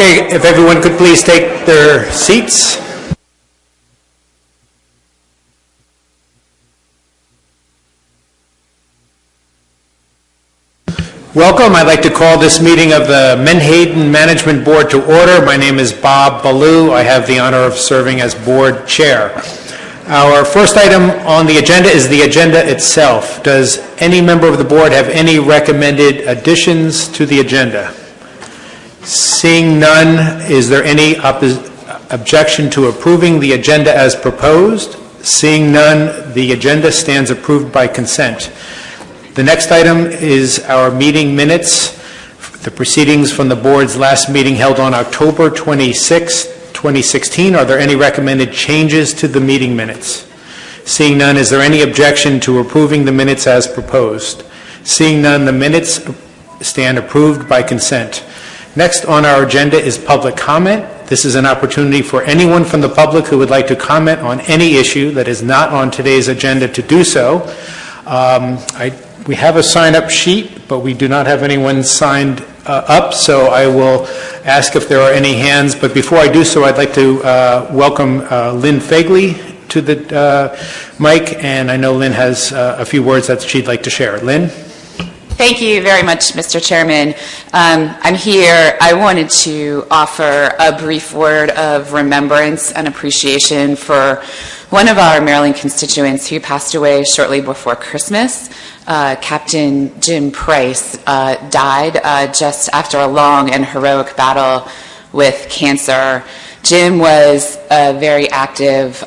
Okay, if everyone could please take their seats. Welcome. I'd like to call this meeting of the Menhaden Management Board to order. My name is Bob Ballou. I have the honor of serving as board chair. Our first item on the agenda is the agenda itself. Does any member of the board have any recommended additions to the agenda? Seeing none, is there any objection to approving the agenda as proposed? Seeing none, the agenda stands approved by consent. The next item is our meeting minutes, the proceedings from the board's last meeting held on October 26, 2016. Are there any recommended changes to the meeting minutes? Seeing none, is there any objection to approving the minutes as proposed? Seeing none, the minutes stand approved by consent. Next on our agenda is public comment. This is an opportunity for anyone from the public who would like to comment on any issue that is not on today's agenda to do so. We have a sign-up sheet, but we do not have anyone signed up, so I will ask if there are any hands. But before I do so, I'd like to welcome Lynn Fagley to the mic, and I know Lynn has a few words that she'd like to share. Lynn? Thank you very much, Mr. Chairman. I'm here. I wanted to offer a brief word of remembrance and appreciation for one of our Maryland constituents who passed away shortly before Christmas. Captain Jim Price died just after a long and heroic battle with cancer. Jim was very active.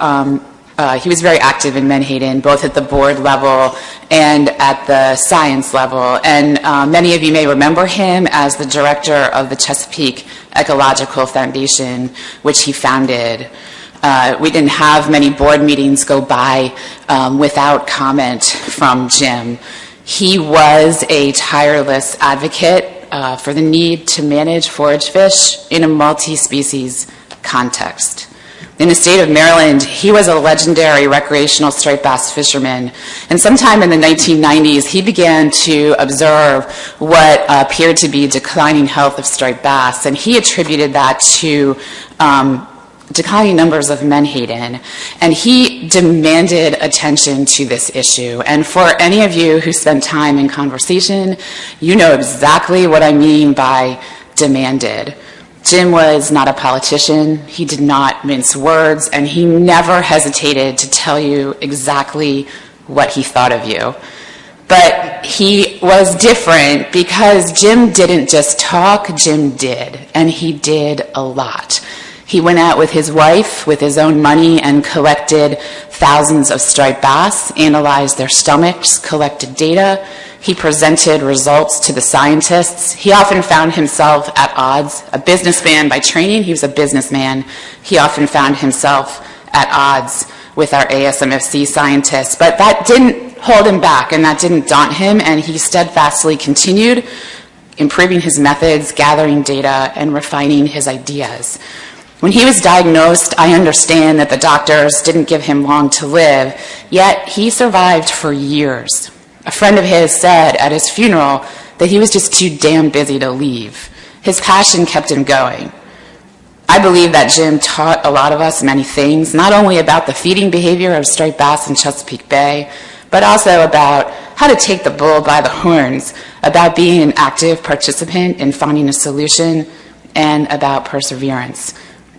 He was very active in Menhaden, both at the board level and at the science level. And many of you may remember him as the director of the Chesapeake Ecological Foundation, which he founded. We didn't have many board meetings go by without comment from Jim. He was a tireless advocate for the need to manage forage fish in a multi-species context. In the state of Maryland, he was a legendary recreational striped bass fisherman, and sometime in the 1990s, he began to observe what appeared to be declining health of striped bass, and he attributed that to declining numbers of menhaden, and he demanded attention to this issue. And for any of you who spend time in conversation, you know exactly what I mean by demanded. Jim was not a politician, he did not mince words, and he never hesitated to tell you exactly what he thought of you. But he was different because Jim didn't just talk, Jim did, and he did a lot. He went out with his wife, with his own money, and collected thousands of striped bass, analyzed their stomachs, collected data. He presented results to the scientists. He often found himself at odds. A businessman by training, he was a businessman. He often found himself at odds with our ASMFC scientists. But that didn't hold him back, and that didn't daunt him, and he steadfastly continued improving his methods, gathering data, and refining his ideas. When he was diagnosed, I understand that the doctors didn't give him long to live, yet he survived for years. A friend of his said at his funeral that he was just too damn busy to leave. His passion kept him going. I believe that Jim taught a lot of us many things, not only about the feeding behavior of striped bass in Chesapeake Bay, but also about how to take the bull by the horns, about being an active participant in finding a solution, and about perseverance.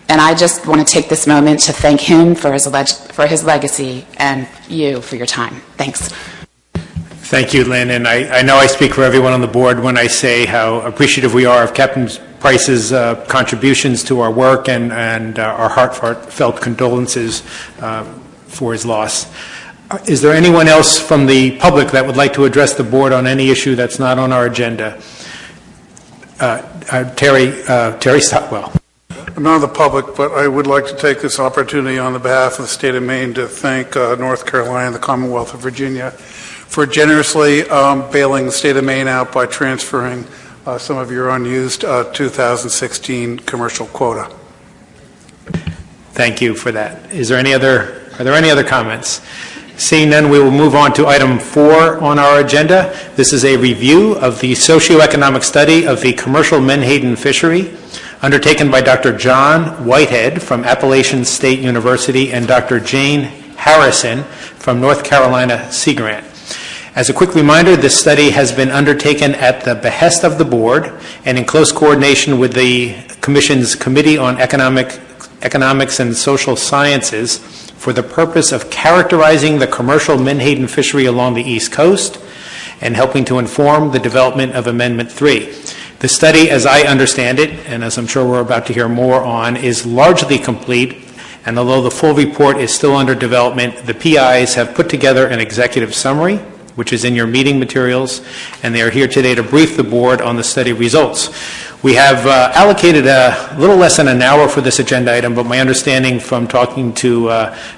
And I just want to take this moment to thank him for his legacy and you for your time. Thanks. Thank you, Lynn. And I know I speak for everyone on the board when I say how appreciative we are of Captain Price's contributions to our work and our heartfelt condolences for his loss. Is there anyone else from the public that would like to address the board on any issue that's not on our agenda? Terry Stockwell. I'm not the public, but I would like to take this opportunity on the behalf of the state of Maine to thank North Carolina and the Commonwealth of Virginia for generously bailing the state of Maine out by transferring some of your unused 2016 commercial quota. Thank you for that. Are there any other comments? Seeing none, we will move on to item 4 on our agenda. This is a review of the socioeconomic study of the commercial menhaden fishery. undertaken by Dr. John Whitehead from Appalachian State University and Dr. Jane Harrison from North Carolina Sea Grant. As a quick reminder, this study has been undertaken at the behest of the board and in close coordination with the Commission's Committee on Economics and Social Sciences for the purpose of characterizing the commercial menhaden fishery along the East Coast and helping to inform the development of Amendment 3. The study, as I understand it, and as I'm sure we're about to hear more on, is largely complete, and although the full report is still under development, the PIs have put together an executive summary, which is in your meeting materials, and they are here today to brief the board on the study results. We have allocated a little less than an hour for this agenda item, but my understanding from talking to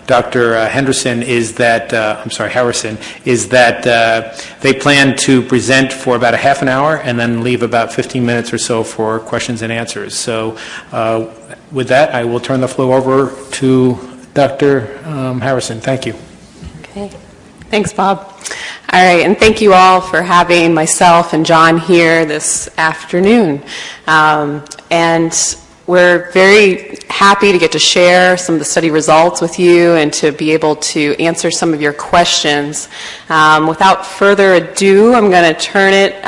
Dr. Harrison is that they plan to present for about a half an hour and then leave about 15 minutes or so for questions and answers. So with that, I will turn the floor over to Dr. Harrison. Thank you. Okay. Thanks, Bob. All right, and thank you all for having myself and John here this afternoon. And we're very happy to get to share some of the study results with you and to be able to answer some of your questions. Without further ado, I'm going to turn it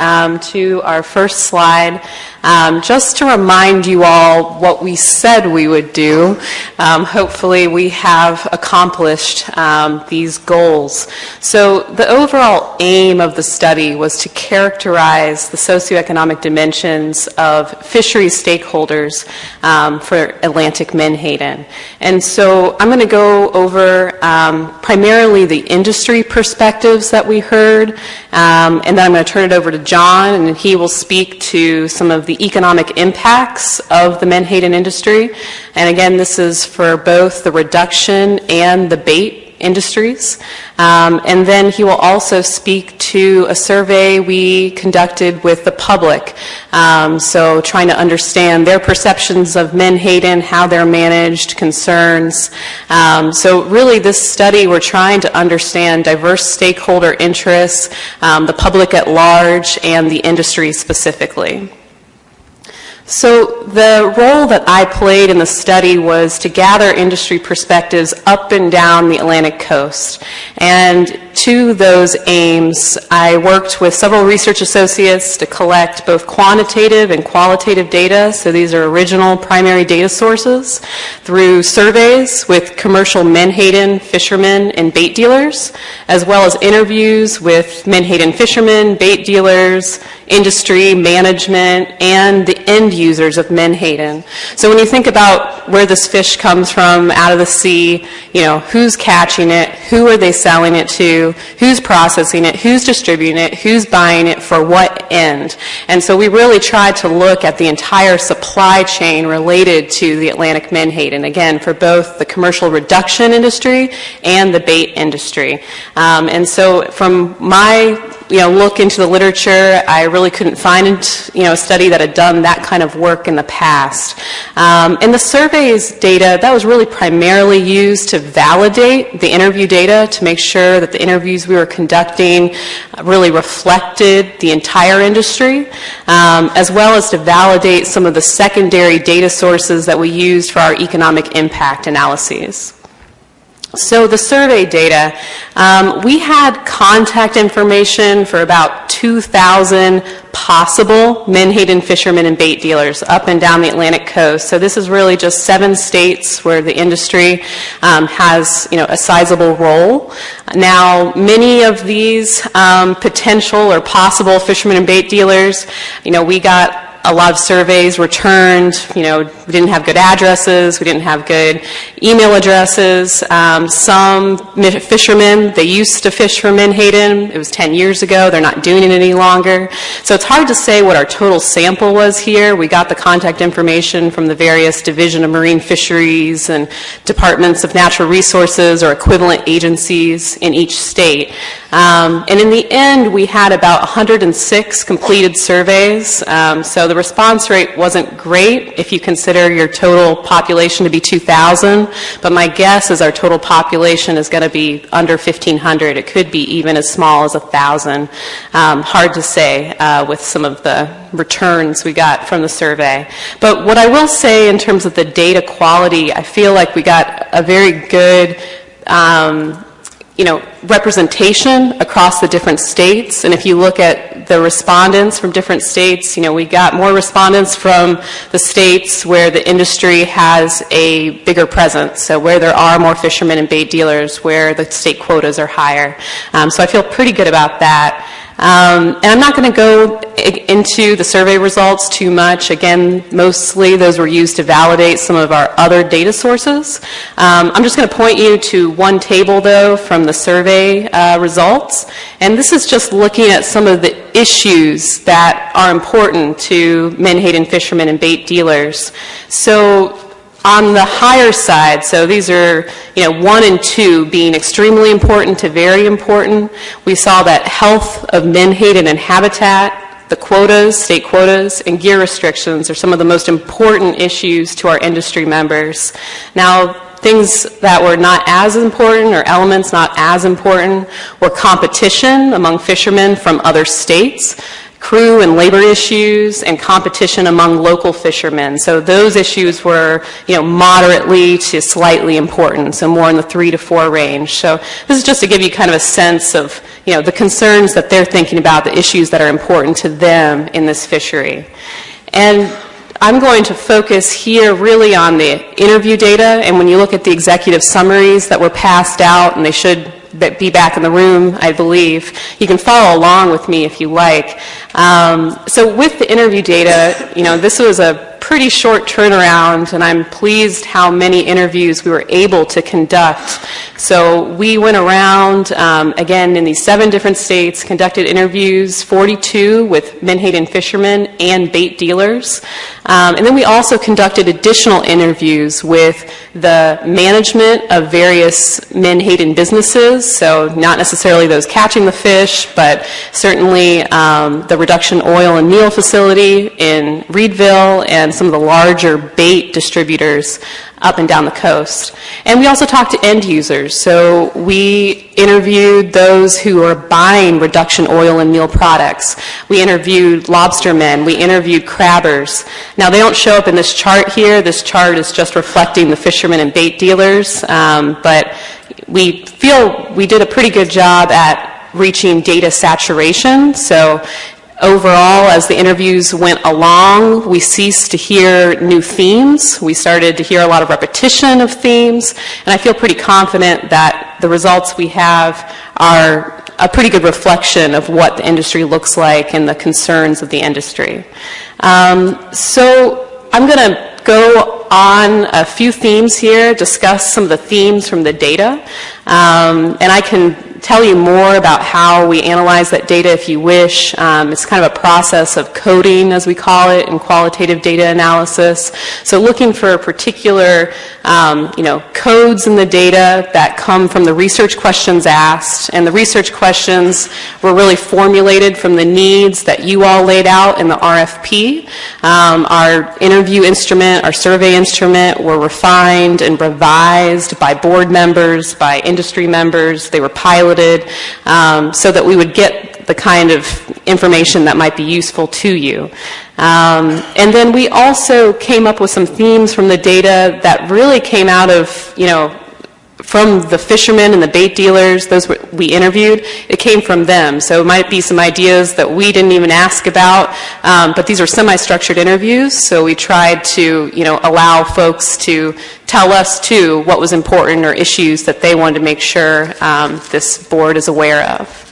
to our first slide. Just to remind you all what we said we would do. Hopefully we have accomplished these goals. So the overall aim of the study was to characterize the socioeconomic dimensions of fisheries stakeholders for Atlantic menhaden. And so I'm going to go over primarily the industry perspectives that we heard, and then I'm going to turn it over to John, and he will speak to some of the economic impacts of the menhaden industry. And again, this is for both the reduction and the bait industries. And then he will also speak to a survey we conducted with the public. So trying to understand their perceptions of menhaden, how they're managed, concerns. So really this study, we're trying to understand diverse stakeholder interests, the public at large, and the industry specifically. So the role that I played in the study was to gather industry perspectives up and down the Atlantic coast. And to those aims, I worked with several research associates to collect both quantitative and qualitative data. So these are original primary data sources through surveys with commercial menhaden fishermen and bait dealers, as well as interviews with menhaden fishermen, bait dealers, industry, management, and the end users of menhaden. So when you think about where this fish comes from out of the sea, you know, who's catching it, who are they selling it to, who's processing it, who's distributing it, who's buying it, for what end. And so we really tried to look at the entire supply chain related to the Atlantic menhaden, again, for both the commercial reduction industry and the bait industry. And so from my look into the literature, I really couldn't find a study that had done that kind of work in the past. And the surveys data, that was really primarily used to validate the interview data, to make sure that the interviews we were conducting really reflected the entire industry, as well as to validate some of the secondary data sources that we used for our economic impact analyses. So the survey data, we had contact information for about 2,000 possible menhaden fishermen and bait dealers up and down the Atlantic coast. So this is really just 7 states where the industry has a sizable role. Now, many of these potential or possible fishermen and bait dealers, we got a lot of surveys returned. We didn't have good addresses. We didn't have good email addresses. Some fishermen, they used to fish for menhaden. It was 10 years ago. They're not doing it any longer. So it's hard to say what our total sample was here. We got the contact information from the various Division of Marine Fisheries and Departments of Natural Resources or equivalent agencies in each state. And in the end, we had about 106 completed surveys. So the response rate wasn't great if you consider your total population to be 2,000, but my guess is our total population is going to be under 1,500. It could be even as small as 1,000. Hard to say with some of the returns we got from the survey. But what I will say in terms of the data quality, I feel like we got a very good representation across the different states. And if you look at the respondents from different states, we got more respondents from the states where the industry has a bigger presence, so where there are more fishermen and bait dealers, where the state quotas are higher. So I feel pretty good about that. And I'm not going to go into the survey results too much. Again, mostly those were used to validate some of our other data sources. I'm just going to point you to one table, though, from the survey results. And this is just looking at some of the issues that are important to Menhaden fishermen and bait dealers. So on the higher side, so these are 1 and 2 being extremely important to very important, we saw that health of menhaden and habitat, the quotas, state quotas, and gear restrictions are some of the most important issues to our industry members. Now, things that were not as important, or elements not as important, were competition among fishermen from other states, crew and labor issues, and competition among local fishermen. So those issues were, moderately to slightly important, so more in the 3 to 4 range. So this is just to give you kind of a sense of, the concerns that they're thinking about, the issues that are important to them in this fishery. And I'm going to focus here really on the interview data, and when you look at the executive summaries that were passed out, and they should be back in the room, I believe. You can follow along with me if you like. So with the interview data, this was a pretty short turnaround, and I'm pleased how many interviews we were able to conduct. So we went around, again, in these 7 different states, conducted interviews, 42 with menhaden fishermen and bait dealers. And then we also conducted additional interviews with the management of various menhaden businesses, so not necessarily those catching the fish, but certainly the reduction oil and meal facility in Reedville and some of the larger bait distributors up and down the coast. And we also talked to end users. So we interviewed those who are buying reduction oil and meal products. We interviewed lobstermen. We interviewed crabbers. Now, they don't show up in this chart here. This chart is just reflecting the fishermen and bait dealers. But we feel we did a pretty good job at reaching data saturation. So overall, as the interviews went along, we ceased to hear new themes. We started to hear a lot of repetition of themes, and I feel pretty confident that the results we have are a pretty good reflection of what the industry looks like and the concerns of the industry. So I'm going to go on a few themes here, discuss some of the themes from the data, and I can tell you more about how we analyze that data if you wish. It's kind of a process of coding, as we call it, in qualitative data analysis. So looking for particular codes in the data that come from the research questions asked, and the research questions were really formulated from the needs that you all laid out in the RFP. Our interview instrument, our survey instrument were refined and revised by board members, by industry members. They were piloted so that we would get the kind of information that might be useful to you. And then we also came up with some themes from the data that really came out of, from the fishermen and the bait dealers, those we interviewed. It came from them. So it might be some ideas that we didn't even ask about, but these are semi-structured interviews, so we tried to, allow folks to tell us, too, what was important or issues that they wanted to make sure this board is aware of.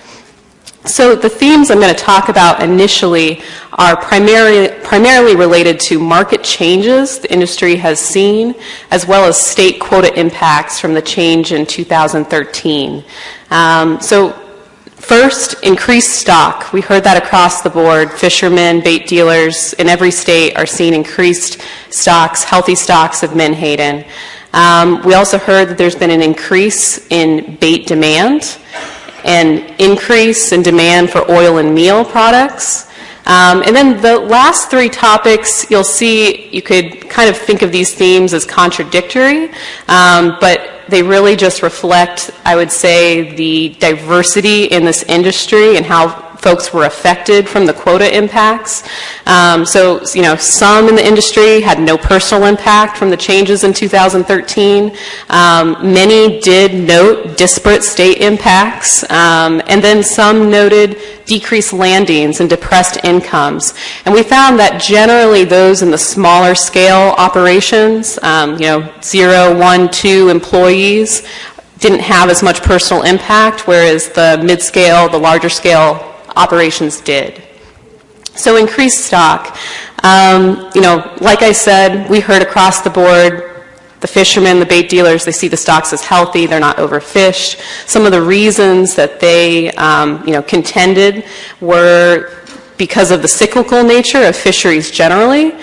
So the themes I'm going to talk about initially are primarily related to market changes the industry has seen, as well as state quota impacts from the change in 2013. So first, increased stock. We heard that across the board. Fishermen, bait dealers in every state are seeing increased stocks, healthy stocks of menhaden. We also heard that there's been an increase in bait demand, an increase in demand for oil and meal products. And then the last three topics, you'll see, you could kind of think of these themes as contradictory, but they really just reflect, I would say, the diversity in this industry and how folks were affected from the quota impacts. So, you know, some in the industry had no personal impact from the changes in 2013. Many did note disparate state impacts, and then some noted decreased landings and depressed incomes. And we found that generally those in the smaller scale operations, you know, 0, 1, 2 employees, didn't have as much personal impact, whereas the mid-scale, the larger scale operations did. So increased stock. You know, like I said, we heard across the board, the fishermen, the bait dealers, they see the stocks as healthy, they're not overfished. Some of the reasons that they, you know, contended were because of the cyclical nature of fisheries generally,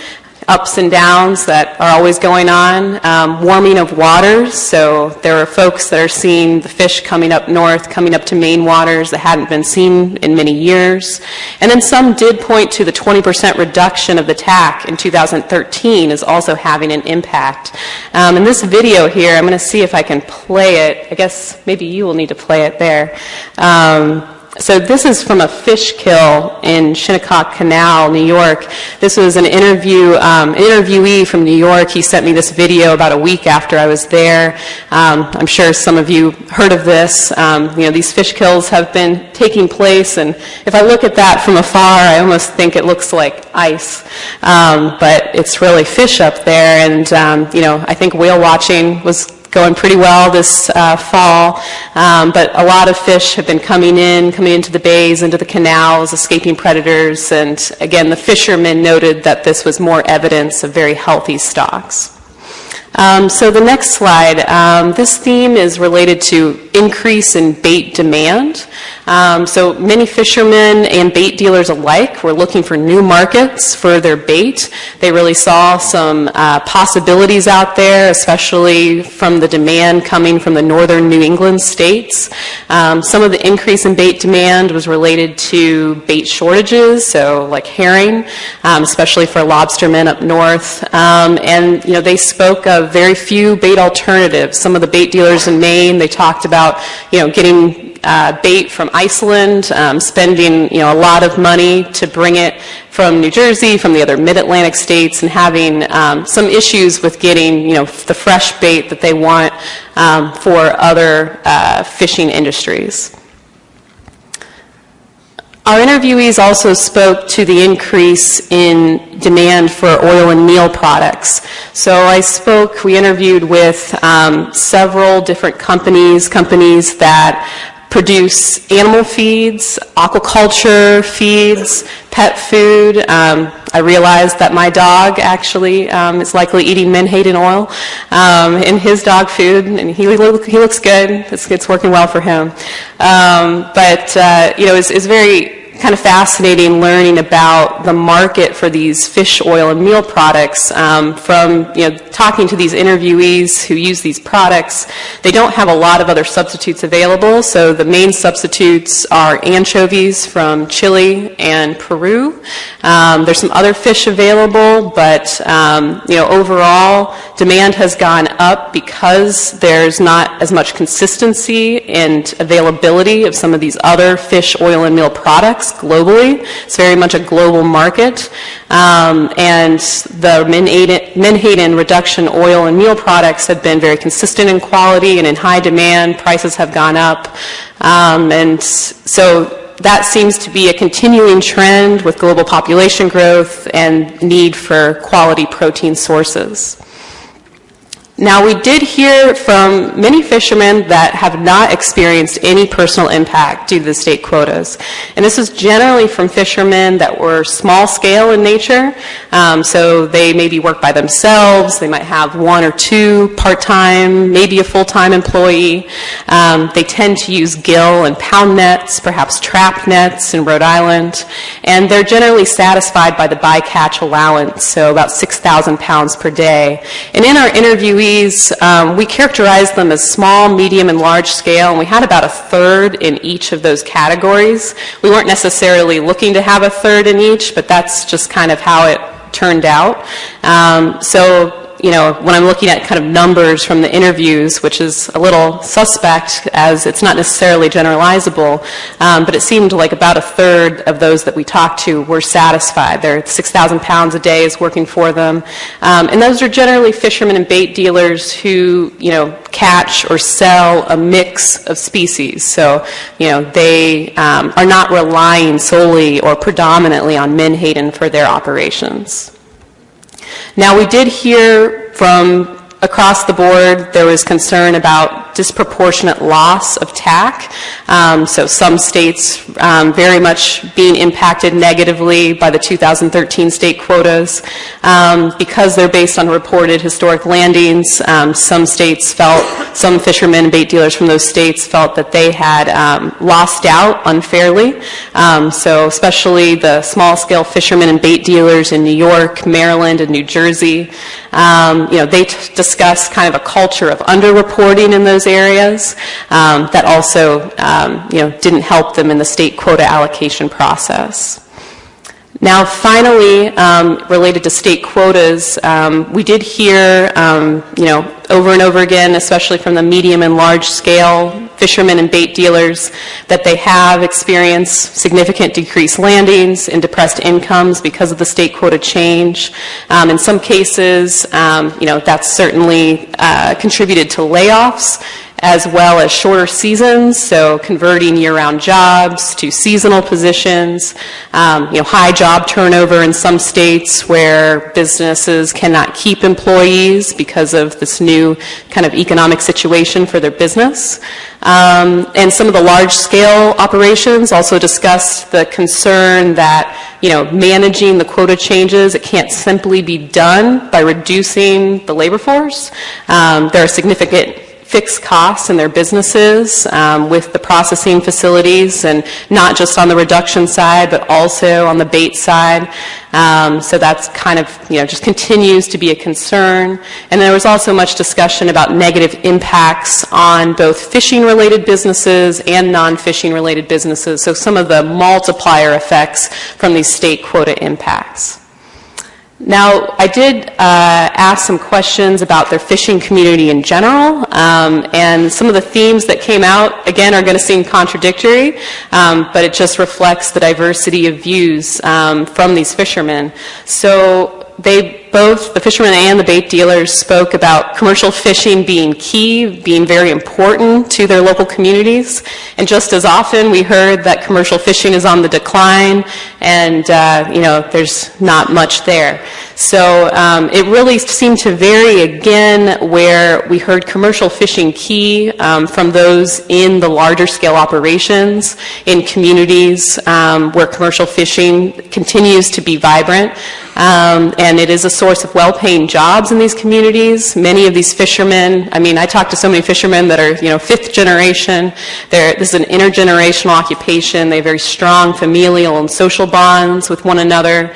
ups and downs that are always going on, warming of waters. So there are folks that are seeing the fish coming up north, coming up to main waters that hadn't been seen in many years. And then some did point to the 20% reduction of the TAC in 2013 as also having an impact. In this video here, I'm going to see if I can play it. I guess maybe you will need to play it there. So this is from a fish kill in Shinnecock Canal, New York. This was an interviewee from New York. He sent me this video about a week after I was there. I'm sure some of you heard of this. You know, these fish kills have been taking place, and if I look at that from afar, I almost think it looks like ice. But it's really fish up there, and you know, I think whale watching was going pretty well this fall, but a lot of fish have been coming into the bays, into the canals, escaping predators, and again, the fishermen noted that this was more evidence of very healthy stocks. So the next slide, this theme is related to increase in bait demand. So many fishermen and bait dealers alike were looking for new markets for their bait. They really saw some possibilities out there, especially from the demand coming from the northern New England states. Some of the increase in bait demand was related to bait shortages, so like herring, especially for lobstermen up north. And you know, they spoke of very few bait alternatives. Some of the bait dealers in Maine, they talked about, you know, getting bait from Iceland, spending, you know, a lot of money to bring it from New Jersey, from the other mid-Atlantic states, and having some issues with getting, you know, the fresh bait that they want for other fishing industries. Our interviewees also spoke to the increase in demand for oil and meal products. So we interviewed with several different companies that produce animal feeds, aquaculture feeds, pet food. I realized that my dog actually is likely eating Menhaden oil in his dog food, and he looks good. It's working well for him. You know, it's very kind of fascinating learning about the market for these fish oil and meal products from, you know, talking to these interviewees who use these products. They don't have a lot of other substitutes available, so the main substitutes are anchovies from Chile and Peru. There's some other fish available, but you know, overall demand has gone up because there's not as much consistency and availability of some of these other fish oil and meal products globally. It's very much a global market, and the Menhaden reduction oil and meal products have been very consistent in quality and in high demand. Prices have gone up, and so that seems to be a continuing trend with global population growth and need for quality protein sources. Now, we did hear from many fishermen that have not experienced any personal impact due to the state quotas. And this is generally from fishermen that were small scale in nature. So they maybe work by themselves. They might have 1 or 2 part-time, maybe a full-time employee. They tend to use gill and pound nets, perhaps trap nets in Rhode Island. And they're generally satisfied by the bycatch allowance, so about 6,000 pounds per day. And in our interviewees, communities, we characterized them as small, medium, and large scale, and we had about a third in each of those categories. We weren't necessarily looking to have a third in each, but that's just kind of how it turned out. So, you know, when I'm looking at kind of numbers from the interviews, which is a little suspect as it's not necessarily generalizable, but it seemed like about a third of those that we talked to were satisfied. They're 6,000 pounds a day is working for them. And those are generally fishermen and bait dealers who, you know, catch or sell a mix of species. So, you know, they are not relying solely or predominantly on Menhaden for their operations. Now, we did hear from across the board, there was concern about disproportionate loss of TAC. So some states very much being impacted negatively by the 2013 state quotas. Because they're based on reported historic landings, some states felt, some fishermen and bait dealers from those states felt that they had lost out unfairly. So especially the small-scale fishermen and bait dealers in New York, Maryland, and New Jersey, you know, they discuss kind of a culture of underreporting in those areas that also, you know, didn't help them in the state quota allocation process. Now, finally, related to state quotas, we did hear, you know, over and over again, especially from the medium and large scale fishermen and bait dealers, that they have experienced significant decreased landings and depressed incomes because of the state quota change. In some cases, you know, that's certainly contributed to layoffs, as well as shorter seasons, so converting year-round jobs to seasonal positions, you know, high job turnover in some states where businesses cannot keep employees because of this new kind of economic situation for their business. And some of the large-scale operations also discussed the concern that, you know, managing the quota changes, it can't simply be done by reducing the labor force. There are significant fixed costs in their businesses with the processing facilities, and not just on the reduction side, but also on the bait side. So that's kind of, you know, just continues to be a concern. And there was also much discussion about negative impacts on both fishing-related businesses and non-fishing-related businesses, so some of the multiplier effects from these state quota impacts. Now, I did ask some questions about their fishing community in general, and some of the themes that came out, again, are going to seem contradictory, but it just reflects the diversity of views from these fishermen. So they both, the fishermen and the bait dealers, spoke about commercial fishing being key, being very important to their local communities. And just as often, we heard that commercial fishing is on the decline, and you know, there's not much there. So it really seemed to vary again, where we heard commercial fishing key from those in the larger scale operations in communities where commercial fishing continues to be vibrant. And it is a source of well-paying jobs in these communities. Many of these fishermen, I mean, I talk to so many fishermen that are, you know, fifth generation. This is an intergenerational occupation. They have very strong familial and social bonds with one another.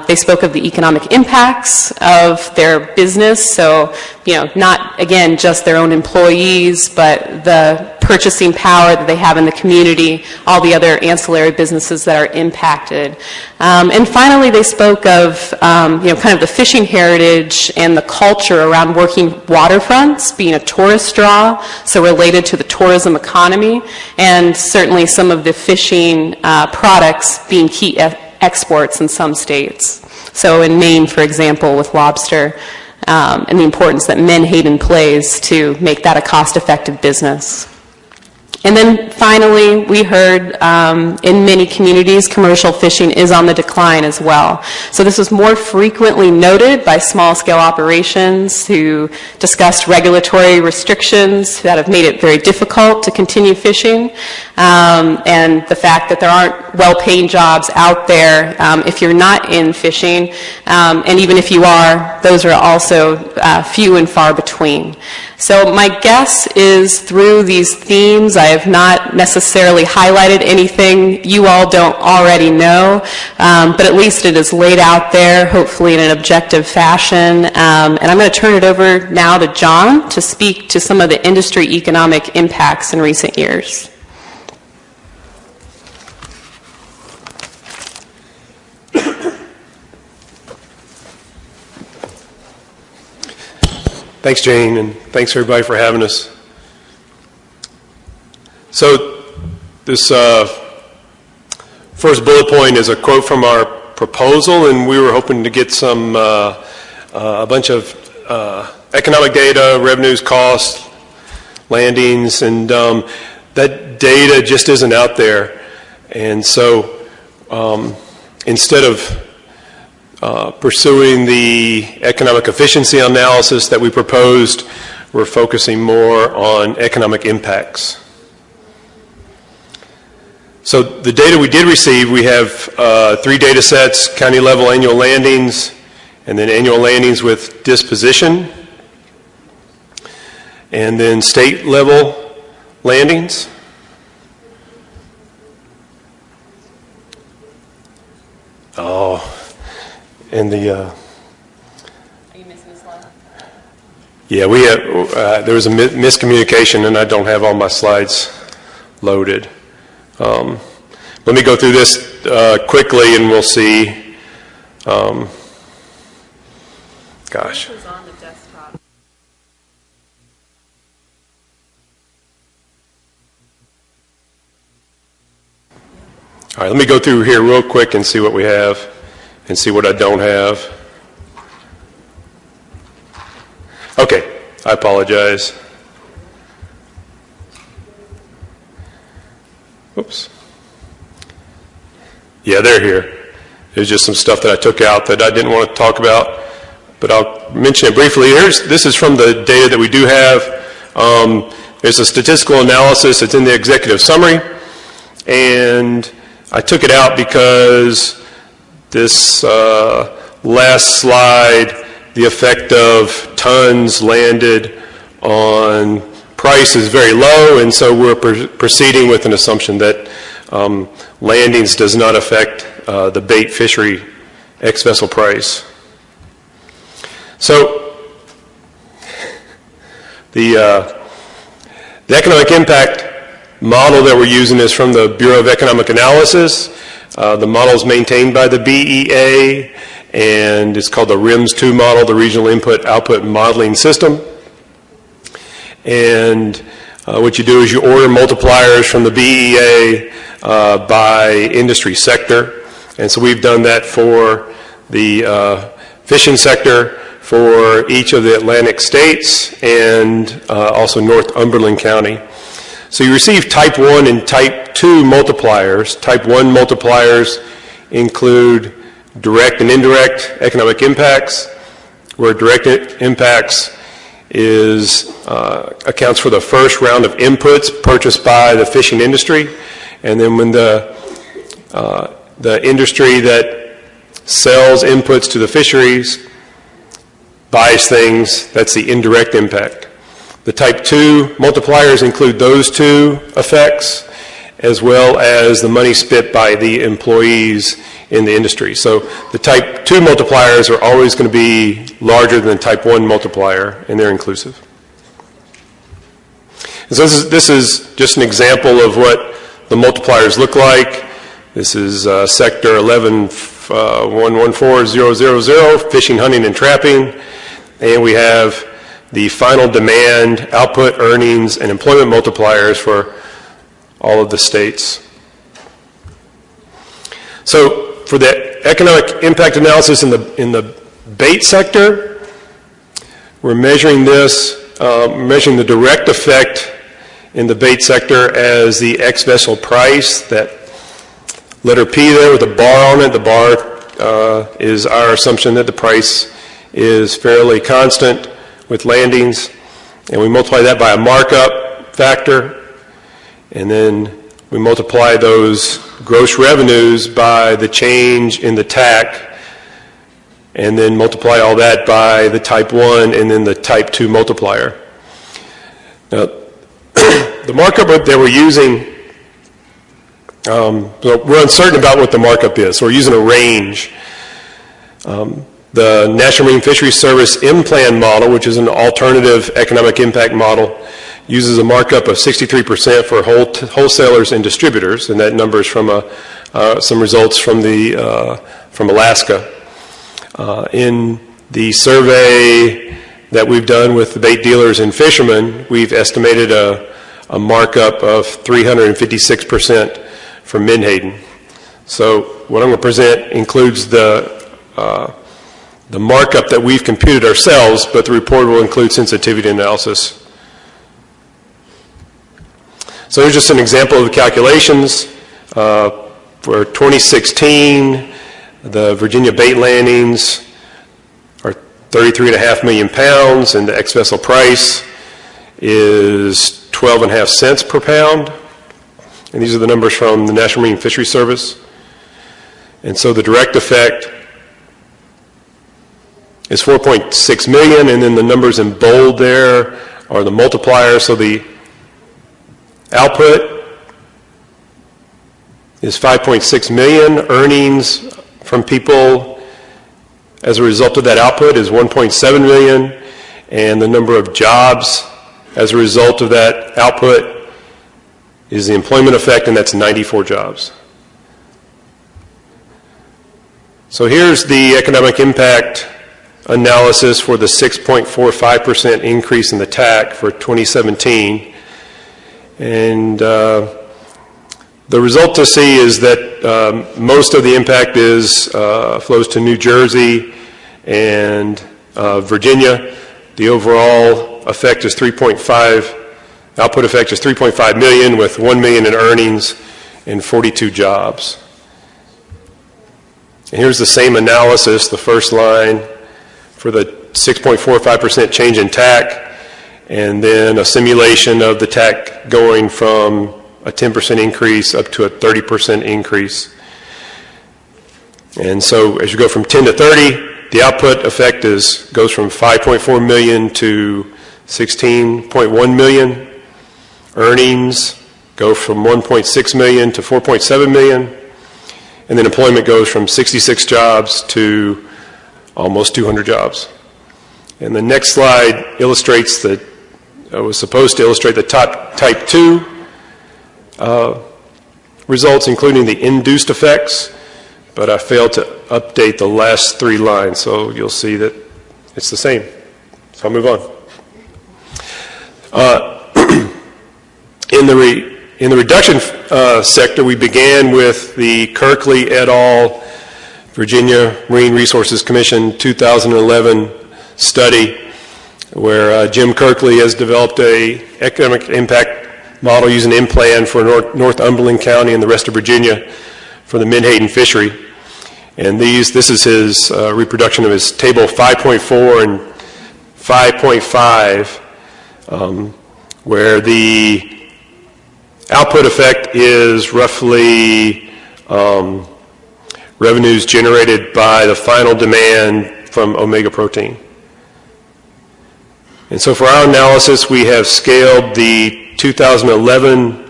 They spoke of the economic impacts of their business. So, you know, not, again, just their own employees, but the purchasing power that they have in the community, all the other ancillary businesses that are impacted. And finally, they spoke of, you know, kind of the fishing heritage and the culture around working waterfronts, being a tourist draw, so related to the tourism economy, and certainly some of the fishing products being key exports in some states. So in Maine, for example, with lobster, and the importance that Menhaden plays to make that a cost-effective business. And then finally, we heard in many communities, commercial fishing is on the decline as well. So this was more frequently noted by small-scale operations who discussed regulatory restrictions that have made it very difficult to continue fishing, and the fact that there aren't well-paying jobs out there if you're not in fishing, and even if you are, those are also few and far between. So my guess is through these themes, I have not necessarily highlighted anything you all don't already know, but at least it is laid out there, hopefully in an objective fashion. And I'm going to turn it over now to John to speak to some of the industry economic impacts in recent years. Thanks, Jane, and thanks everybody for having us. So this first bullet point is a quote from our proposal, and we were hoping to get some a bunch of economic data, revenues, costs, landings, and that data just isn't out there. And so instead of pursuing the economic efficiency analysis that we proposed, we're focusing more on economic impacts. So the data we did receive, we have 3 data sets: county level annual landings, and then annual landings with disposition, and then state level landings. And the Are you missing a slide? yeah, we have, there was a miscommunication, and I don't have all my slides loaded. Let me go through this quickly, and we'll see. Gosh. This is on the desktop. All right, let me go through here real quick and see what we have and see what I don't have. Okay, I apologize. Oops. Yeah, they're here. There's just some stuff that I took out that I didn't want to talk about, but I'll mention it briefly. This is from the data that we do have. There's a statistical analysis. It's in the executive summary, and I took it out because this last slide, the effect of tons landed on price is very low, and so we're proceeding with an assumption that landings does not affect the bait fishery ex-vessel price. So the economic impact model that we're using is from the Bureau of Economic Analysis. The model is maintained by the BEA, and it's called the RIMS-2 model, the Regional Input-Output Modeling System. And what you do is you order multipliers from the BEA by industry sector. And so we've done that for the fishing sector, for each of the Atlantic states, and also Northumberland County. So you receive type 1 and type 2 multipliers. Type 1 multipliers include direct and indirect economic impacts, where direct impacts is accounts for the first round of inputs purchased by the fishing industry, and then when the industry that sells inputs to the fisheries buys things, that's the indirect impact. The type 2 multipliers include those two effects, as well as the money spent by the employees in the industry. So the type 2 multipliers are always going to be larger than the type 1 multiplier, and they're inclusive. And so this is just an example of what the multipliers look like. This is sector 11114000, fishing, hunting, and trapping. And we have the final demand, output, earnings, and employment multipliers for all of the states. So for the economic impact analysis in the bait sector, we're measuring this, measuring the direct effect in the bait sector as the ex-vessel price, that letter P there with a bar on it. The bar is our assumption that the price is fairly constant with landings, and we multiply that by a markup factor, and then we multiply those gross revenues by the change in the TAC, and then multiply all that by the type 1 and then the type 2 multiplier. Now, the markup that we're using, we're uncertain about what the markup is, so we're using a range. The National Marine Fisheries Service M-Plan model, which is an alternative economic impact model, uses a markup of 63% for wholesalers and distributors, and that number is from some results from Alaska. In the survey that we've done with the bait dealers and fishermen, we've estimated a markup of 356% for Menhaden. So what I'm going to present includes the markup that we've computed ourselves, but the report will include sensitivity analysis. So here's just an example of the calculations. For 2016, the Virginia bait landings are 33.5 million pounds, and the ex-vessel price is 12.5 cents per pound. And these are the numbers from the National Marine Fisheries Service. And so the direct effect is 4.6 million, and then the numbers in bold there are the multipliers. So the output is 5.6 million. Earnings from people as a result of that output is 1.7 million, and the number of jobs as a result of that output is the employment effect, and that's 94 jobs. So here's the economic impact analysis for the 6.45% increase in the TAC for 2017. And the result to see is that most of the impact flows to New Jersey and Virginia. The overall effect is output effect is 3.5 million, with 1 million in earnings and 42 jobs. And here's the same analysis, the first line for the 6.45% change in TAC, and then a simulation of the TAC going from a 10% increase up to a 30% increase. And so as you go from 10 to 30, the output effect goes from 5.4 million to 16.1 million. Earnings go from 1.6 million to 4.7 million. And then employment goes from 66 jobs to almost 200 jobs. And the next slide illustrates was supposed to illustrate the top type 2 results, including the induced effects, but I failed to update the last 3 lines, so you'll see that it's the same. So I'll move on. In the reduction sector, we began with the Kirkley et al. Virginia Marine Resources Commission 2011 study, where Jim Kirkley has developed an economic impact model using an M-Plan for Northumberland County and the rest of Virginia for the Menhaden fishery. And this is his reproduction of his table 5.4 and 5.5, where the output effect is roughly revenues generated by the final demand from omega protein. And so for our analysis, we have scaled the 2011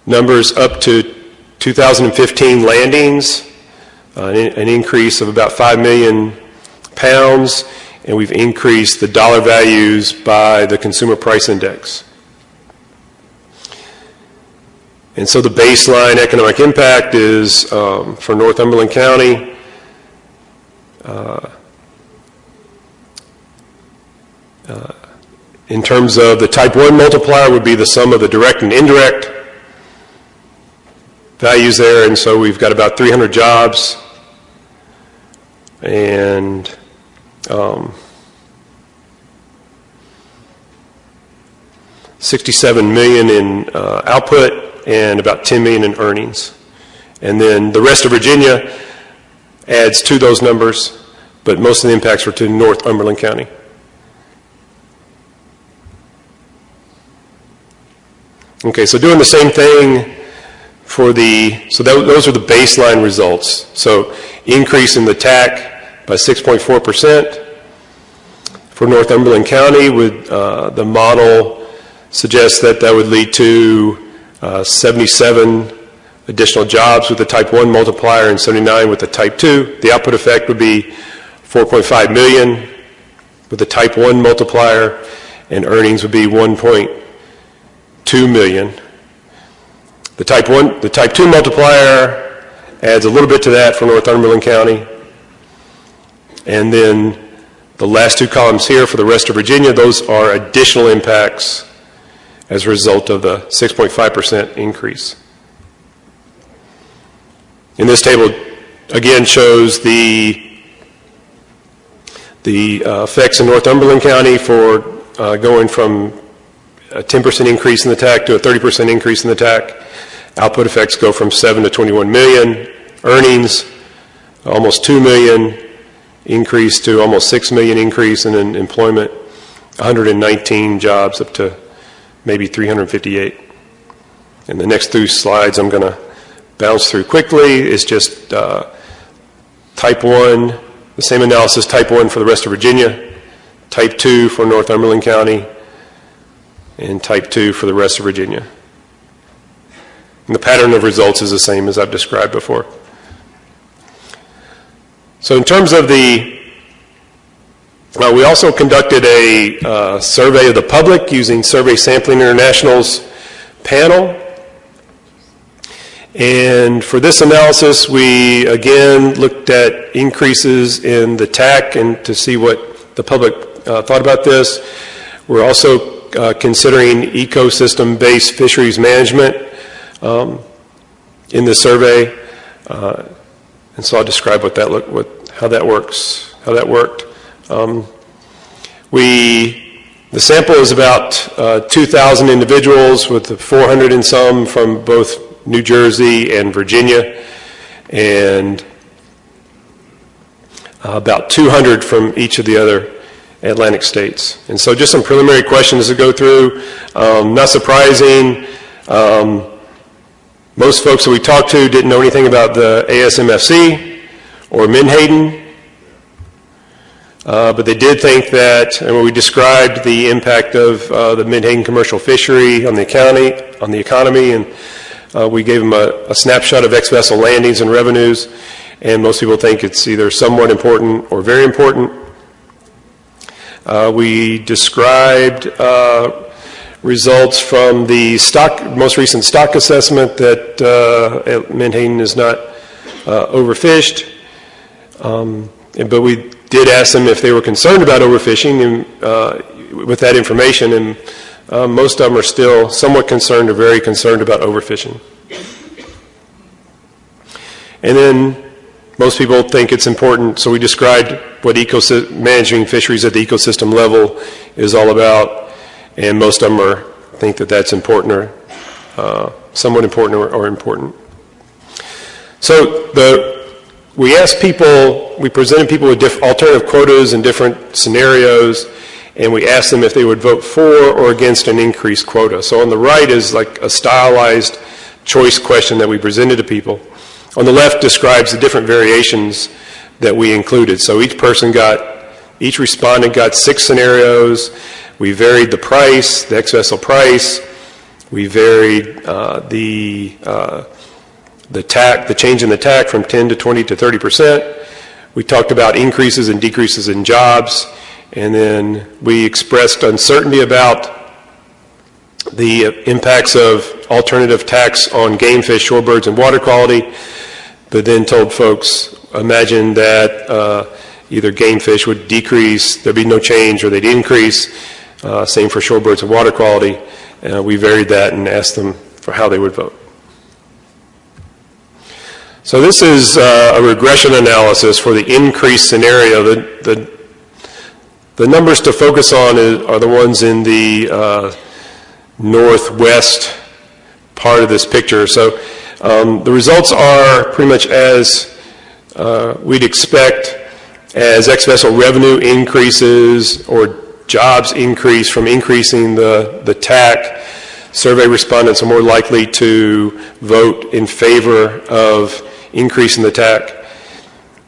numbers up to 2015 landings, an increase of about 5 million pounds, and we've increased the dollar values by the consumer price index. And so the baseline economic impact is for Northumberland County, in terms of the type 1 multiplier would be the sum of the direct and indirect values there, and so we've got about 300 jobs and $67 million in output and about 10 million in earnings. And then the rest of Virginia adds to those numbers, but most of the impacts were to Northumberland County. Okay, so doing the same thing for those are the baseline results. So increase in the TAC by 6.4%. For Northumberland County, the model suggests that would lead to 77 additional jobs with the type 1 multiplier and 79 with the type 2. The output effect would be 4.5 million with the type 1 multiplier, and earnings would be 1.2 million. The type 2 multiplier adds a little bit to that for Northumberland County. And then the last two columns here for the rest of Virginia, those are additional impacts as a result of the 6.5% increase. In this table, again, shows the effects in Northumberland County for going from a 10% increase in the TAC to a 30% increase in the TAC. Output effects go from 7 to 21 million. Earnings, almost 2 million increase to almost 6 million increase, and in employment, 119 jobs up to maybe 358. And the next 2 slides I'm going to bounce through quickly is just type 1, the same analysis, type 1 for the rest of Virginia, type 2 for Northumberland County, and type 2 for the rest of Virginia. And the pattern of results is the same as I've described before. So in terms of we also conducted a survey of the public using Survey Sampling International's panel. And for this analysis, we again looked at increases in the TAC and to see what the public thought about this. We're also considering ecosystem-based fisheries management in the survey. And so I'll describe how that worked. The sample is about 2,000 individuals, with 400 and some from both New Jersey and Virginia, and about 200 from each of the other Atlantic states. And so just some preliminary questions to go through. Not surprising, most folks that we talked to didn't know anything about the ASMFC or Menhaden, but they did think that, and when we described the impact of the Menhaden commercial fishery on the economy, and we gave them a snapshot of ex-vessel landings and revenues, and most people think it's either somewhat important or very important. We described results from the most recent stock assessment that Menhaden is not overfished, but we did ask them if they were concerned about overfishing, and with that information, and most of them are still somewhat concerned or very concerned about overfishing. And then most people think it's important, so we described what managing fisheries at the ecosystem level is all about, and most of them think that that's important or somewhat important or important. So we presented people with alternative quotas in different scenarios, and we asked them if they would vote for or against an increased quota. So on the right is like a stylized choice question that we presented to people. On the left describes the different variations that we included. So each respondent got 6 scenarios. We varied the price, the ex-vessel price. We varied the change in the TAC from 10 to 20 to 30%. We talked about increases and decreases in jobs. And then we expressed uncertainty about the impacts of alternative tax on game fish, shorebirds, and water quality, but then told folks, imagine that either game fish would decrease, there'd be no change, or they'd increase. Same for shorebirds and water quality. We varied that and asked them for how they would vote. So this is a regression analysis for the increased scenario. The numbers to focus on are the ones in the northwest part of this picture. So the results are pretty much as we'd expect. As ex-vessel revenue increases or jobs increase from increasing the TAC, survey respondents are more likely to vote in favor of increasing the TAC.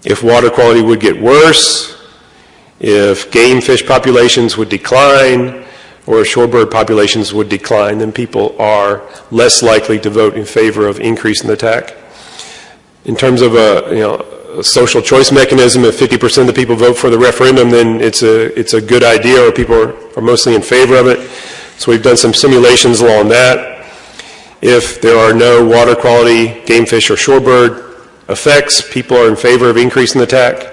If water quality would get worse, If game fish populations would decline or shorebird populations would decline, then people are less likely to vote in favor of increasing the TAC. In terms of a social choice mechanism, if 50% of the people vote for the referendum, then it's a good idea, or people are mostly in favor of it. So we've done some simulations along that. If there are no water quality, game fish, or shorebird effects, people are in favor of increasing the TAC.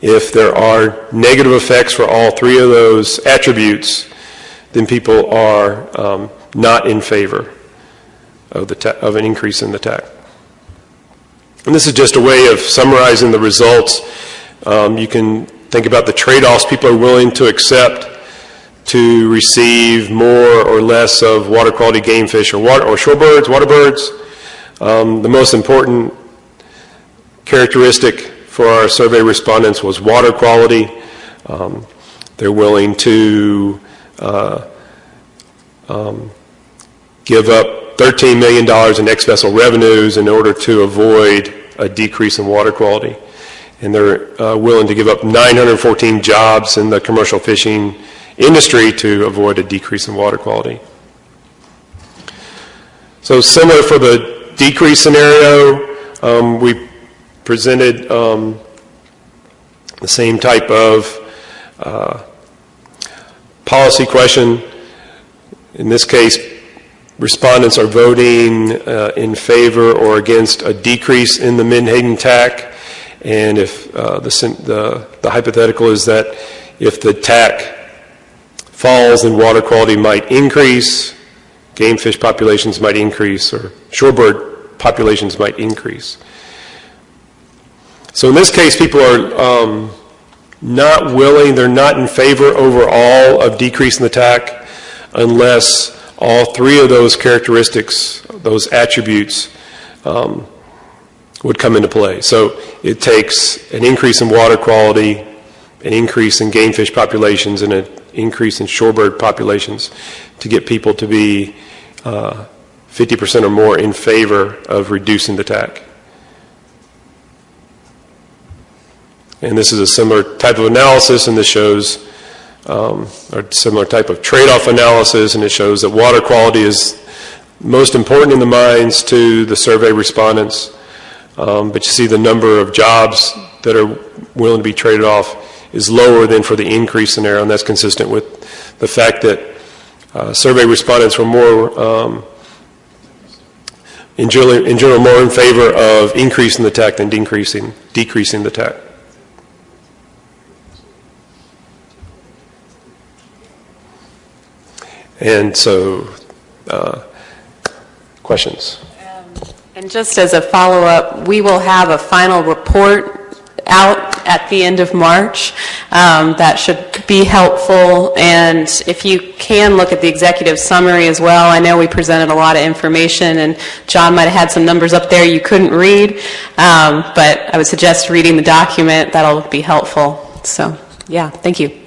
If there are negative effects for all three of those attributes, then people are not in favor of an increase in the TAC. And this is just a way of summarizing the results. You can think about the trade-offs people are willing to accept to receive more or less of water quality game fish or shorebirds, water birds. The most important characteristic for our survey respondents was water quality. They're willing to give up $13 million in ex-vessel revenues in order to avoid a decrease in water quality. And they're willing to give up 914 jobs in the commercial fishing industry to avoid a decrease in water quality. So similar for the decrease scenario, we presented the same type of policy question. In this case, respondents are voting in favor or against a decrease in the Menhaden TAC, and if the hypothetical is that if the TAC falls, then water quality might increase, game fish populations might increase, or shorebird populations might increase. So in this case, people are not willing, they're not in favor overall of decreasing the TAC unless all three of those characteristics, those attributes, would come into play. So it takes an increase in water quality, an increase in game fish populations, and an increase in shorebird populations to get people to be 50% or more in favor of reducing the TAC. And this is a similar type of analysis, and this shows a similar type of trade-off analysis, and it shows that water quality is most important in the minds to the survey respondents. But you see the number of jobs that are willing to be traded off is lower than for the increase scenario, and that's consistent with the fact that survey respondents were more, in general, more in favor of increasing the TAC than decreasing the TAC. And so, questions? And just as a follow-up, we will have a final report out at the end of March. That should be helpful. And if you can look at the executive summary as well, I know we presented a lot of information, and John might have had some numbers up there you couldn't read, but I would suggest reading the document. That'll be helpful. So, yeah, thank you.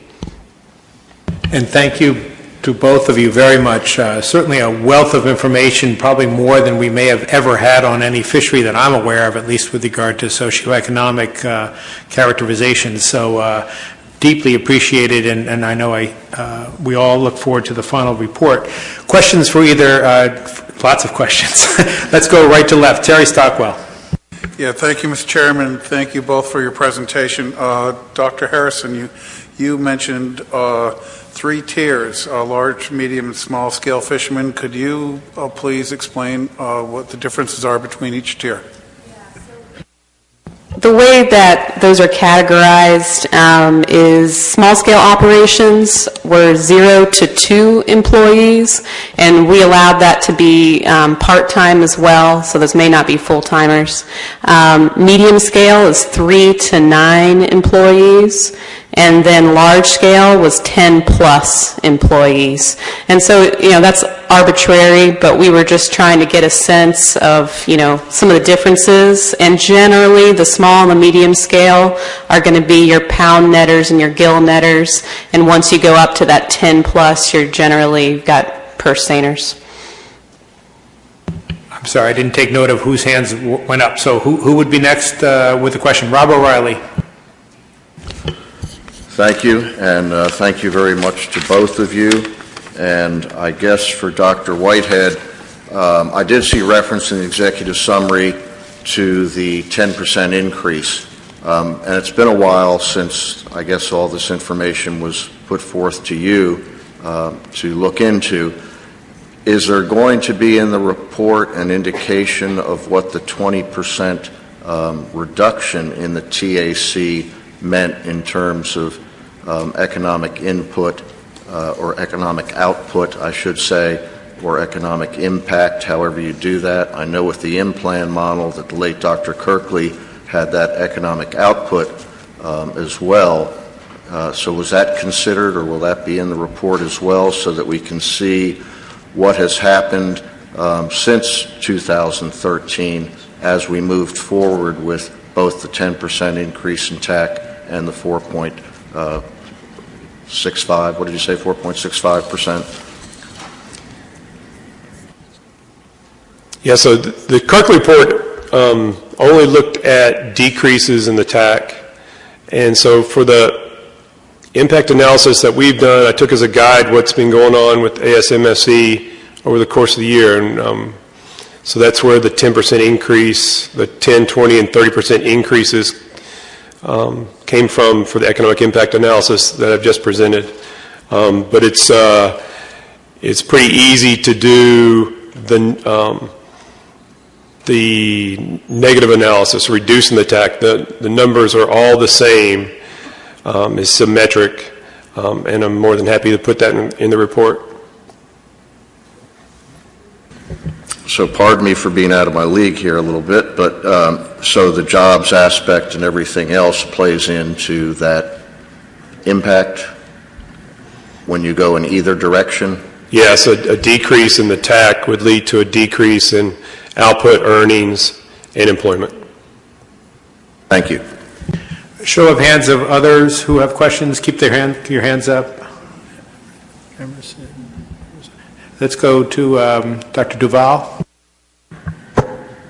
And thank you to both of you very much. Certainly a wealth of information, probably more than we may have ever had on any fishery that I'm aware of, at least with regard to socioeconomic characterizations. So deeply appreciated, and I know we all look forward to the final report. Questions for either, lots of questions. Let's go right to left. Terry Stockwell. Yeah, thank you, Mr. Chairman. Thank you both for your presentation. Dr. Harrison, you mentioned three tiers, large, medium, and small-scale fishermen. Could you please explain what the differences are between each tier? The way that those are categorized is small-scale operations were 0 to 2 employees, and we allowed that to be part-time as well, so those may not be full-timers. Medium scale is 3 to 9 employees, and then large scale was 10 plus employees. And so, that's arbitrary, but we were just trying to get a sense of, some of the differences. And generally, the small and the medium scale are going to be your pound netters and your gill netters. And once you go up to that 10 plus, you've got purse seiners. I'm sorry, I didn't take note of whose hands went up. So who would be next with the question? Rob O'Reilly. Thank you, and thank you very much to both of you. And I guess for Dr. Whitehead, I did see reference in the executive summary to the 10% increase. And it's been a while since, I guess, all this information was put forth to you to look into. Is there going to be in the report an indication of what the 20% reduction in the TAC meant in terms of economic input or economic output, I should say, or economic impact, however you do that? I know with the in-plan model that the late Dr. Kirkley had that economic output as well. So was that considered, or will that be in the report as well, so that we can see what has happened since 2013 as we moved forward with both the 10% increase in TAC and the 4.65, what did you say, 4.65%? Yeah, so the Kirkley report only looked at decreases in the TAC. And so for the impact analysis that we've done, I took as a guide what's been going on with ASMFC over the course of the year. And so that's where the 10% increase, the 10, 20, and 30% increases came from for the economic impact analysis that I've just presented. But it's pretty easy to do the negative analysis, reducing the TAC. The numbers are all the same, is symmetric, and I'm more than happy to put that in the report. So pardon me for being out of my league here a little bit, but so the jobs aspect and everything else plays into that impact when you go in either direction? Yes, a decrease in the TAC would lead to a decrease in output, earnings, and employment. Thank you. Show of hands of others who have questions. Keep your hands up. Let's go to Dr. Duval.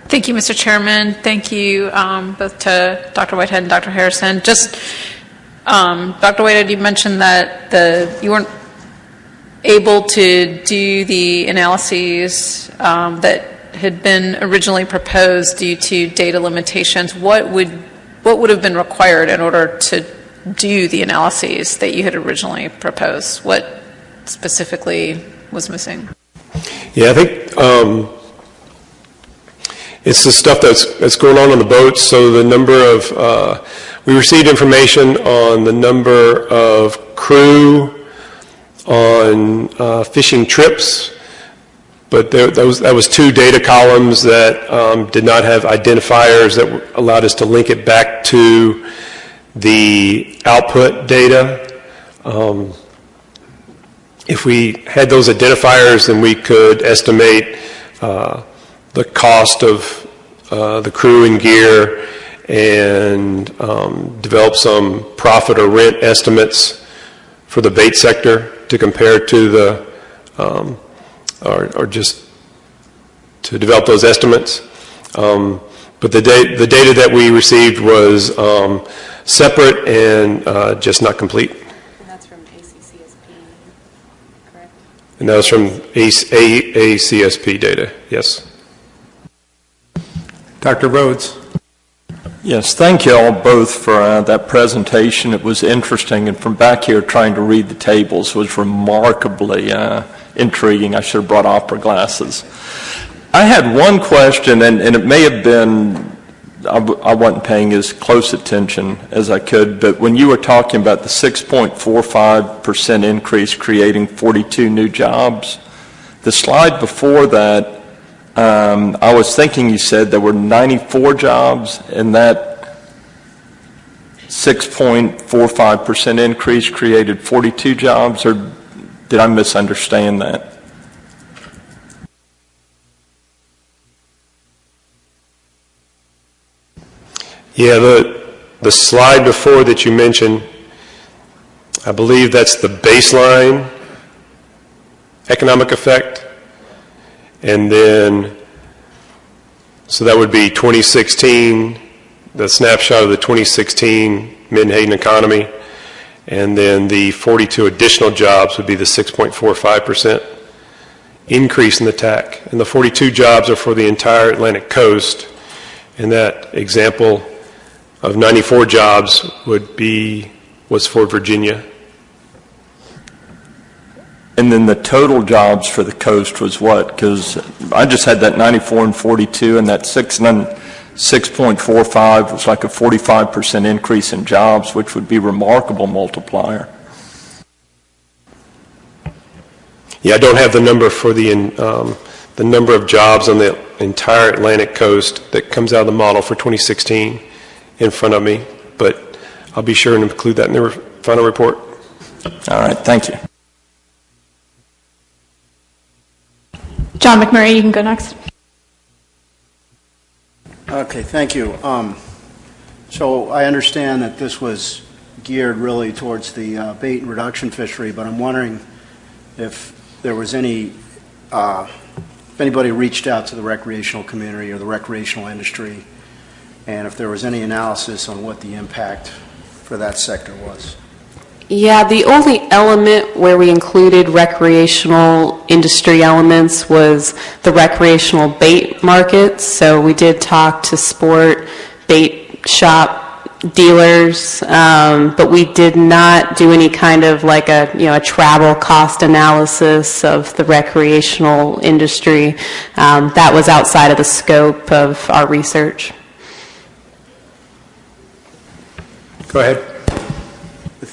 Thank you, Mr. Chairman. Thank you both to Dr. Whitehead and Dr. Harrison. Just, Dr. Whitehead, you mentioned that you weren't able to do the analyses that had been originally proposed due to data limitations. What would have been required in order to do the analyses that you had originally proposed? What specifically was missing? Yeah, I think it's the stuff that's going on the boats. So the number of, we received information on the number of crew on fishing trips, but that was two data columns that did not have identifiers that allowed us to link it back to the output data. If we had those identifiers, then we could estimate the cost of the crew and gear and develop some profit or rent estimates for the bait sector to compare to the, or just to develop those estimates. But the data that we received was separate and just not complete. And that's from ACCSP, correct? And that was from ACSP data, yes. Dr. Rhodes. Yes, thank you all both for that presentation. It was interesting, and from back here trying to read the tables was remarkably intriguing. I should have brought opera glasses. I had one question, and it may have been, I wasn't paying as close attention as I could, but when you were talking about the 6.45% increase creating 42 new jobs, the slide before that, I was thinking you said there were 94 jobs, and that 6.45% increase created 42 jobs, or did I misunderstand that? Yeah, the slide before that you mentioned, I believe that's the baseline economic effect. And then, so that would be 2016, the snapshot of the 2016 Menhaden economy. And then the 42 additional jobs would be the 6.45% increase in the TAC. And the 42 jobs are for the entire Atlantic coast. And that example of 94 jobs was for Virginia. And then the total jobs for the coast was what? Because I just had that 94 and 42, and that 6.45 was like a 45% increase in jobs, which would be a remarkable multiplier. Yeah, I don't have the number for the number of jobs on the entire Atlantic coast that comes out of the model for 2016 in front of me, but I'll be sure to include that in the final report. All right, thank you. John McMurray, you can go next. Okay, thank you. So I understand that this was geared really towards the bait and reduction fishery, but I'm wondering if there was if anybody reached out to the recreational community or the recreational industry, and if there was any analysis on what the impact for that sector was. Yeah, the only element where we included recreational industry elements was the recreational bait markets. So we did talk to sport bait shop dealers, but we did not do any kind of like a travel cost analysis of the recreational industry. That was outside of the scope of our research. Go ahead.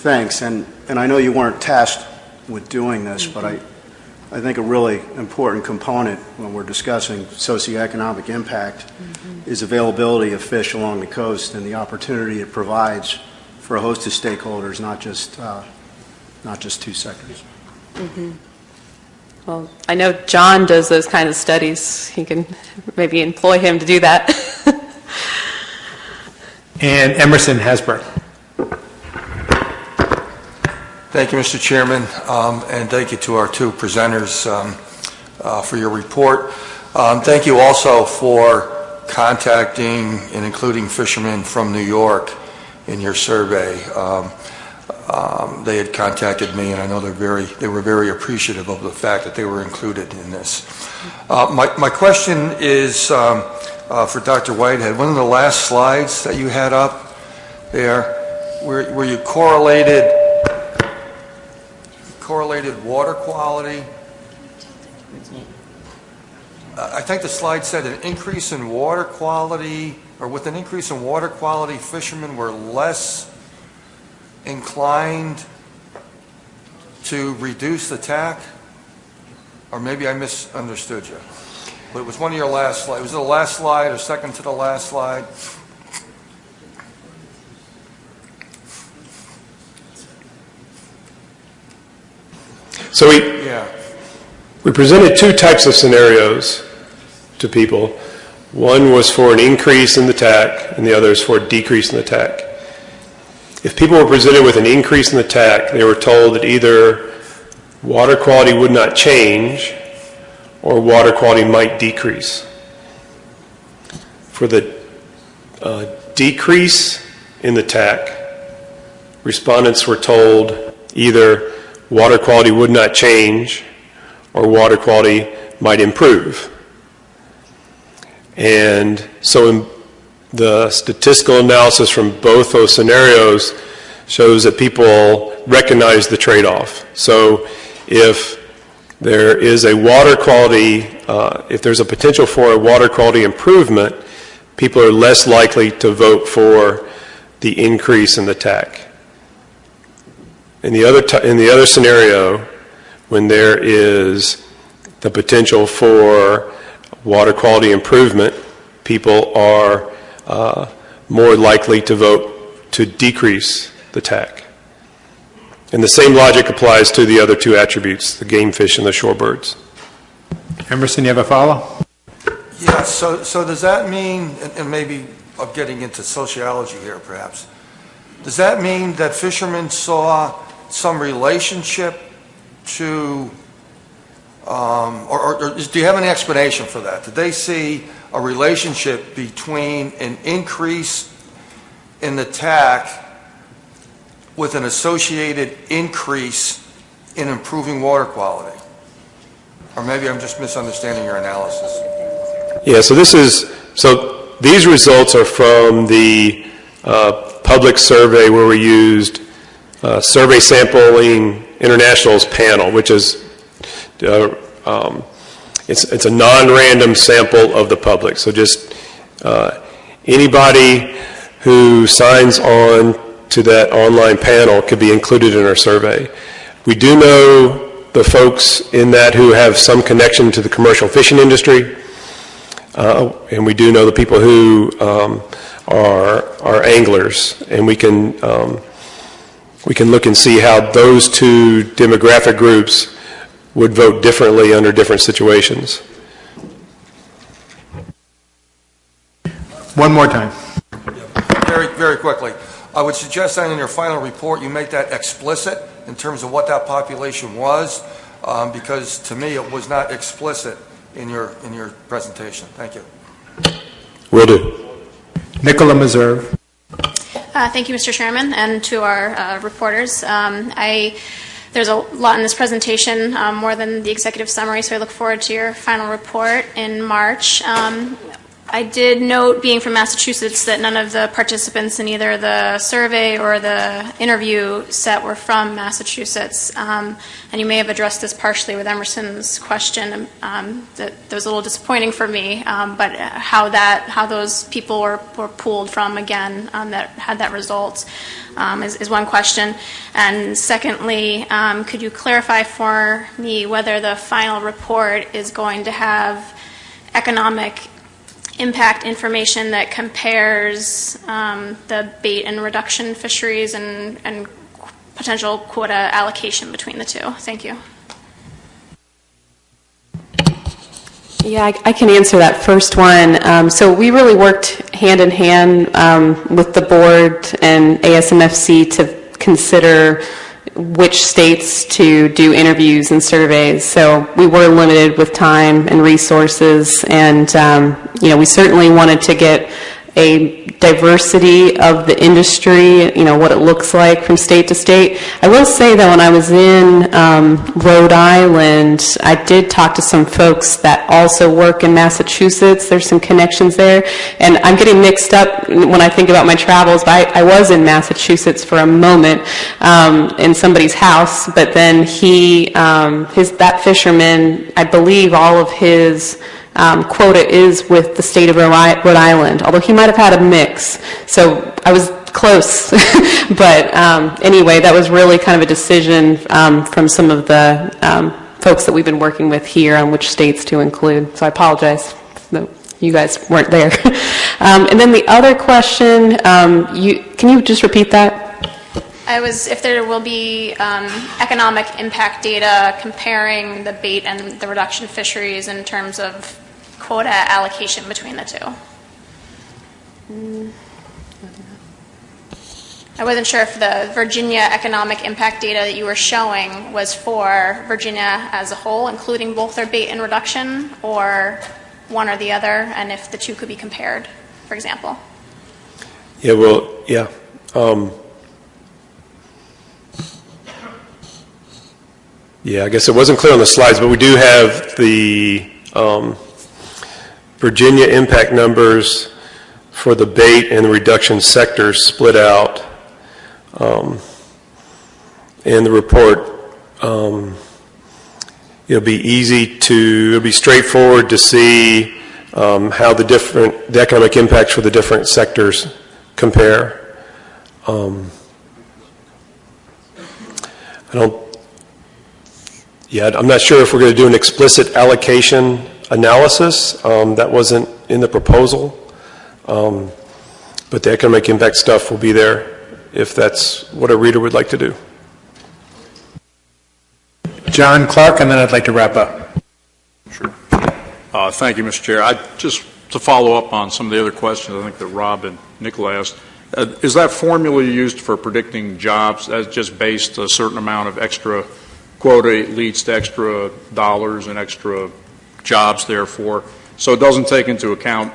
Thanks, and I know you weren't tasked with doing this, but I think a really important component when we're discussing socioeconomic impact is availability of fish along the coast and the opportunity it provides for a host of stakeholders, not just two sectors. Mm-hmm. Well, I know John does those kind of studies. He can maybe employ him to do that. And Emerson Hasbrook. Thank you, Mr. Chairman, and thank you to our two presenters for your report. Thank you also for contacting and including fishermen from New York in your survey. They had contacted me, and I know they were very appreciative of the fact that they were included in this. My question is for Dr. Whitehead. One of the last slides that you had up there, where you correlated water quality. I think the slide said an increase in water quality, or with an increase in water quality, fishermen were less inclined to reduce the TAC, or maybe I misunderstood you. But it was one of your last slides. Was it the last slide or second to the last slide? So we presented two types of scenarios to people. One was for an increase in the TAC, and the other is for a decrease in the TAC. If people were presented with an increase in the TAC, they were told that either water quality would not change or water quality might decrease. For the decrease in the TAC, respondents were told either water quality would not change or water quality might improve. And so in the statistical analysis from both those scenarios shows that people recognize the trade-off. So if there is a water quality, if there's a potential for a water quality improvement, people are less likely to vote for the increase in the TAC. In the other scenario, when there is the potential for water quality improvement, people are more likely to vote to decrease the TAC. And the same logic applies to the other two attributes, the game fish and the shorebirds. Emerson, you have a follow? Yeah, so does that mean, and maybe I'm getting into sociology here perhaps, does that mean that fishermen saw some relationship to, or do you have any explanation for that? Did they see a relationship between an increase in the TAC with an associated increase in improving water quality. Or maybe I'm just misunderstanding your analysis. Yeah, so these results are from the public survey where we used Survey Sampling International's panel, which is it's a non-random sample of the public. So just anybody who signs on to that online panel could be included in our survey. We do know the folks in that who have some connection to the commercial fishing industry, and we do know the people who are anglers, and we can look and see how those two demographic groups would vote differently under different situations. One more time. Very, very quickly. I would suggest that in your final report you make that explicit in terms of what that population was, because to me it was not explicit in your presentation. Thank you. Will do. Nicola Meserve. Thank you, Mr. Chairman, and to our reporters. There's a lot in this presentation, more than the executive summary, so I look forward to your final report in March. I did note, being from Massachusetts, that none of the participants in either the survey or the interview set were from Massachusetts. And you may have addressed this partially with Emerson's question. That was a little disappointing for me, but how those people were pulled from again that had that result is one question. And secondly, could you clarify for me whether the final report is going to have economic impact information that compares the bait and reduction fisheries and potential quota allocation between the two? Thank you. Yeah, I can answer that first one. So we really worked hand in hand with the board and ASMFC to consider which states to do interviews and surveys. So we were limited with time and resources, and we certainly wanted to get a diversity of the industry, what it looks like from state to state. I will say that when I was in Rhode Island, I did talk to some folks that also work in Massachusetts. There's some connections there. And I'm getting mixed up when I think about my travels, but I was in Massachusetts for a moment in somebody's house, but then that fisherman, I believe all of his quota is with the state of Rhode Island, although he might have had a mix. So I was close. But anyway, that was really kind of a decision from some of the folks that we've been working with here on which states to include. So I apologize that you guys weren't there. And then the other question, can you just repeat that? If there will be economic impact data comparing the bait and the reduction fisheries in terms of quota allocation between the two. I wasn't sure if the Virginia economic impact data that you were showing was for Virginia as a whole, including both their bait and reduction, or one or the other, and if the two could be compared, for example. Yeah, well, yeah. Yeah, I guess it wasn't clear on the slides, but we do have the Virginia impact numbers for the bait and the reduction sectors split out in the report. It'll be straightforward to see how the economic impacts for the different sectors compare. I'm not sure if we're going to do an explicit allocation analysis. That wasn't in the proposal. But the economic impact stuff will be there if that's what a reader would like to do. John Clark, and then I'd like to wrap up. Sure. Thank you, Mr. Chair. Just to follow up on some of the other questions I think that Rob and Nicola asked, is that formula used for predicting jobs as just based a certain amount of extra quota leads to extra dollars and extra jobs, therefore? So it doesn't take into account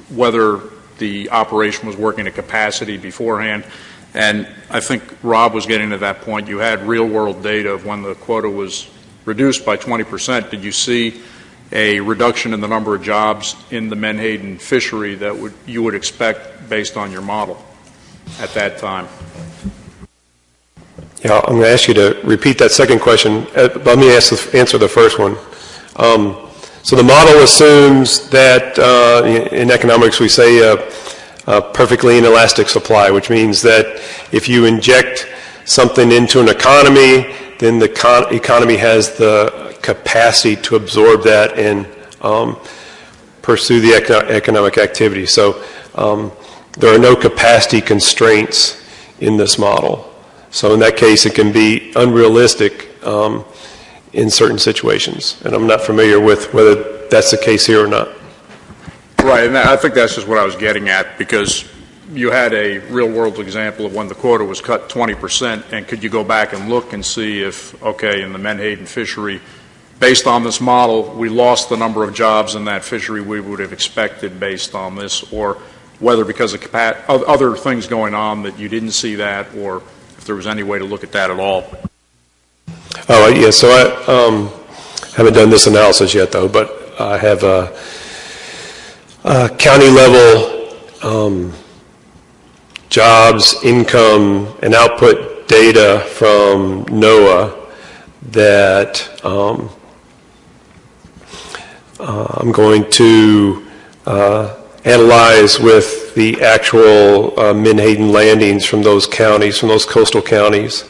whether the operation was working at capacity beforehand. And I think Rob was getting to that point. You had real-world data of when the quota was reduced by 20%. Did you see a reduction in the number of jobs in the Menhaden fishery that you would expect based on your model at that time? Yeah, I'm going to ask you to repeat that second question. Let me answer the first one. So the model assumes that in economics we say a perfectly inelastic supply, which means that if you inject something into an economy, then the economy has the capacity to absorb that and pursue the economic activity. So there are no capacity constraints in this model. So in that case, it can be unrealistic in certain situations. And I'm not familiar with whether that's the case here or not. Right, and I think that's just what I was getting at, because you had a real-world example of when the quota was cut 20%, and could you go back and look and see if, okay, in the Menhaden fishery, based on this model, we lost the number of jobs in that fishery we would have expected based on this, or whether because of other things going on that you didn't see that, or if there was any way to look at that at all. Oh, yeah, so I haven't done this analysis yet, though, but I have county-level jobs, income, and output data from NOAA that I'm going to analyze with the actual Menhaden landings from those counties, from those coastal counties,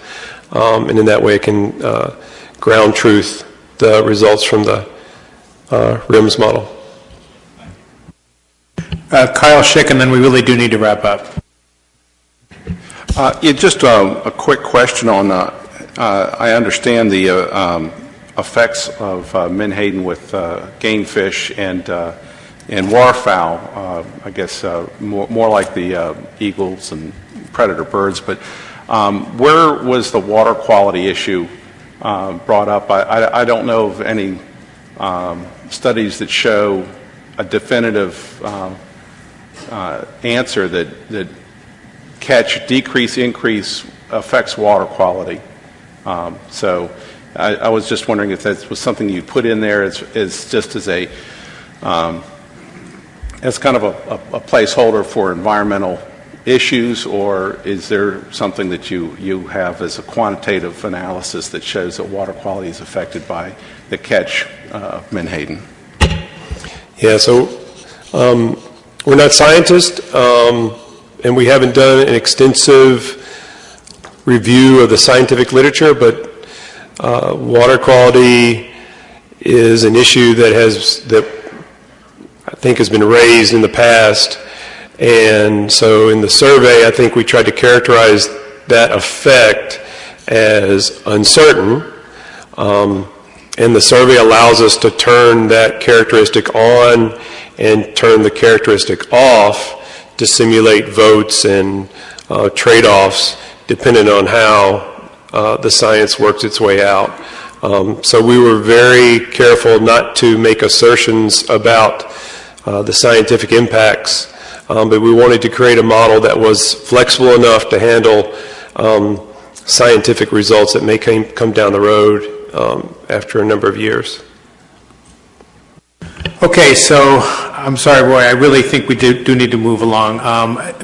and in that way I can ground truth the results from the RIMS model. Kyle Schick, and then we really do need to wrap up. Just a quick question on, I understand the effects of Menhaden with game fish and waterfowl, I guess more like the eagles and predator birds, but where was the water quality issue brought up? I don't know of any studies that show a definitive answer that catch, decrease, increase affects water quality. So I was just wondering if that was something you put in there as just as a as kind of a placeholder for environmental issues, or is there something that you have as a quantitative analysis that shows that water quality is affected by the catch of Menhaden? Yeah, so we're not scientists, and we haven't done an extensive review of the scientific literature, but water quality is an issue that I think has been raised in the past. And so in the survey, I think we tried to characterize that effect as uncertain. And the survey allows us to turn that characteristic on and turn the characteristic off to simulate votes and trade-offs depending on how the science works its way out. So we were very careful not to make assertions about the scientific impacts, but we wanted to create a model that was flexible enough to handle scientific results that may come down the road after a number of years. Okay, so I'm sorry, Roy, I really think we do need to move along,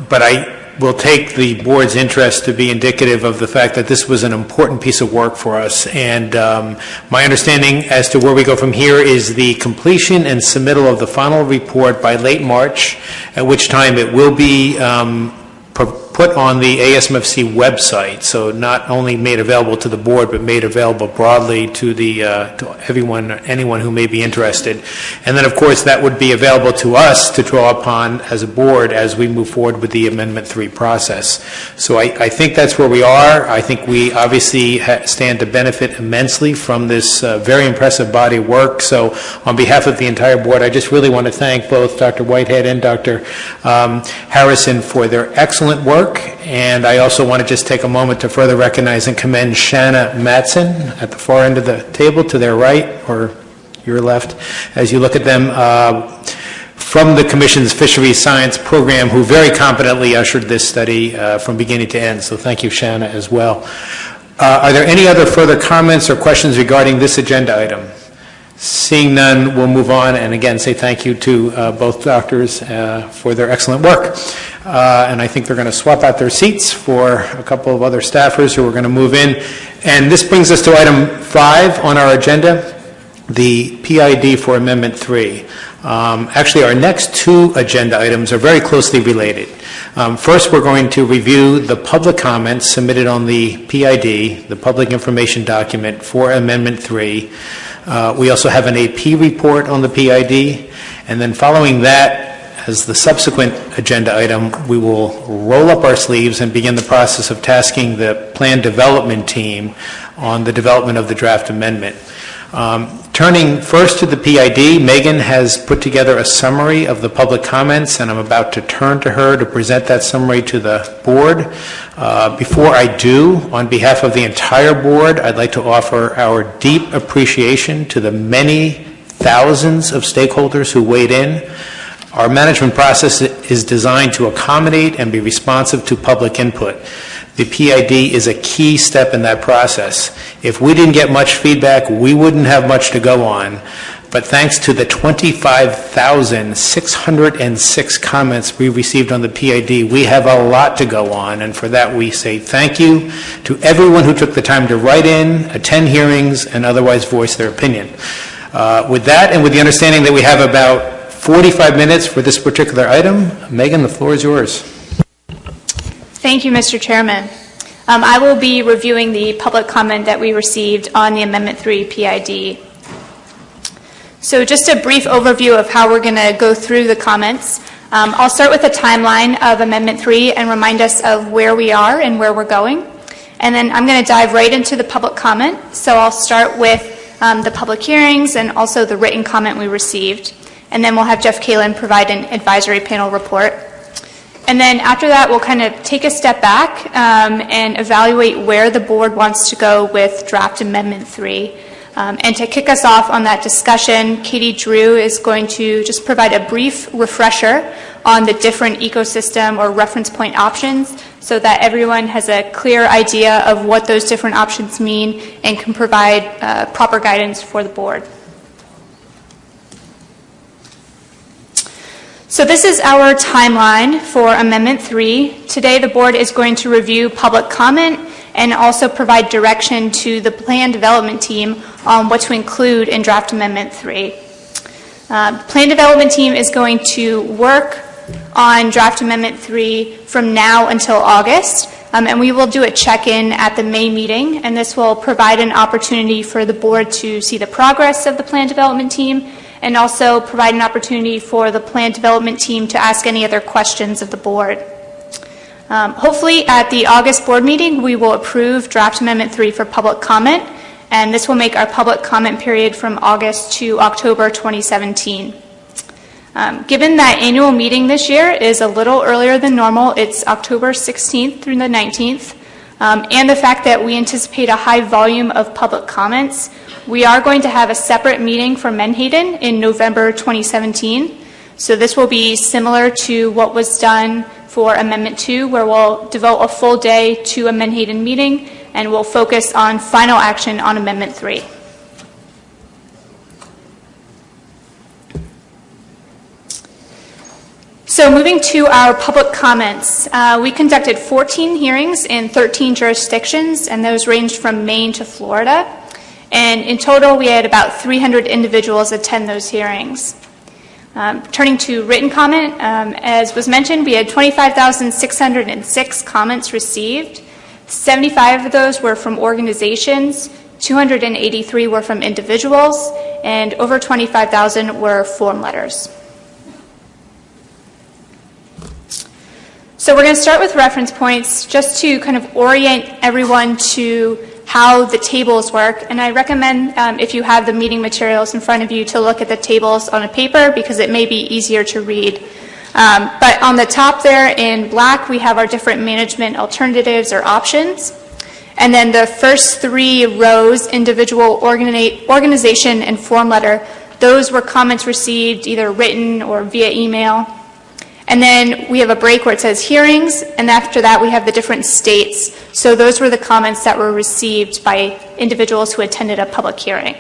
but I will take the board's interest to be indicative of the fact that this was an important piece of work for us, and my understanding as to where we go from here is the completion and submittal of the final report by late March, at which time it will be put on the ASMFC website, so not only made available to the board, but made available broadly to to anyone who may be interested. And then, of course, that would be available to us to draw upon as a board as we move forward with the Amendment 3 process. So I think that's where we are. I think we obviously stand to benefit immensely from this very impressive body of work. So on behalf of the entire board, I just really want to thank both Dr. Whitehead and Dr. Harrison for their excellent work. And I also want to just take a moment to further recognize and commend Shanna Matson at the far end of the table to their right, or your left, as you look at them, from the Commission's Fisheries Science Program, who very competently ushered this study from beginning to end. So thank you, Shanna, as well. Are there any other further comments or questions regarding this agenda item? Seeing none, we'll move on and again say thank you to both doctors for their excellent work. And I think they're going to swap out their seats for a couple of other staffers who are going to move in. And this brings us to item 5 on our agenda, the PID for Amendment 3. Actually, our next 2 agenda items are very closely related. First, we're going to review the public comments submitted on the PID, the Public Information Document for Amendment 3. We also have an AP report on the PID, and then following that, as the subsequent agenda item, we will roll up our sleeves and begin the process of tasking the plan development team on the development of the draft amendment. Turning first to the PID, Megan has put together a summary of the public comments, and I'm about to turn to her to present that summary to the board. Before I do, on behalf of the entire board, I'd like to offer our deep appreciation to the many thousands of stakeholders who weighed in. Our management process is designed to accommodate and be responsive to public input. The PID is a key step in that process. If we didn't get much feedback, we wouldn't have much to go on. But thanks to the 25,606 comments we received on the PID, we have a lot to go on, and for that we say thank you to everyone who took the time to write in, attend hearings, and otherwise voice their opinion. With that, and with the understanding that we have about 45 minutes for this particular item, Megan, the floor is yours. Thank you, Mr. Chairman. I will be reviewing the public comment that we received on the Amendment 3 PID. So just a brief overview of how we're going to go through the comments. I'll start with a timeline of Amendment 3 and remind us of where we are and where we're going. And then I'm going to dive right into the public comment. So I'll start with the public hearings and also the written comment we received. And then we'll have Jeff Kalin provide an advisory panel report. And then after that, we'll kind of take a step back and evaluate where the board wants to go with Draft Amendment 3. And to kick us off on that discussion, Katie Drew is going to just provide a brief refresher on the different ecosystem or reference point options so that everyone has a clear idea of what those different options mean and can provide proper guidance for the board. So this is our timeline for Amendment 3. Today the board is going to review public comment and also provide direction to the plan development team on what to include in Draft Amendment 3. Plan development team is going to work on Draft Amendment 3 from now until August, and we will do a check-in at the May meeting, and this will provide an opportunity for the board to see the progress of the plan development team and also provide an opportunity for the plan development team to ask any other questions of the board. Hopefully at the August board meeting, we will approve Draft Amendment 3 for public comment, and this will make our public comment period from August to October 2017. Given that annual meeting this year is a little earlier than normal, it's October 16th through the 19th, and the fact that we anticipate a high volume of public comments, we are going to have a separate meeting for Menhaden in November 2017. So this will be similar to what was done for Amendment 2, where we'll devote a full day to a Menhaden meeting and we'll focus on final action on Amendment 3. So moving to our public comments, we conducted 14 hearings in 13 jurisdictions, and those ranged from Maine to Florida. And in total, we had about 300 individuals attend those hearings. Turning to written comment, as was mentioned, we had 25,606 comments received. 75 of those were from organizations, 283 were from individuals, and over 25,000 were form letters. So we're going to start with reference points just to kind of orient everyone to how the tables work, and I recommend if you have the meeting materials in front of you to look at the tables on a paper because it may be easier to read. But on the top there in black we have our different management alternatives or options, and then the first 3 rows, individual, organization, and form letter, Those were comments received either written or via email. And then we have a break where it says hearings, and after that we have the different states. So those were the comments that were received by individuals who attended a public hearing.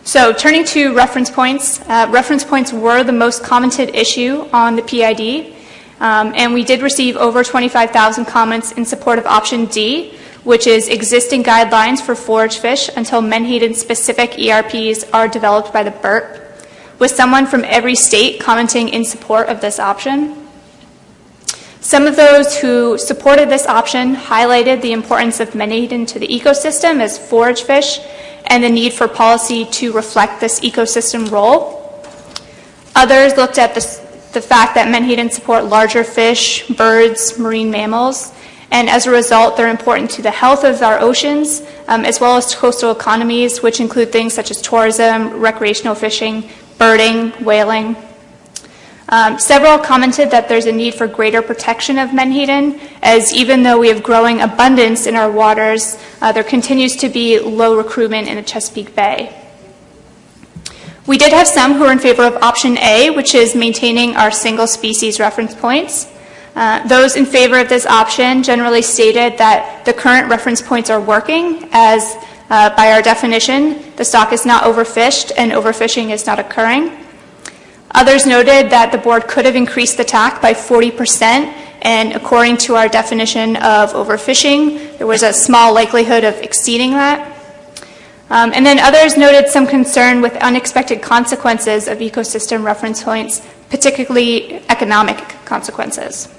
So turning to reference points were the most commented issue on the PID, and we did receive over 25,000 comments in support of option D, which is existing guidelines for forage fish until Menhaden-specific ERPs are developed by the BERT, with someone from every state commenting in support of this option. Some of those who supported this option highlighted the importance of Menhaden to the ecosystem as forage fish and the need for policy to reflect this ecosystem role. Others looked at the fact that Menhaden support larger fish, birds, marine mammals, and as a result, they're important to the health of our oceans, as well as coastal economies, which include things such as tourism, recreational fishing, birding, whaling. Several commented that there's a need for greater protection of Menhaden, as even though we have growing abundance in our waters, there continues to be low recruitment in the Chesapeake Bay. We did have some who were in favor of option A, which is maintaining our single species reference points. Those in favor of this option generally stated that the current reference points are working, as by our definition, the stock is not overfished and overfishing is not occurring. Others noted that the board could have increased the TAC by 40%, and according to our definition of overfishing, there was a small likelihood of exceeding that. And then others noted some concern with unexpected consequences of ecosystem reference points, particularly economic consequences.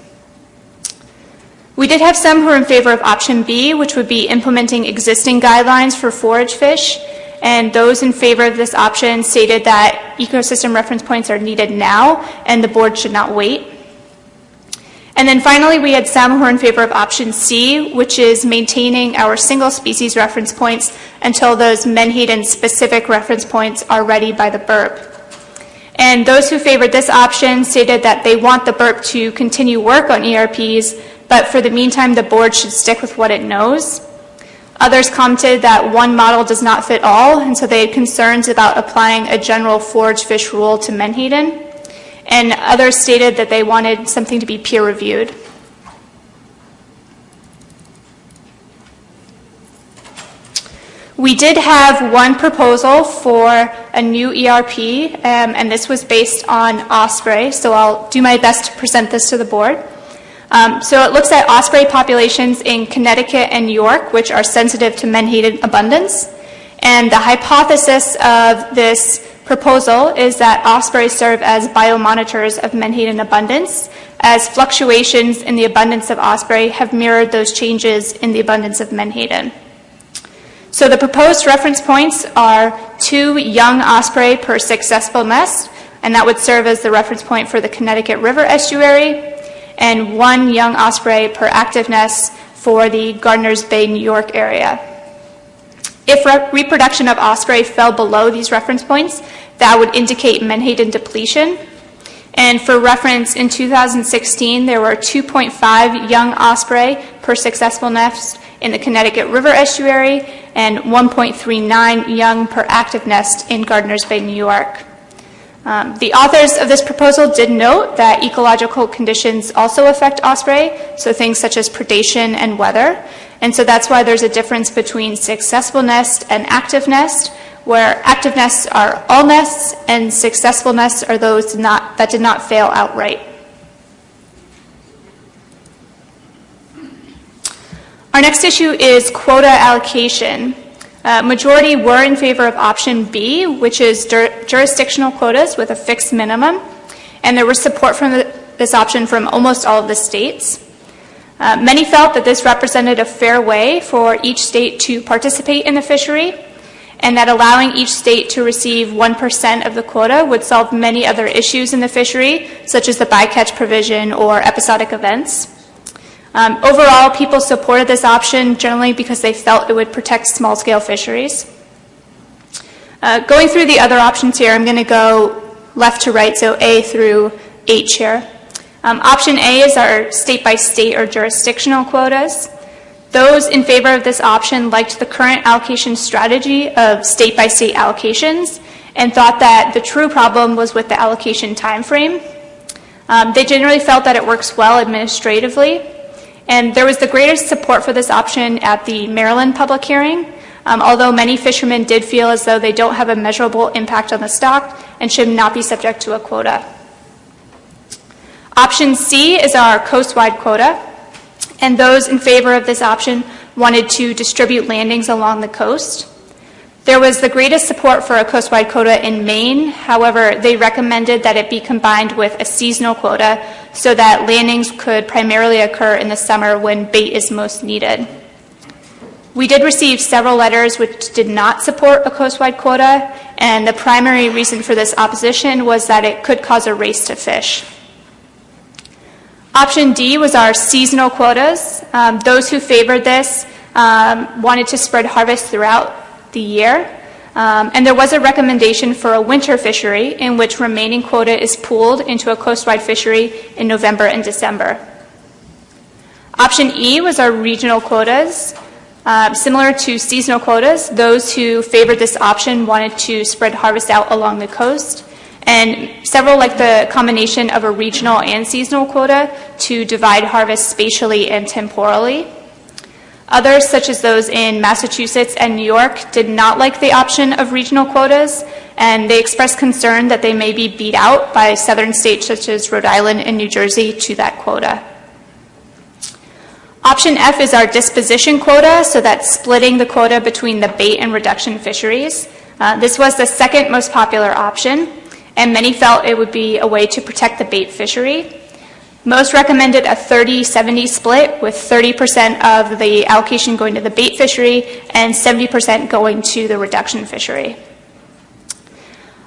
We did have some who were in favor of option B, which would be implementing existing guidelines for forage fish, and those in favor of this option stated that ecosystem reference points are needed now and the board should not wait. And then finally, we had some who were in favor of option C, which is maintaining our single species reference points until those Menhaden-specific reference points are ready by the BERP. And those who favored this option stated that they want the BERP to continue work on ERPs, but for the meantime, the board should stick with what it knows. Others commented that one model does not fit all, and so they had concerns about applying a general forage fish rule to Menhaden. And others stated that they wanted something to be peer-reviewed. We did have one proposal for a new ERP, and this was based on osprey, so I'll do my best to present this to the board. So it looks at osprey populations in Connecticut and New York, which are sensitive to Menhaden abundance. And the hypothesis of this proposal is that osprey serve as biomonitors of Menhaden abundance, as fluctuations in the abundance of osprey have mirrored those changes in the abundance of Menhaden. So the proposed reference points are 2 young osprey per successful nest, and that would serve as the reference point for the Connecticut River estuary, and 1 young osprey per active nest for the Gardner's Bay, New York area. If reproduction of osprey fell below these reference points, that would indicate Menhaden depletion. And for reference, in 2016, there were 2.5 young osprey per successful nest in the Connecticut River estuary and 1.39 young per active nest in Gardner's Bay, New York. The authors of this proposal did note that ecological conditions also affect osprey, so things such as predation and weather. And so that's why there's a difference between successful nest and active nest, where active nests are all nests and successful nests are those that did not fail outright. Our next issue is quota allocation. Majority were in favor of option B, which is jurisdictional quotas with a fixed minimum, and there was support from this option from almost all of the states. Many felt that this represented a fair way for each state to participate in the fishery, and that allowing each state to receive 1% of the quota would solve many other issues in the fishery, such as the bycatch provision or episodic events. Overall, people supported this option generally because they felt it would protect small-scale fisheries. Going through the other options here, I'm going to go left to right, so A through H here. Option A is our state-by-state or jurisdictional quotas. Those in favor of this option liked the current allocation strategy of state-by-state allocations and thought that the true problem was with the allocation timeframe. They generally felt that it works well administratively, and there was the greatest support for this option at the Maryland public hearing, although many fishermen did feel as though they don't have a measurable impact on the stock and should not be subject to a quota. Option C is our coast-wide quota, and those in favor of this option wanted to distribute landings along the coast. There was the greatest support for a coast-wide quota in Maine. However, they recommended that it be combined with a seasonal quota so that landings could primarily occur in the summer when bait is most needed. We did receive several letters which did not support a coast-wide quota, and the primary reason for this opposition was that it could cause a race to fish. Option D was our seasonal quotas. Those who favored this wanted to spread harvest throughout the year, and there was a recommendation for a winter fishery in which remaining quota is pooled into a coast-wide fishery in November and December. Option E was our regional quotas. Similar to seasonal quotas, those who favored this option wanted to spread harvest out along the coast, and several like the combination of a regional and seasonal quota to divide harvest spatially and temporally. Others, such as those in Massachusetts and New York, did not like the option of regional quotas, and they expressed concern that they may be beat out by southern states such as Rhode Island and New Jersey to that quota. Option F is our disposition quota, so that's splitting the quota between the bait and reduction fisheries. This was the second most popular option, and many felt it would be a way to protect the bait fishery. Most recommended a 30-70 split, with 30% of the allocation going to the bait fishery and 70% going to the reduction fishery.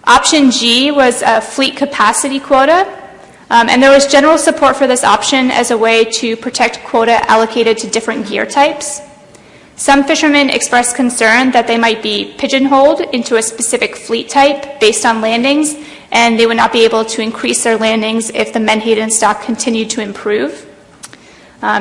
Option G was a fleet capacity quota, and there was general support for this option as a way to protect quota allocated to different gear types. Some fishermen expressed concern that they might be pigeonholed into a specific fleet type based on landings, and they would not be able to increase their landings if the Menhaden stock continued to improve.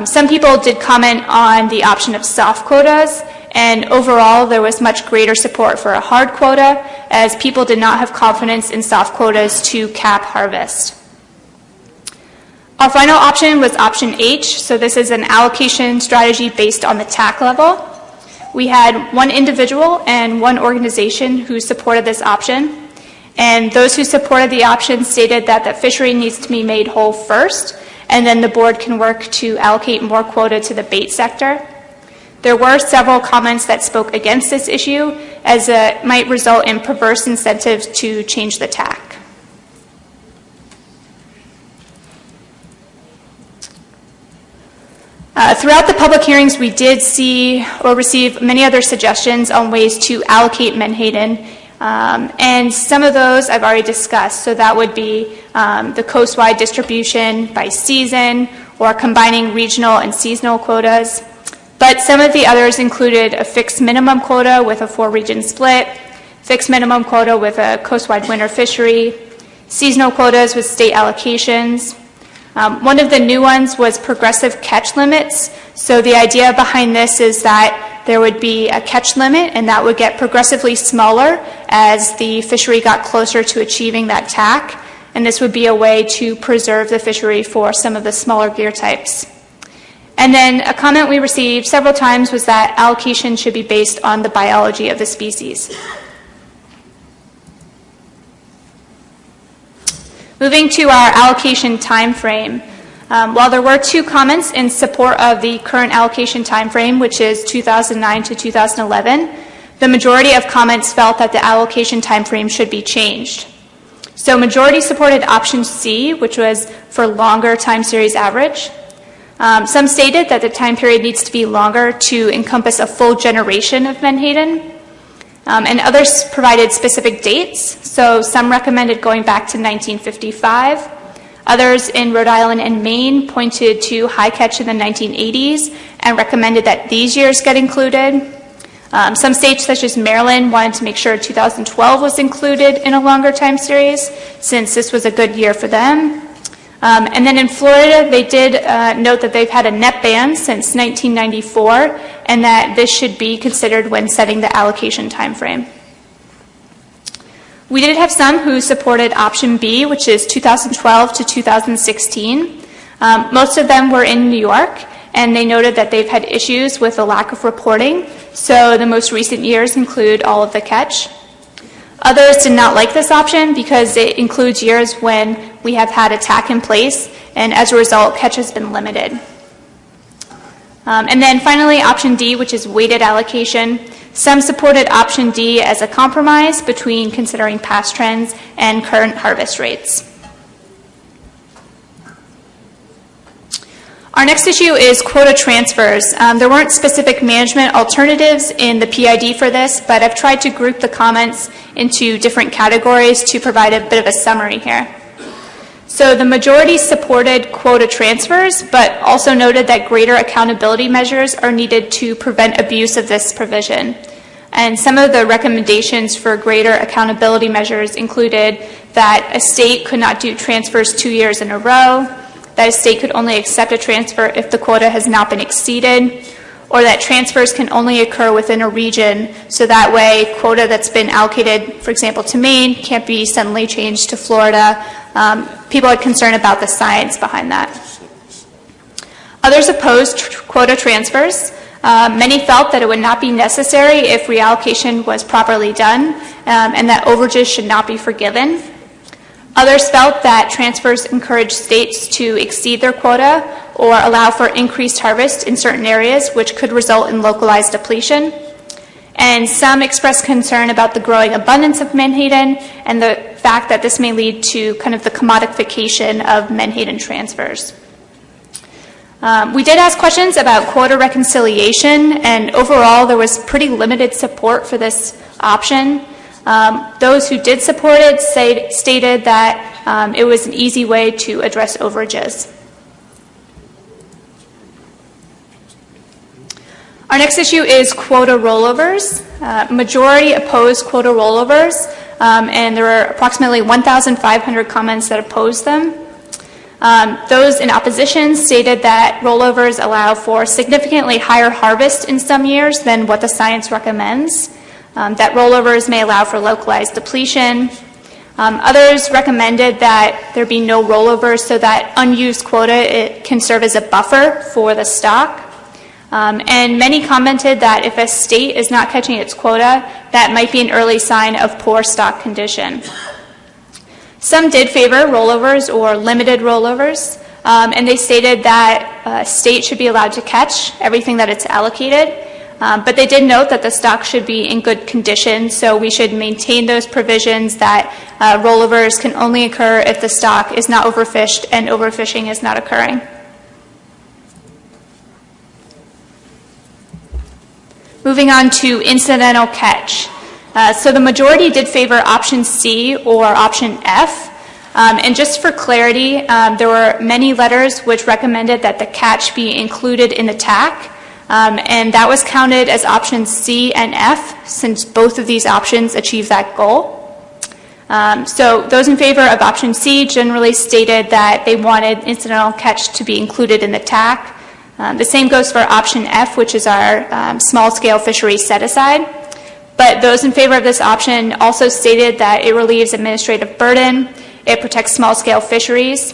Some people did comment on the option of soft quotas, and overall there was much greater support for a hard quota, as people did not have confidence in soft quotas to cap harvest. Our final option was option H, so this is an allocation strategy based on the TAC level. We had one individual and one organization who supported this option. And those who supported the option stated that the fishery needs to be made whole first, and then the board can work to allocate more quota to the bait sector. There were several comments that spoke against this issue, as it might result in perverse incentives to change the TAC. Throughout the public hearings, we did see or receive many other suggestions on ways to allocate Menhaden. And some of those I've already discussed. So that would be the coast-wide distribution by season or combining regional and seasonal quotas. But some of the others included a fixed minimum quota with a 4-region split, fixed minimum quota with a coast-wide winter fishery, seasonal quotas with state allocations. One of the new ones was progressive catch limits. So the idea behind this is that there would be a catch limit, and that would get progressively smaller as the fishery got closer to achieving that TAC, and this would be a way to preserve the fishery for some of the smaller gear types. And then a comment we received several times was that allocation should be based on the biology of the species. Moving to our allocation time frame. While there were two comments in support of the current allocation time frame, which is 2009 to 2011, the majority of comments felt that the allocation time frame should be changed. So majority supported option C, which was for longer time series average. Some stated that the time period needs to be longer to encompass a full generation of Menhaden. And others provided specific dates. So some recommended going back to 1955. Others in Rhode Island and Maine pointed to high catch in the 1980s and recommended that these years get included. Some states, such as Maryland, wanted to make sure 2012 was included in a longer time series, since this was a good year for them. And then in Florida, they did note that they've had a net ban since 1994, and that this should be considered when setting the allocation time frame. We did have some who supported option B, which is 2012 to 2016. Most of them were in New York, and they noted that they've had issues with the lack of reporting, so the most recent years include all of the catch. Others did not like this option because it includes years when we have had a TAC in place, and as a result, catch has been limited. And then finally, option D, which is weighted allocation. Some supported option D as a compromise between considering past trends and current harvest rates. Our next issue is quota transfers. There weren't specific management alternatives in the PID for this, but I've tried to group the comments into different categories to provide a bit of a summary here. So the majority supported quota transfers, but also noted that greater accountability measures are needed to prevent abuse of this provision. And some of the recommendations for greater accountability measures included that a state could not do transfers 2 years in a row, that a state could only accept a transfer if the quota has not been exceeded, or that transfers can only occur within a region, so that way quota that's been allocated, for example, to Maine, can't be suddenly changed to Florida. People are concerned about the science behind that. Others opposed quota transfers. Many felt that it would not be necessary if reallocation was properly done, and that overages should not be forgiven. Others felt that transfers encourage states to exceed their quota or allow for increased harvest in certain areas, which could result in localized depletion. And some expressed concern about the growing abundance of menhaden and the fact that this may lead to kind of the commodification of menhaden transfers. We did ask questions about quota reconciliation, and overall there was pretty limited support for this option. Those who did support it stated that it was an easy way to address overages. Our next issue is quota rollovers. Majority opposed quota rollovers, and there were approximately 1,500 comments that opposed them. Those in opposition stated that rollovers allow for significantly higher harvest in some years than what the science recommends, that rollovers may allow for localized depletion. Others recommended that there be no rollovers so that unused quota can serve as a buffer for the stock. And many commented that if a state is not catching its quota, that might be an early sign of poor stock condition. Some did favor rollovers or limited rollovers, and they stated that a state should be allowed to catch everything that it's allocated, but they did note that the stock should be in good condition, so we should maintain those provisions that rollovers can only occur if the stock is not overfished and overfishing is not occurring. Moving on to incidental catch. So the majority did favor option C or option F. And just for clarity, there were many letters which recommended that the catch be included in the TAC. And that was counted as options C and F, since both of these options achieve that goal. So those in favor of option C generally stated that they wanted incidental catch to be included in the TAC. The same goes for option F, which is our small-scale fishery set-aside. But those in favor of this option also stated that it relieves administrative burden, it protects small-scale fisheries.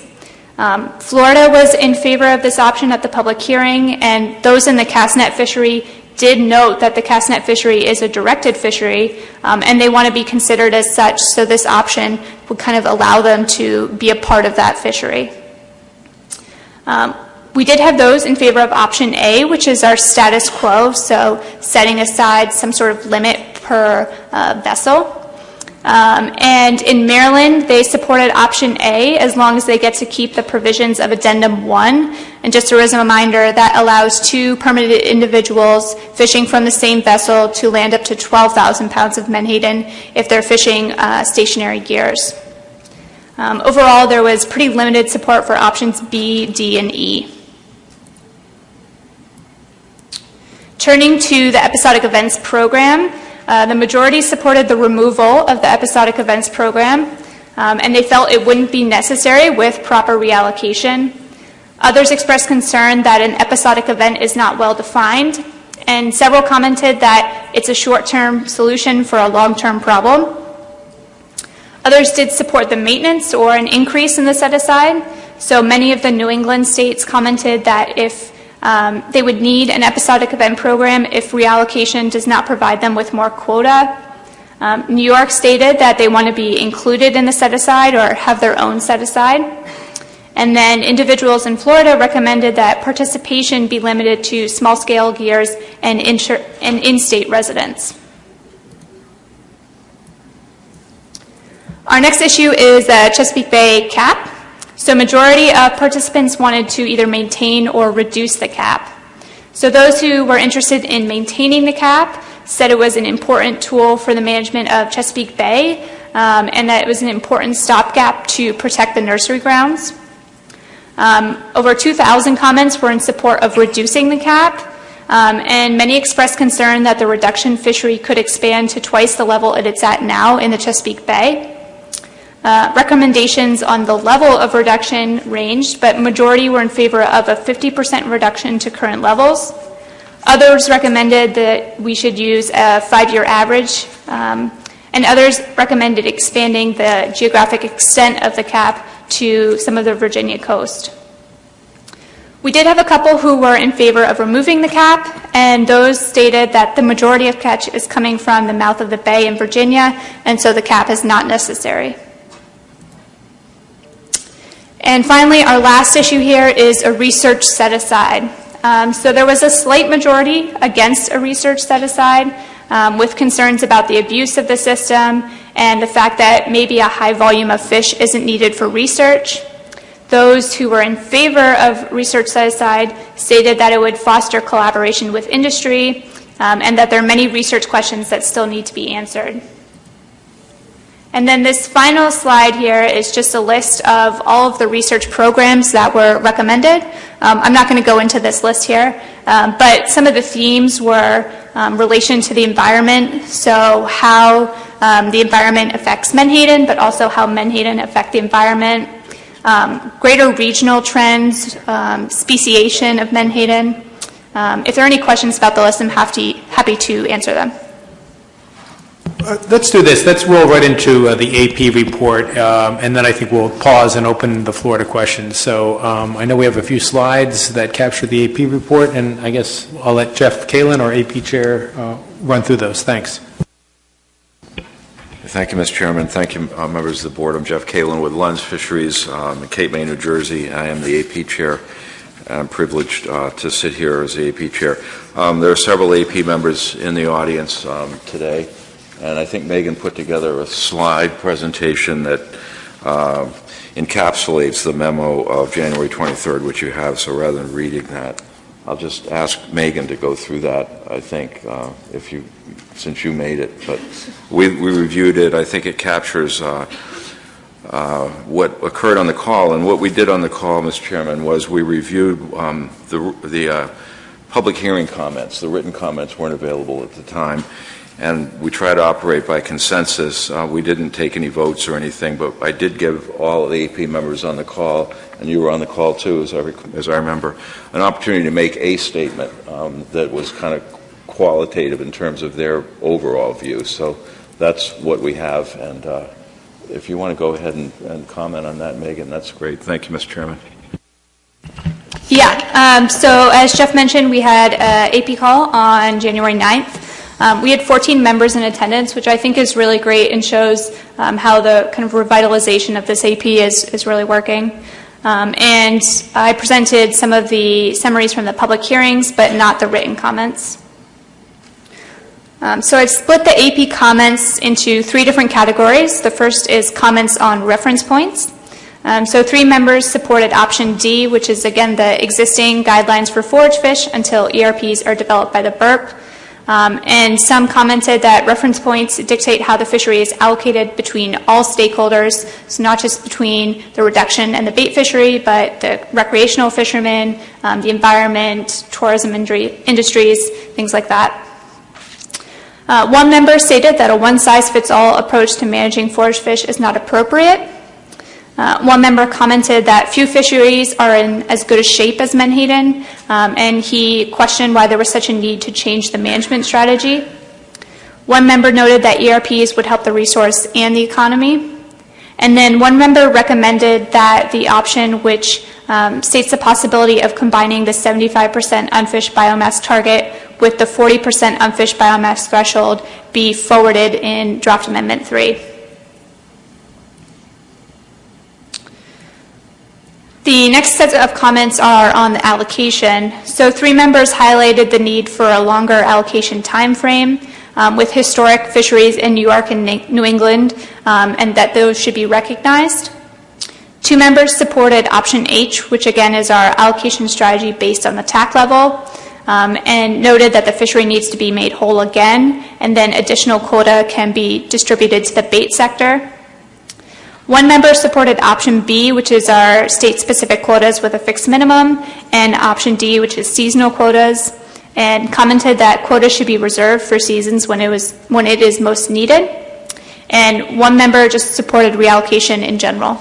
Florida was in favor of this option at the public hearing, and those in the cast net fishery did note that the cast net fishery is a directed fishery, and they want to be considered as such, so this option would kind of allow them to be a part of that fishery. We did have those in favor of option A, which is our status quo, so setting aside some sort of limit per vessel. And in Maryland, they supported option A as long as they get to keep the provisions of Addendum 1. And just as a reminder, that allows 2 permitted individuals fishing from the same vessel to land up to 12,000 pounds of menhaden if they're fishing stationary gears. Overall, there was pretty limited support for options B, D, and E. Turning to the episodic events program, the majority supported the removal of the episodic events program, and they felt it wouldn't be necessary with proper reallocation. Others expressed concern that an episodic event is not well defined, and several commented that it's a short-term solution for a long-term problem. Others did support the maintenance or an increase in the set-aside. So many of the New England states commented that if they would need an episodic event program if reallocation does not provide them with more quota. New York stated that they want to be included in the set-aside or have their own set-aside. And then individuals in Florida recommended that participation be limited to small-scale gears and in-state residents. Our next issue is the Chesapeake Bay cap. So majority of participants wanted to either maintain or reduce the cap. So those who were interested in maintaining the cap said it was an important tool for the management of Chesapeake Bay and that it was an important stopgap to protect the nursery grounds. Over 2,000 comments were in support of reducing the cap, and many expressed concern that the reduction fishery could expand to twice the level it's at now in the Chesapeake Bay. Recommendations on the level of reduction ranged, but majority were in favor of a 50% reduction to current levels. Others recommended that we should use a 5-year average, and others recommended expanding the geographic extent of the cap to some of the Virginia coast. We did have a couple who were in favor of removing the cap, and those stated that the majority of catch is coming from the mouth of the bay in Virginia, and so the cap is not necessary. And finally, our last issue here is a research set-aside. So there was a slight majority against a research set-aside with concerns about the abuse of the system and the fact that maybe a high volume of fish isn't needed for research. Those who were in favor of research set-aside stated that it would foster collaboration with industry and that there are many research questions that still need to be answered. And then this final slide here is just a list of all of the research programs that were recommended. I'm not going to go into this list here, but some of the themes were relation to the environment, so how the environment affects Menhaden, but also how Menhaden affect the environment, greater regional trends, speciation of Menhaden. If there are any questions about the list, I'm happy to answer them. Let's do this. Let's roll right into the AP report, and then I think we'll pause and open the floor to questions. So I know we have a few slides that capture the AP report, and I guess I'll let Jeff Kalin, our AP chair, run through those. Thanks. Thank you, Mr. Chairman. Thank you, members of the board. I'm Jeff Kalin with Lens Fisheries in Cape May, New Jersey. I am the AP chair. I'm privileged to sit here as the AP chair. There are several AP members in the audience today. And I think Megan put together a slide presentation that encapsulates the memo of January 23rd, which you have. So rather than reading that, I'll just ask Megan to go through that, I think, since you made it. But we reviewed it. I think it captures what occurred on the call. And what we did on the call, Mr. Chairman, was we reviewed the public hearing comments. The written comments weren't available at the time. And we try to operate by consensus. We didn't take any votes or anything, but I did give all the AP members on the call, and you were on the call too, as I remember, an opportunity to make a statement that was kind of qualitative in terms of their overall view. So that's what we have. And if you want to go ahead and comment on that, Megan, that's great. Thank you, Mr. Chairman. Yeah, so as Jeff mentioned, we had an AP call on January 9th. We had 14 members in attendance, which I think is really great and shows how the kind of revitalization of this AP is really working. And I presented some of the summaries from the public hearings, but not the written comments. So I've split the AP comments into 3 different categories. The first is comments on reference points. So 3 members supported option D, which is, again, the existing guidelines for forage fish until ERPs are developed by the BURP. And some commented that reference points dictate how the fishery is allocated between all stakeholders, so not just between the reduction and the bait fishery, but the recreational fishermen, the environment, tourism industries, things like that. One member stated that a one-size-fits-all approach to managing forage fish is not appropriate. One member commented that few fisheries are in as good a shape as Menhaden, and he questioned why there was such a need to change the management strategy. One member noted that ERPs would help the resource and the economy. And then one member recommended that the option which states the possibility of combining the 75% unfished biomass target with the 40% unfished biomass threshold be forwarded in Draft Amendment 3. The next set of comments are on the allocation. So 3 members highlighted the need for a longer allocation time frame with historic fisheries in New York and New England, and that those should be recognized. 2 members supported option H, which again is our allocation strategy based on the TAC level, and noted that the fishery needs to be made whole again, and then additional quota can be distributed to the bait sector. 1 member supported option B, which is our state-specific quotas with a fixed minimum, and option D, which is seasonal quotas, and commented that quotas should be reserved for seasons when it is most needed. And 1 member just supported reallocation in general.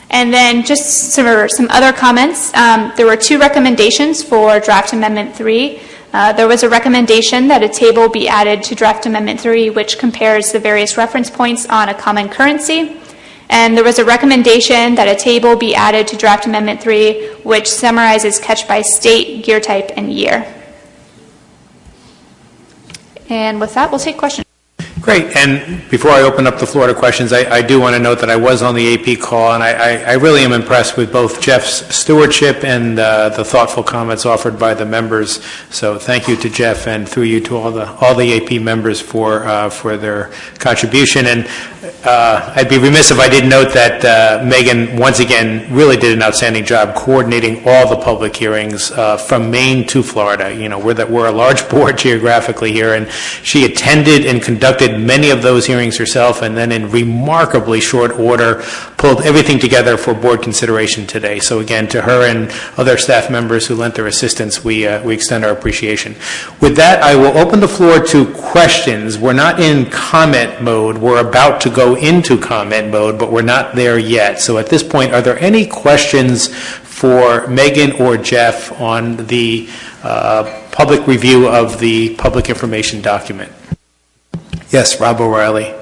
And then just some other comments. There were 2 recommendations for Draft Amendment 3. There was a recommendation that a table be added to Draft Amendment 3 which compares the various reference points on a common currency. And there was a recommendation that a table be added to Draft Amendment 3 which summarizes catch by state, gear type, and year. And with that, we'll take questions. Great. And before I open up the floor to questions, I do want to note that I was on the AP call, and I really am impressed with both Jeff's stewardship and the thoughtful comments offered by the members. So thank you to Jeff, and through you to all the AP members for their contribution. And I'd be remiss if I didn't note that Megan, once again, really did an outstanding job coordinating all the public hearings from Maine to Florida. You know, we're a large board geographically here, and she attended and conducted many of those hearings herself, and then in remarkably short order pulled everything together for board consideration today. So again, to her and other staff members who lent their assistance, we extend our appreciation. With that, I will open the floor to questions. We're not in comment mode. We're about to go into comment mode, but we're not there yet. So at this point, are there any questions for Megan or Jeff on the public review of the public information document? Yes, Rob O'Reilly.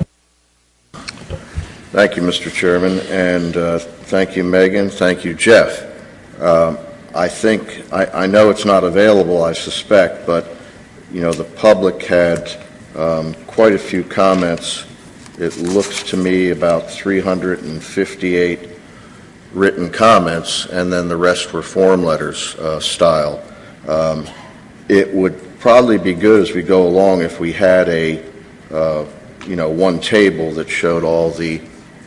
Thank you, Mr. Chairman, and thank you, Megan. Thank you, Jeff. I know it's not available, I suspect, but you know, the public had quite a few comments. It looks to me about 358 written comments, and then the rest were form letters style. It would probably be good as we go along if we had a one table that showed all the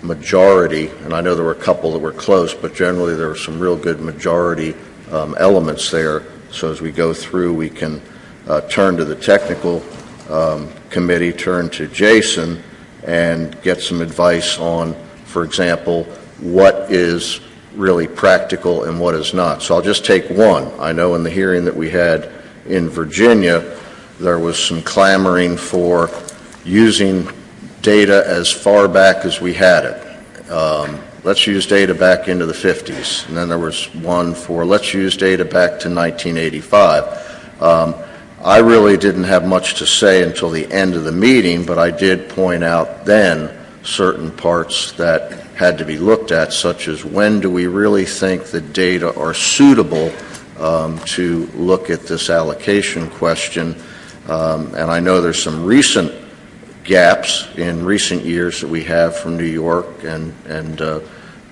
majority, and I know there were a couple that were close, but generally there were some real good majority elements there. So as we go through, we can turn to the technical committee, turn to Jason, and get some advice on, for example, what is really practical and what is not. So I'll just take one. I know in the hearing that we had in Virginia, there was some clamoring for using data as far back as we had it. Let's use data back into the 50s. And then there was one for let's use data back to 1985. I really didn't have much to say until the end of the meeting, but I did point out then certain parts that had to be looked at, such as when do we really think the data are suitable to look at this allocation question. And I know there's some recent gaps in recent years that we have from New York, and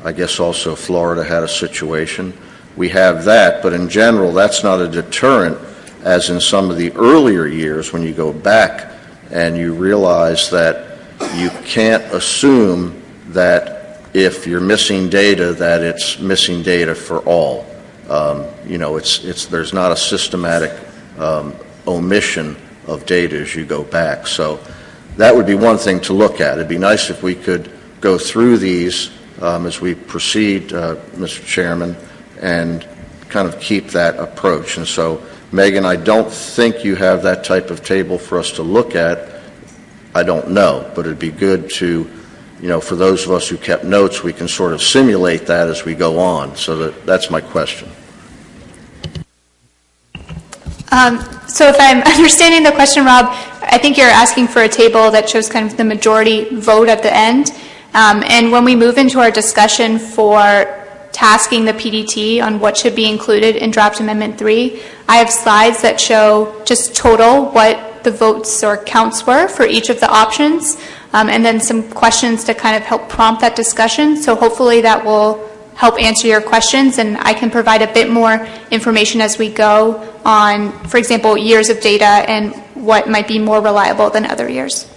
I guess also Florida had a situation. We have that, but in general, that's not a deterrent, as in some of the earlier years when you go back and you realize that you can't assume that if you're missing data that it's missing data for all. There's not a systematic omission of data as you go back. So that would be one thing to look at. It'd be nice if we could go through these as we proceed, Mr. Chairman, and kind of keep that approach. And so, Megan, I don't think you have that type of table for us to look at. I don't know, but it'd be good to, for those of us who kept notes, we can sort of simulate that as we go on. So that's my question. So if I'm understanding the question, Rob, I think you're asking for a table that shows kind of the majority vote at the end. And when we move into our discussion for tasking the PDT on what should be included in Draft Amendment 3, I have slides that show just total what the votes or counts were for each of the options, and then some questions to kind of help prompt that discussion. So hopefully that will help answer your questions, and I can provide a bit more information as we go on, for example, years of data and what might be more reliable than other years.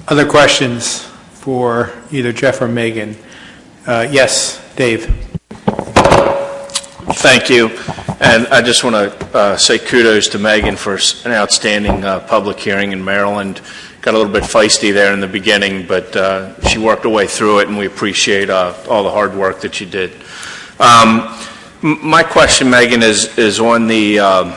Other questions for either Jeff or Megan? Yes, Dave. Thank you. And I just want to say kudos to Megan for an outstanding public hearing in Maryland. Got a little bit feisty there in the beginning, but she worked her way through it, and we appreciate all the hard work that she did. My question, Megan, is on the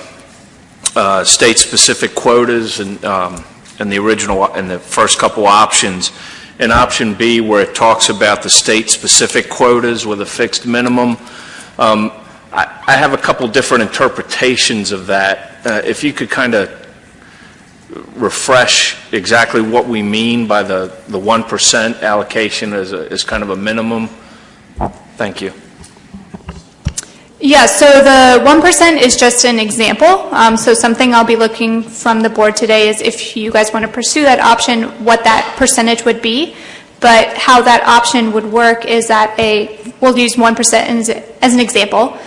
state-specific quotas and the original and the first couple options. In option B, where it talks about the state-specific quotas with a fixed minimum, I have a couple different interpretations of that. If you could kind of refresh exactly what we mean by the 1% allocation as kind of a minimum. Thank you. Yeah, so the 1% is just an example. So something I'll be looking from the board today is if you guys want to pursue that option, what that percentage would be. But how that option would work is that we'll use 1% as an example,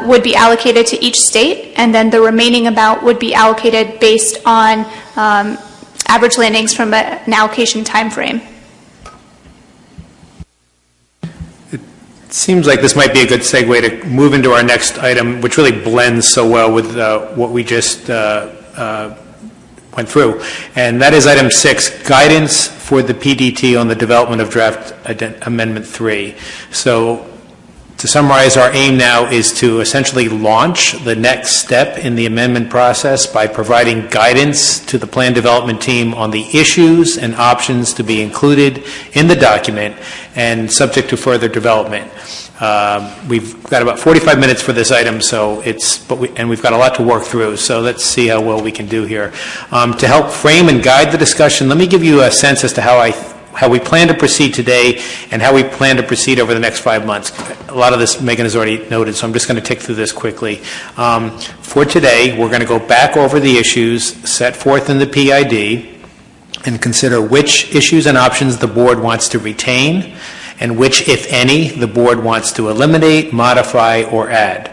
would be allocated to each state, and then the remaining amount would be allocated based on average landings from an allocation time frame. Seems like this might be a good segue to move into our next item, which really blends so well with what we just went through. And that is item 6, guidance for the PDT on the development of Draft Amendment 3. So to summarize, our aim now is to essentially launch the next step in the amendment process by providing guidance to the plan development team on the issues and options to be included in the document and subject to further development. We've got about 45 minutes for this item, so and we've got a lot to work through, so let's see how well we can do here. To help frame and guide the discussion, let me give you a sense as to how we plan to proceed today and how we plan to proceed over the next 5 months. A lot of this Megan has already noted, so I'm just going to tick through this quickly. For today, we're going to go back over the issues set forth in the PID and consider which issues and options the board wants to retain and which, if any, the board wants to eliminate, modify, or add.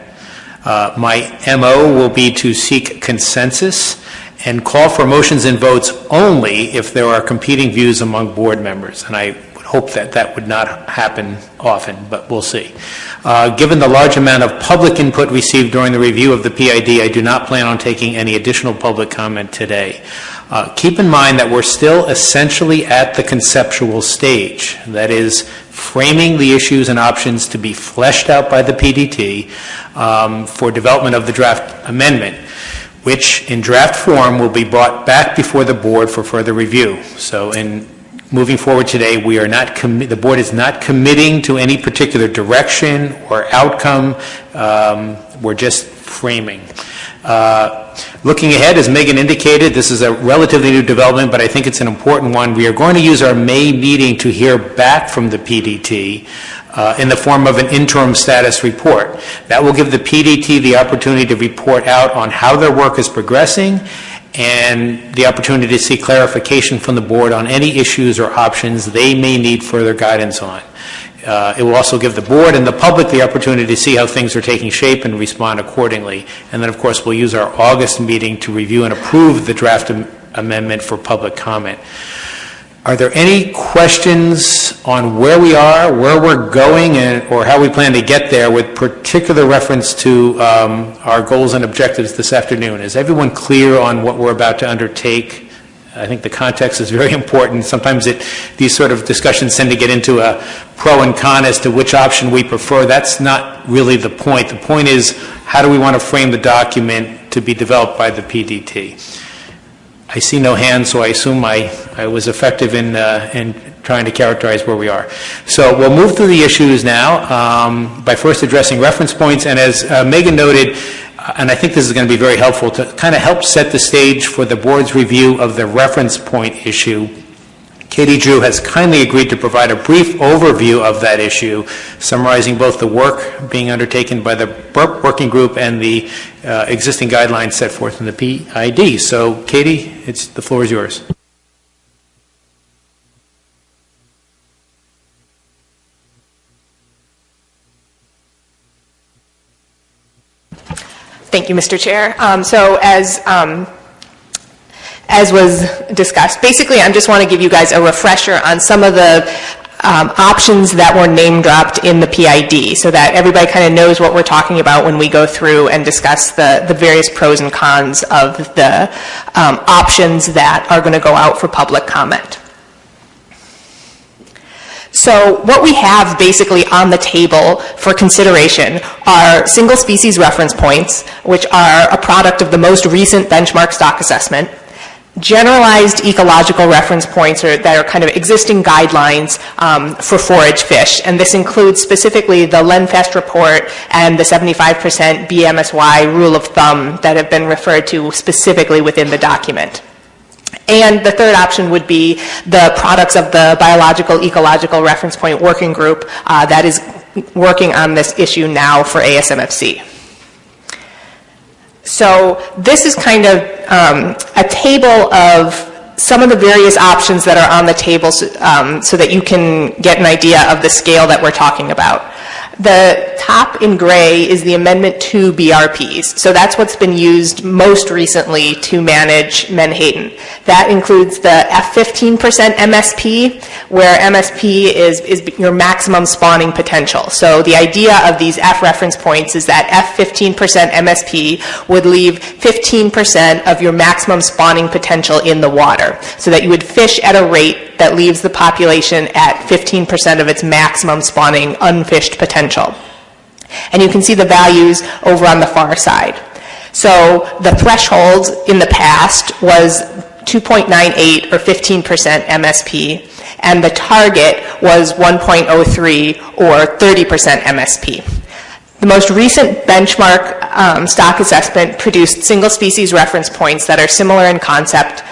My MO will be to seek consensus and call for motions and votes only if there are competing views among board members. And I would hope that that would not happen often, but we'll see. Given the large amount of public input received during the review of the PID, I do not plan on taking any additional public comment today. Keep in mind that we're still essentially at the conceptual stage. That is, framing the issues and options to be fleshed out by the PDT for development of the draft amendment, which in draft form will be brought back before the board for further review. So in moving forward today, we are not the board is not committing to any particular direction or outcome. We're just framing. Looking ahead, as Megan indicated, this is a relatively new development, but I think it's an important one. We are going to use our May meeting to hear back from the PDT in the form of an interim status report. That will give the PDT the opportunity to report out on how their work is progressing and the opportunity to seek clarification from the board on any issues or options they may need further guidance on. It will also give the board and the public the opportunity to see how things are taking shape and respond accordingly. And then, of course, we'll use our August meeting to review and approve the draft amendment for public comment. Are there any questions on where we are, where we're going, or how we plan to get there with particular reference to our goals and objectives this afternoon? Is everyone clear on what we're about to undertake? I think the context is very important. Sometimes these sort of discussions tend to get into a pro and con as to which option we prefer. That's not really the point. The point is, how do we want to frame the document to be developed by the PDT? I see no hands, so I assume I was effective in trying to characterize where we are. So we'll move through the issues now by first addressing reference points. And as Megan noted, and I think this is going to be very helpful to kind of help set the stage for the board's review of the reference point issue. Katie Drew has kindly agreed to provide a brief overview of that issue, summarizing both the work being undertaken by the BURP working group and the existing guidelines set forth in the PID. So, Katie, the floor is yours. Thank you, Mr. Chair. So as was discussed, basically I just want to give you guys a refresher on some of the options that were name dropped in the PID so that everybody kind of knows what we're talking about when we go through and discuss the various pros and cons of the options that are going to go out for public comment. So what we have basically on the table for consideration are single species reference points, which are a product of the most recent benchmark stock assessment, generalized ecological reference points that are kind of existing guidelines for forage fish, and this includes specifically the Lenfest report and the 75% BMSY rule of thumb that have been referred to specifically within the document. And the third option would be the products of the Biological Ecological Reference Point Working Group that is working on this issue now for ASMFC. So this is kind of a table of some of the various options that are on the table so that you can get an idea of the scale that we're talking about. The top in gray is the Amendment 2 BRPs. So that's what's been used most recently to manage Menhaden. That includes the F15% MSP, where MSP is your maximum spawning potential. So the idea of these F reference points is that F15% MSP would leave 15% of your maximum spawning potential in the water, so that you would fish at a rate that leaves the population at 15% of its maximum spawning unfished potential. And you can see the values over on the far side. So the threshold in the past was 2.98 or 15% MSP, and the target was 1.03 or 30% MSP. The most recent benchmark stock assessment produced single species reference points that are similar in concept,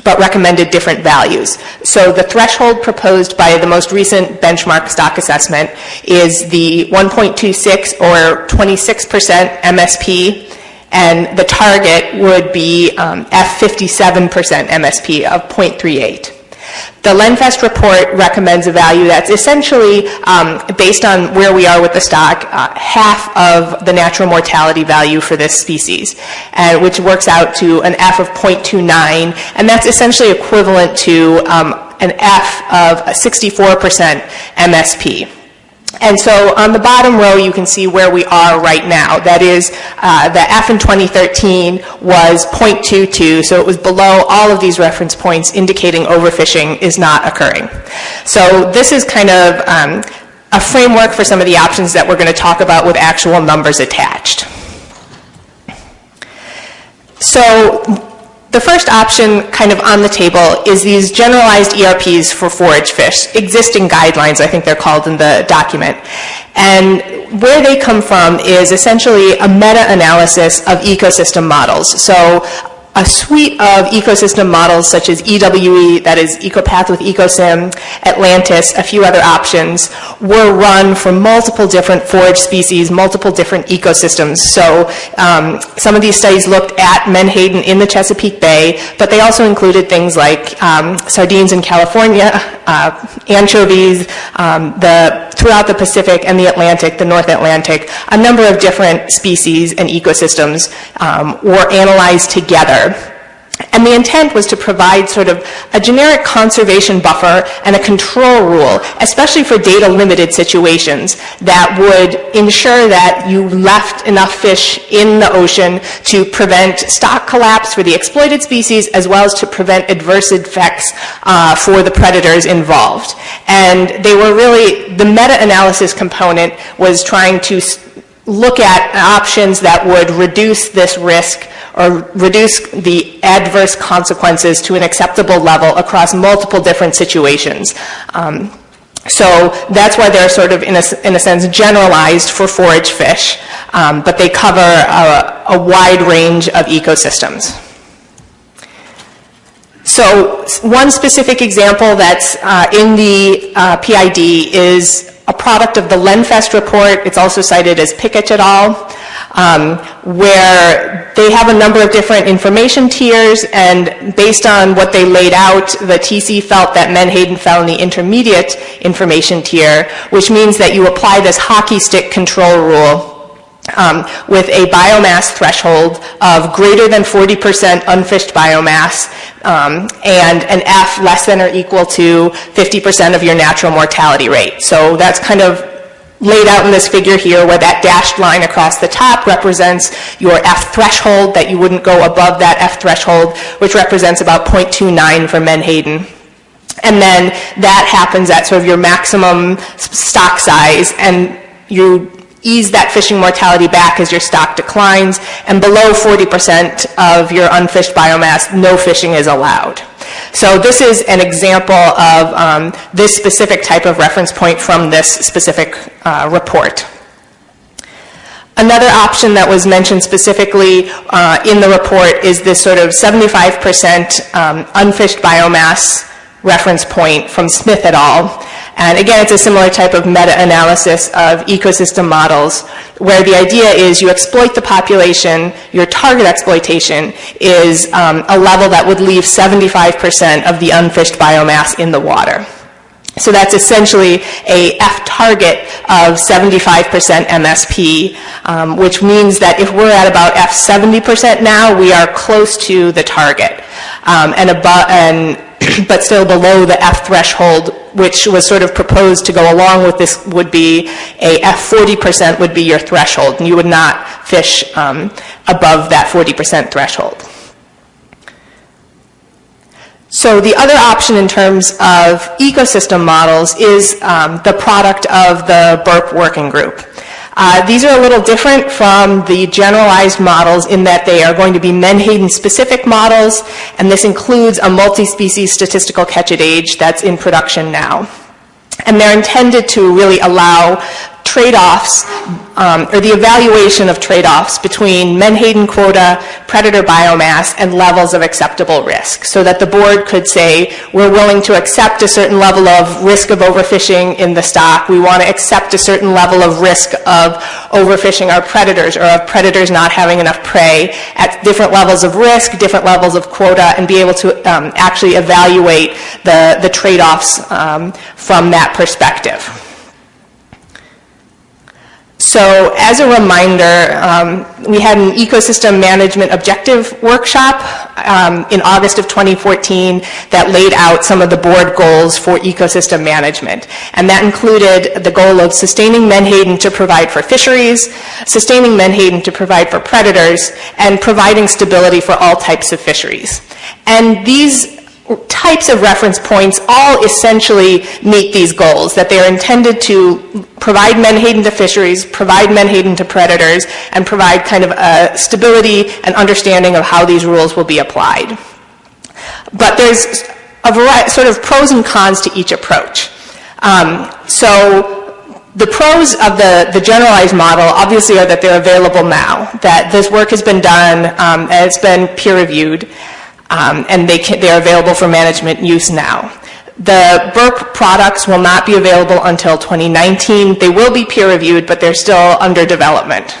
but recommended different values. So the threshold proposed by the most recent benchmark stock assessment is the 1.26 or 26% MSP, and the target would be F57% MSP of 0.38. The Lenfest report recommends a value that's essentially, based on where we are with the stock, half of the natural mortality value for this species, which works out to an F of 0.29, and that's essentially equivalent to an F of 64% MSP. And so on the bottom row, you can see where we are right now. That is, the F in 2013 was 0.22, so it was below all of these reference points, indicating overfishing is not occurring. So this is kind of a framework for some of the options that we're going to talk about with actual numbers attached. So the first option kind of on the table is these generalized ERPs for forage fish, existing guidelines, I think they're called in the document. And where they come from is essentially a meta-analysis of ecosystem models. So a suite of ecosystem models such as EWE, that is EcoPath with EcoSim, Atlantis, a few other options, were run for multiple different forage species, multiple different ecosystems. So some of these studies looked at Menhaden in the Chesapeake Bay, but they also included things like sardines in California, anchovies, throughout the Pacific and the Atlantic, the North Atlantic. A number of different species and ecosystems were analyzed together. And the intent was to provide sort of a generic conservation buffer and a control rule, especially for data-limited situations, that would ensure that you left enough fish in the ocean to prevent stock collapse for the exploited species, as well as to prevent adverse effects for the predators involved. And they were really, the meta-analysis component was trying to look at options that would reduce this risk or reduce the adverse consequences to an acceptable level across multiple different situations. So that's why they're sort of, in a sense, generalized for forage fish, but they cover a wide range of ecosystems. So one specific example that's in the PID is a product of the Lenfest report. It's also cited as Pickett et al., where they have a number of different information tiers, and based on what they laid out, the TC felt that Menhaden fell in the intermediate information tier, which means that you apply this hockey stick control rule with a biomass threshold of greater than 40% unfished biomass and an F less than or equal to 50% of your natural mortality rate. So that's kind of laid out in this figure here, where that dashed line across the top represents your F threshold, that you wouldn't go above that F threshold, which represents about 0.29 for Menhaden. And then that happens at sort of your maximum stock size, and you ease that fishing mortality back as your stock declines, and below 40% of your unfished biomass, no fishing is allowed. So this is an example of this specific type of reference point from this specific report. Another option that was mentioned specifically in the report is this sort of 75% unfished biomass reference point from Smith et al. And again, it's a similar type of meta-analysis of ecosystem models, where the idea is you exploit the population, your target exploitation is a level that would leave 75% of the unfished biomass in the water. So that's essentially a F target of 75% MSP, which means that if we're at about F 70% now, we are close to the target, but still below the F threshold, which was sort of proposed to go along with this, would be a F 40% would be your threshold, and you would not fish above that 40% threshold. So the other option in terms of ecosystem models is the product of the BURP working group. These are a little different from the generalized models in that they are going to be Menhaden-specific models, and this includes a multi-species statistical catch-at age that's in production now. And they're intended to really allow trade-offs, or the evaluation of trade-offs between Menhaden quota, predator biomass, and levels of acceptable risk, so that the board could say, we're willing to accept a certain level of risk of overfishing in the stock, we want to accept a certain level of risk of overfishing our predators, or of predators not having enough prey at different levels of risk, different levels of quota, and be able to actually evaluate the trade-offs from that perspective. So as a reminder, we had an ecosystem management objective workshop in August of 2014 that laid out some of the board goals for ecosystem management. And that included the goal of sustaining Menhaden to provide for fisheries, sustaining Menhaden to provide for predators, and providing stability for all types of fisheries. And these types of reference points all essentially meet these goals, that they are intended to provide Menhaden to fisheries, provide Menhaden to predators, and provide kind of a stability and understanding of how these rules will be applied. But there's a variety, sort of pros and cons to each approach. So the pros of the generalized model obviously are that they're available now, that this work has been done and it's been peer-reviewed, and they're available for management use now. The BURP products will not be available until 2019. They will be peer-reviewed, but they're still under development.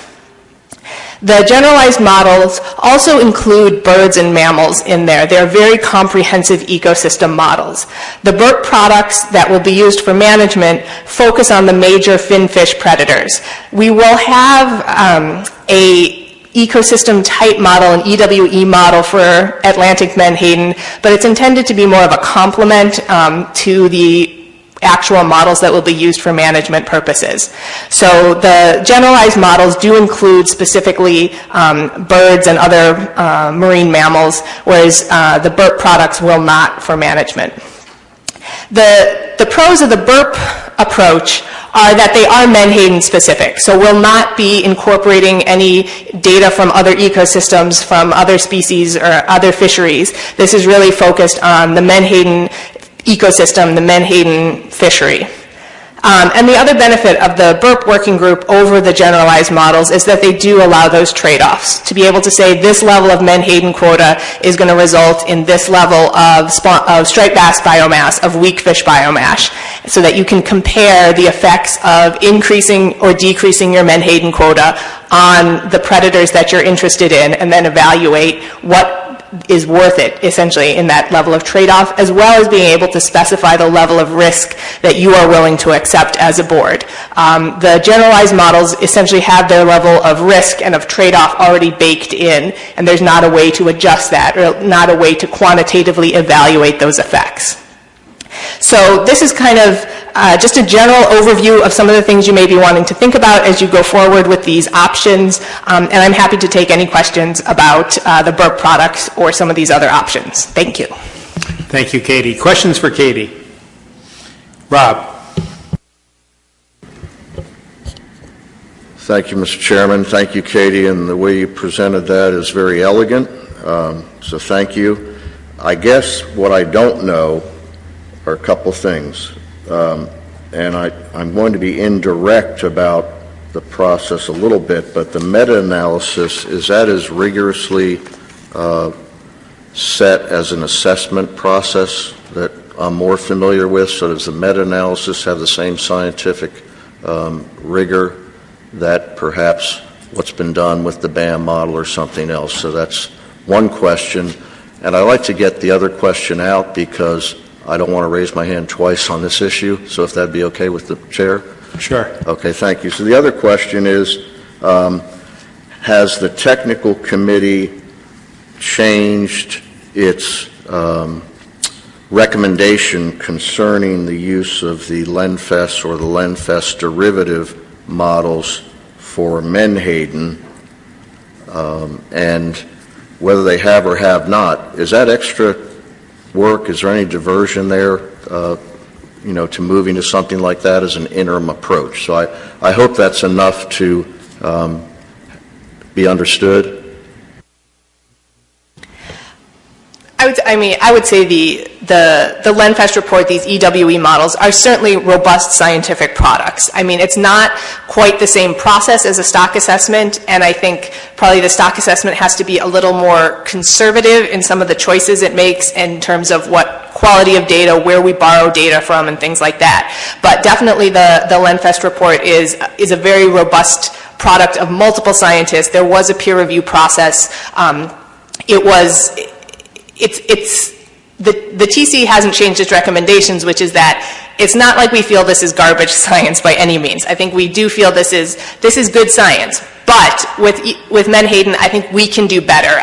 The generalized models also include birds and mammals in there. They're very comprehensive ecosystem models. The BURP products that will be used for management focus on the major finfish predators. We will have a ecosystem type model, an EWE model for Atlantic Menhaden, but it's intended to be more of a complement to the actual models that will be used for management purposes. So the generalized models do include specifically birds and other marine mammals, whereas the BURP products will not for management. The pros of the BURP approach are that they are Menhaden specific, so we'll not be incorporating any data from other ecosystems, from other species or other fisheries. This is really focused on the Menhaden ecosystem, the Menhaden fishery. And the other benefit of the burp working group over the generalized models is that they do allow those trade-offs, to be able to say this level of Menhaden quota is going to result in this level of striped bass biomass, of weak fish biomass, so that you can compare the effects of increasing or decreasing your Menhaden quota on the predators that you're interested in, and then evaluate what is worth it, essentially, in that level of trade-off, as well as being able to specify the level of risk that you are willing to accept as a board. The generalized models essentially have their level of risk and of trade-off already baked in, and there's not a way to adjust that, or not a way to quantitatively evaluate those effects. So this is kind of just a general overview of some of the things you may be wanting to think about as you go forward with these options, and I'm happy to take any questions about the burp products or some of these other options. Thank you. Thank you, Katie. Questions for Katie? Rob. Thank you, Mr. Chairman. Thank you, Katie, and the way you presented that is very elegant, so thank you. I guess what I don't know are a couple things, and I'm going to be indirect about the process a little bit, but the meta-analysis, is that as rigorously set as an assessment process that I'm more familiar with? So does the meta-analysis have the same scientific rigor that perhaps what's been done with the BAM model or something else? So that's one question, and I'd like to get the other question out because I don't want to raise my hand twice on this issue, so if that'd be okay with the chair? Sure. Okay, thank you. So the other question is, has the technical committee changed its recommendation concerning the use of the LenFest or the LenFest derivative models for Menhaden, and whether they have or have not? Is that extra work? Is there any diversion there, to moving to something like that as an interim approach? So I hope that's enough to be understood. I would say the LenFest report, these EWE models, are certainly robust scientific products. I mean, it's not quite the same process as a stock assessment, and I think probably the stock assessment has to be a little more conservative in some of the choices it makes in terms of what quality of data, where we borrow data from, and things like that. But definitely the LenFest report is a very robust product of multiple scientists. There was a peer review process. The TC hasn't changed its recommendations, which is that it's not like we feel this is garbage science by any means. I think we do feel this is good science. But with Menhaden, I think we can do better.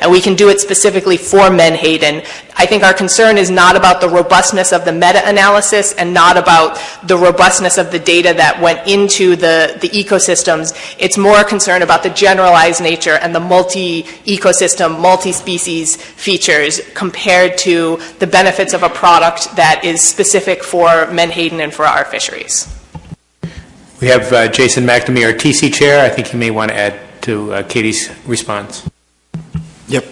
And we can do it specifically for Menhaden. I think our concern is not about the robustness of the meta-analysis and not about the robustness of the data that went into the ecosystems. It's more a concern about the generalized nature and the multi-ecosystem, multi-species features compared to the benefits of a product that is specific for Menhaden and for our fisheries. We have Jason McNamee, our TC chair. I think you may want to add to Katie's response. Yep,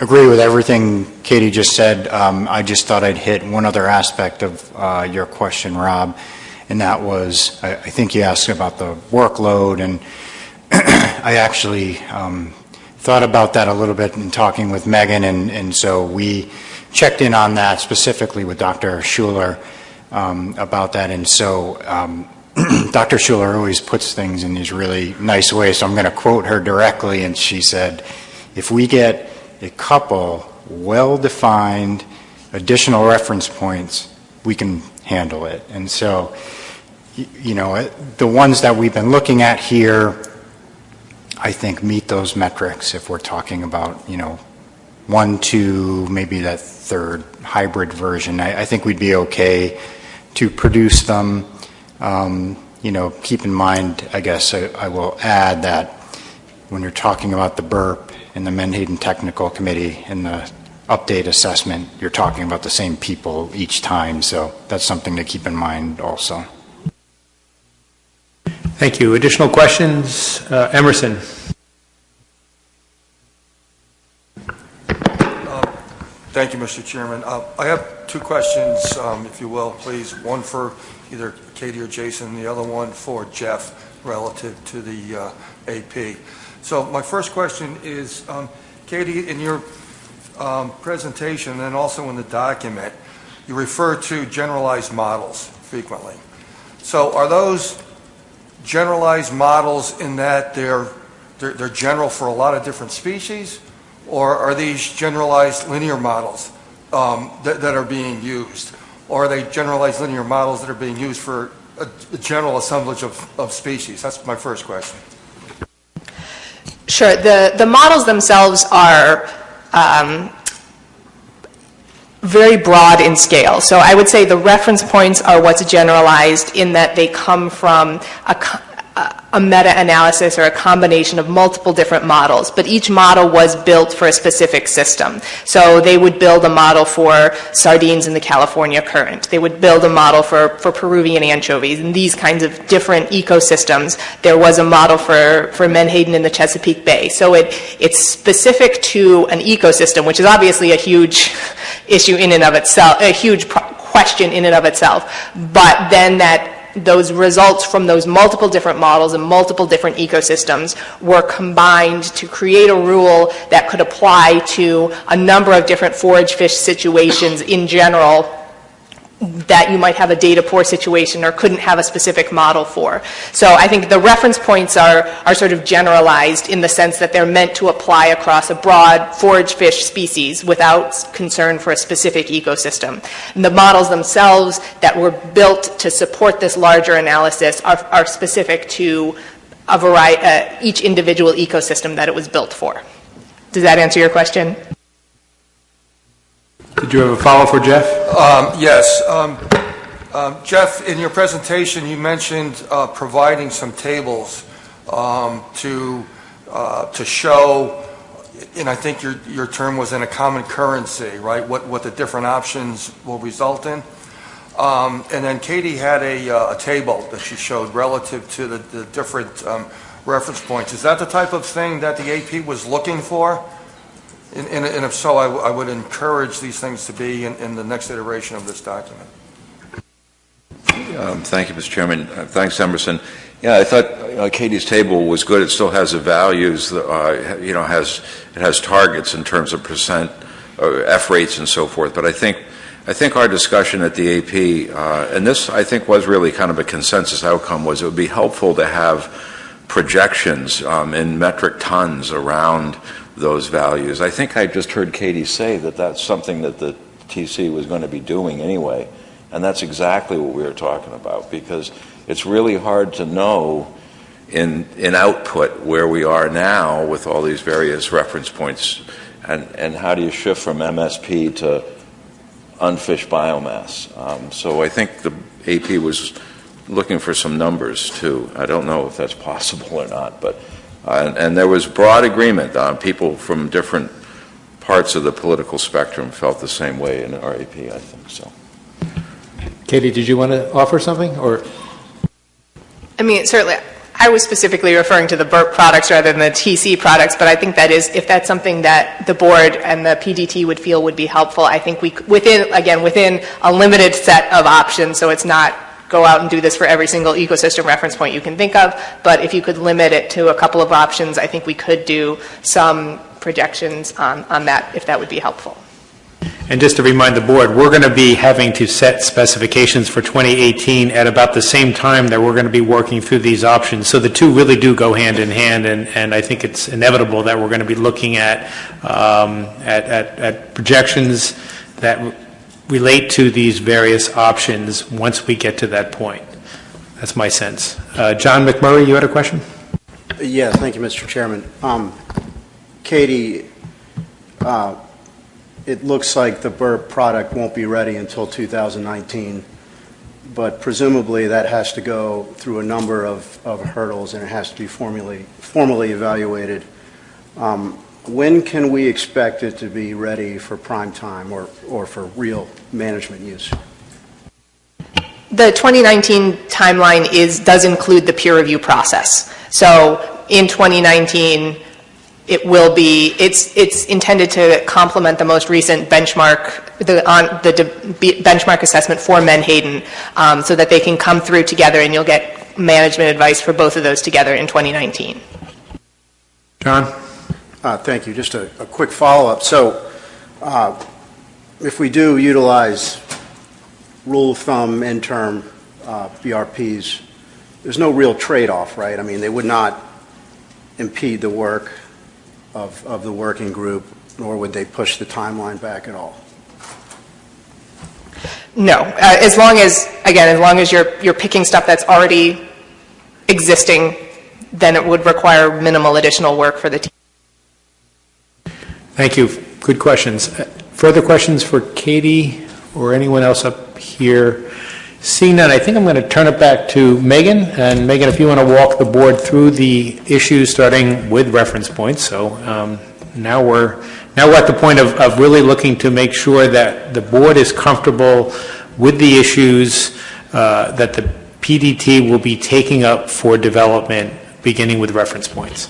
agree with everything Katie just said. I just thought I'd hit one other aspect of your question, Rob, and that was, I think you asked about the workload, and I actually thought about that a little bit in talking with Megan, and so we checked in on that specifically with Dr. Schuler about that, and so Dr. Schuler always puts things in these really nice ways, so I'm going to quote her directly, and she said, if we get a couple well-defined additional reference points, we can handle it. And so, the ones that we've been looking at here, I think meet those metrics if we're talking about, 1, 2, maybe that third hybrid version. I think we'd be okay to produce them. Keep in mind, I guess I will add that when you're talking about the burp and the Menhaden Technical Committee and the update assessment, you're talking about the same people each time, so that's something to keep in mind also. Thank you. Additional questions? Emerson. Thank you, Mr. Chairman. I have two questions, if you will, please. One for either Katie or Jason, the other one for Jeff relative to the AP. So my first question is, Katie, in your presentation and also in the document, you refer to generalized models frequently. So are those generalized models in that they're general for a lot of different species, or are these generalized linear models that are being used? Or are they generalized linear models that are being used for a general assemblage of species? That's my first question. Sure. The models themselves are very broad in scale. So I would say the reference points are what's generalized in that they come from a meta-analysis or a combination of multiple different models, but each model was built for a specific system. So they would build a model for sardines in the California current. They would build a model for Peruvian anchovies and these kinds of different ecosystems. There was a model for Menhaden in the Chesapeake Bay. So it's specific to an ecosystem, which is obviously a huge issue in and of itself, a huge question in and of itself. But then those results from those multiple different models and multiple different ecosystems were combined to create a rule that could apply to a number of different forage fish situations in general that you might have a data poor situation or couldn't have a specific model for. So I think the reference points are sort of generalized in the sense that they're meant to apply across a broad forage fish species without concern for a specific ecosystem. And the models themselves that were built to support this larger analysis are specific to a variety, each individual ecosystem that it was built for. Does that answer your question? Did you have a follow for Jeff? Yes. Jeff, in your presentation, you mentioned providing some tables to show, and I think your term was in a common currency, right? What the different options will result in. And then Katie had a table that she showed relative to the different reference points. Is that the type of thing that the AP was looking for? And if so, I would encourage these things to be in the next iteration of this document. Thank you, Mr. Chairman. Thanks, Emerson. Yeah, I thought Katie's table was good. It still has the values, it has targets in terms of percent, F rates and so forth. But I think our discussion at the AP, and this I think was really kind of a consensus outcome, was it would be helpful to have projections in metric tons around those values. I think I just heard Katie say that that's something that the TC was going to be doing anyway, and that's exactly what we were talking about, because it's really hard to know in output where we are now with all these various reference points, and how do you shift from MSP to unfished biomass. So I think the AP was looking for some numbers too. I don't know if that's possible or not, but and there was broad agreement. People from different parts of the political spectrum felt the same way in our AP, I think so. Katie, did you want to offer something? Or I mean, certainly, I was specifically referring to the BERT products rather than the TC products, but I think that is, if that's something that the board and the PDT would feel would be helpful, I think we, within a limited set of options, so it's not go out and do this for every single ecosystem reference point you can think of, but if you could limit it to a couple of options, I think we could do some projections on that, if that would be helpful. And just to remind the board, we're going to be having to set specifications for 2018 at about the same time that we're going to be working through these options. So the two really do go hand in hand, and I think it's inevitable that we're going to be looking at projections that relate to these various options once we get to that point. That's my sense. John McMurray, you had a question? Yeah, thank you, Mr. Chairman. Katie, it looks like the BERT product won't be ready until 2019, but presumably that has to go through a number of hurdles and it has to be formally evaluated. When can we expect it to be ready for prime time or for real management use? The 2019 timeline does include the peer review process. So in 2019, it's intended to complement the most recent benchmark, the benchmark assessment for Menhaden, so that they can come through together and you'll get management advice for both of those together in 2019. John? Thank you. Just a quick follow-up. So if we do utilize rule of thumb interim BRPs, there's no real trade-off, right? I mean, they would not impede the work of the working group, nor would they push the timeline back at all. No, as long as you're picking stuff that's already existing, then it would require minimal additional work for the team. Thank you. Good questions. Further questions for Katie or anyone else up here? Seeing none, I think I'm going to turn it back to Megan. And Megan, if you want to walk the board through the issues starting with reference points. So now we're at the point of really looking to make sure that the board is comfortable with the issues that the PDT will be taking up for development, beginning with reference points.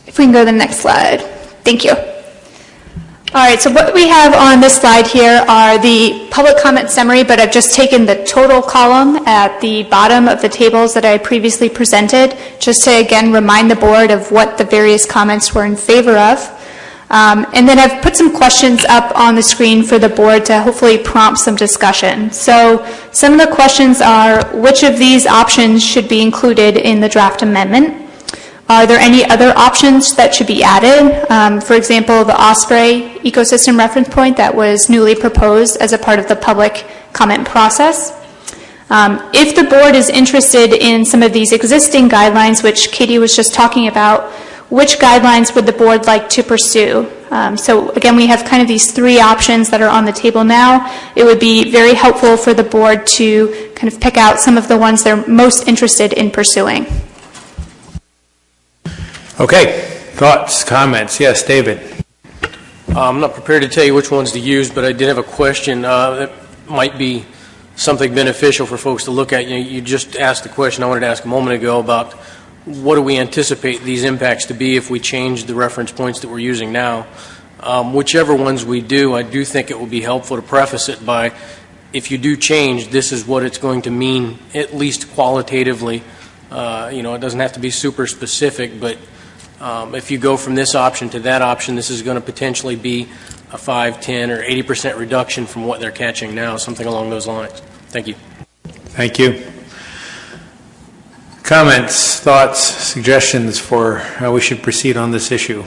If we can go to the next slide. Thank you. All right, so what we have on this slide here are the public comment summary, but I've just taken the total column at the bottom of the tables that I previously presented, just to, again, remind the board of what the various comments were in favor of. And then I've put some questions up on the screen for the board to hopefully prompt some discussion. So some of the questions are, which of these options should be included in the draft amendment? Are there any other options that should be added? For example, the Osprey ecosystem reference point that was newly proposed as a part of the public comment process. If the board is interested in some of these existing guidelines, which Katie was just talking about, which guidelines would the board like to pursue? So again, we have kind of these three options that are on the table now. It would be very helpful for the board to kind of pick out some of the ones they're most interested in pursuing. Okay, thoughts, comments? Yes, David. I'm not prepared to tell you which ones to use, but I did have a question that might be something beneficial for folks to look at. You just asked the question I wanted to ask a moment ago about what do we anticipate these impacts to be if we change the reference points that we're using now. Whichever ones we do, I do think it will be helpful to preface it by, if you do change, this is what it's going to mean, at least qualitatively. It doesn't have to be super specific, but if you go from this option to that option, this is going to potentially be a 5, 10, or 80% reduction from what they're catching now, something along those lines. Thank you. Thank you. Comments, thoughts, suggestions for how we should proceed on this issue?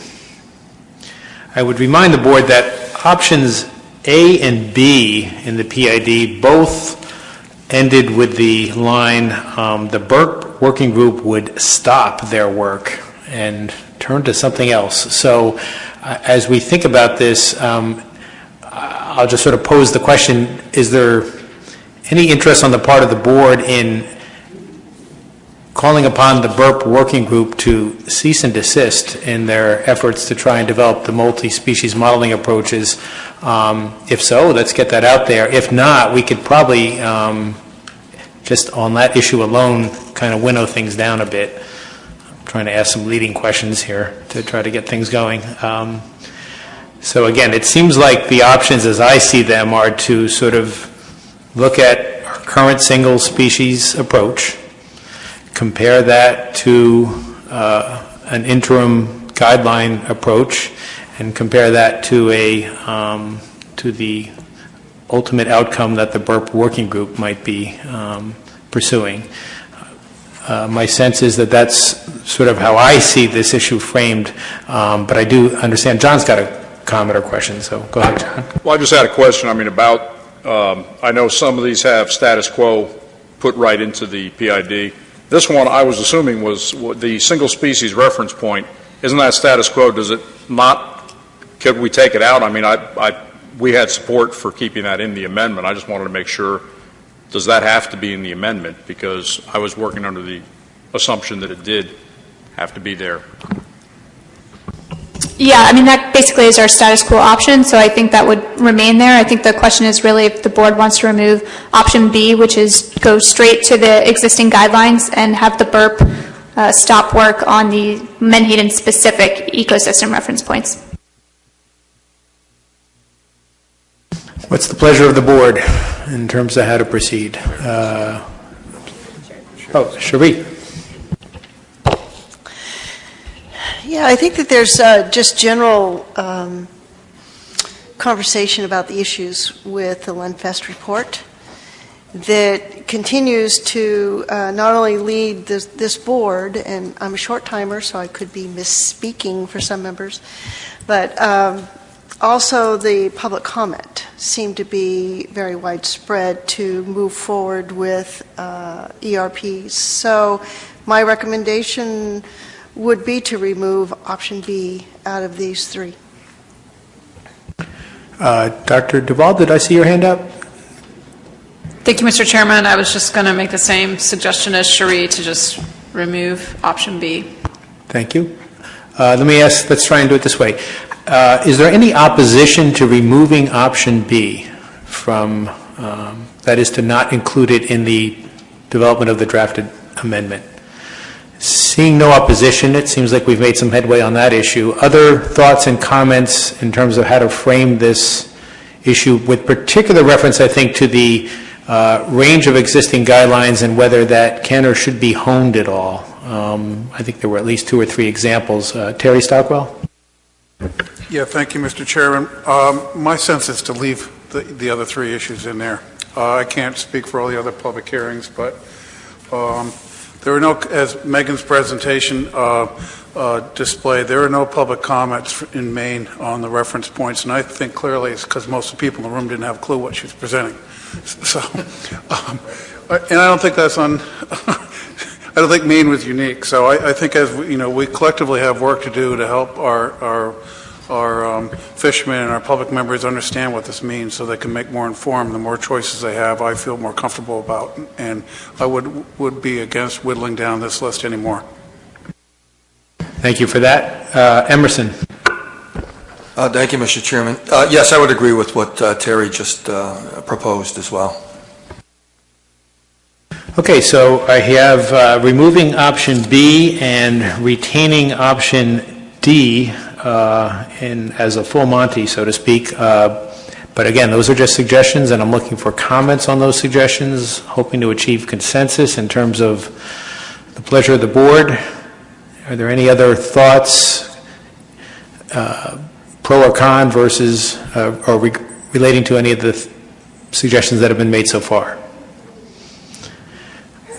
I would remind the board that options A and B in the PID both ended with the line, the Burke Working Group would stop their work and turn to something else. So as we think about this, I'll just sort of pose the question, is there any interest on the part of the board in calling upon the Burke Working Group to cease and desist in their efforts to try and develop the multi-species modeling approaches? If so, let's get that out there. If not, we could probably, just on that issue alone, kind of winnow things down a bit. Trying to ask some leading questions here to try to get things going. So again, it seems like the options as I see them are to sort of look at our current single species approach, compare that to an interim guideline approach, and compare that to to the ultimate outcome that the Burke Working Group might be pursuing. My sense is that that's sort of how I see this issue framed, but I do understand John's got a comment or question, so go ahead, John. Well, I just had a question, about, I know some of these have status quo put right into the PID. This one, I was assuming, was the single species reference point. Isn't that status quo? Does it not, could we take it out? We had support for keeping that in the amendment. I just wanted to make sure, does that have to be in the amendment? Because I was working under the assumption that it did have to be there. Yeah, I mean, that basically is our status quo option, so I think that would remain there. I think the question is really if the board wants to remove option B, which is go straight to the existing guidelines and have the BURP stop work on the Menhaden specific ecosystem reference points. What's the pleasure of the board in terms of how to proceed? Cherie. Yeah, I think that there's just general conversation about the issues with the Lenfest report that continues to not only lead this board, and I'm a short timer, so I could be misspeaking for some members, but also the public comment seemed to be very widespread to move forward with ERPs. So my recommendation would be to remove option B out of these three. Dr. Duvall, did I see your hand up? Thank you, Mr. Chairman. I was just going to make the same suggestion as Cherie to just remove option B. Thank you. Let's try and do it this way. Is there any opposition to removing option B from, that is to not include it in the development of the drafted amendment? Seeing no opposition, it seems like we've made some headway on that issue. Other thoughts and comments in terms of how to frame this issue with particular reference, I think, to the range of existing guidelines and whether that can or should be honed at all. I think there were at least 2 or 3 examples. Terry Stockwell? Yeah, thank you, Mr. Chairman. My sense is to leave the other 3 issues in there. I can't speak for all the other public hearings, but there were no, as Megan's presentation displayed, there are no public comments in Maine on the reference points, and I think clearly it's because most of the people in the room didn't have a clue what she was presenting. So, and I don't think that's I don't think Maine was unique. So I think as we collectively have work to do to help our fishermen and our public members understand what this means so they can make more informed. The more choices they have, I feel more comfortable about, and I would be against whittling down this list anymore. Thank you for that. Emerson. Thank you, Mr. Chairman. Yes, I would agree with what Terry just proposed as well. Okay, so I have removing option B and retaining option D as a full Monty, so to speak. But again, those are just suggestions, and I'm looking for comments on those suggestions, hoping to achieve consensus in terms of the pleasure of the board. Are there any other thoughts, pro or con versus, or relating to any of the suggestions that have been made so far?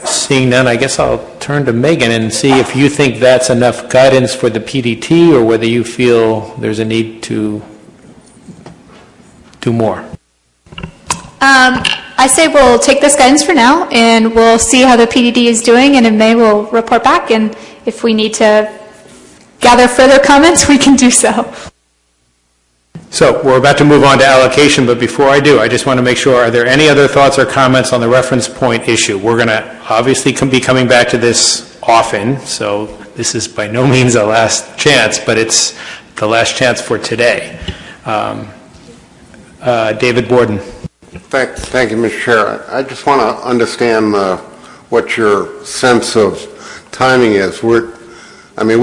Seeing none, I guess I'll turn to Megan and see if you think that's enough guidance for the PDT or whether you feel there's a need to do more. I say we'll take this guidance for now, and we'll see how the PDD is doing, and in May we'll report back, and if we need to gather further comments, we can do so. So we're about to move on to allocation, but before I do, I just want to make sure, are there any other thoughts or comments on the reference point issue? We're going to obviously be coming back to this often, so this is by no means a last chance, but it's the last chance for today. David Borden. Thank you, Mr. Chair. I just want to understand what your sense of timing is. We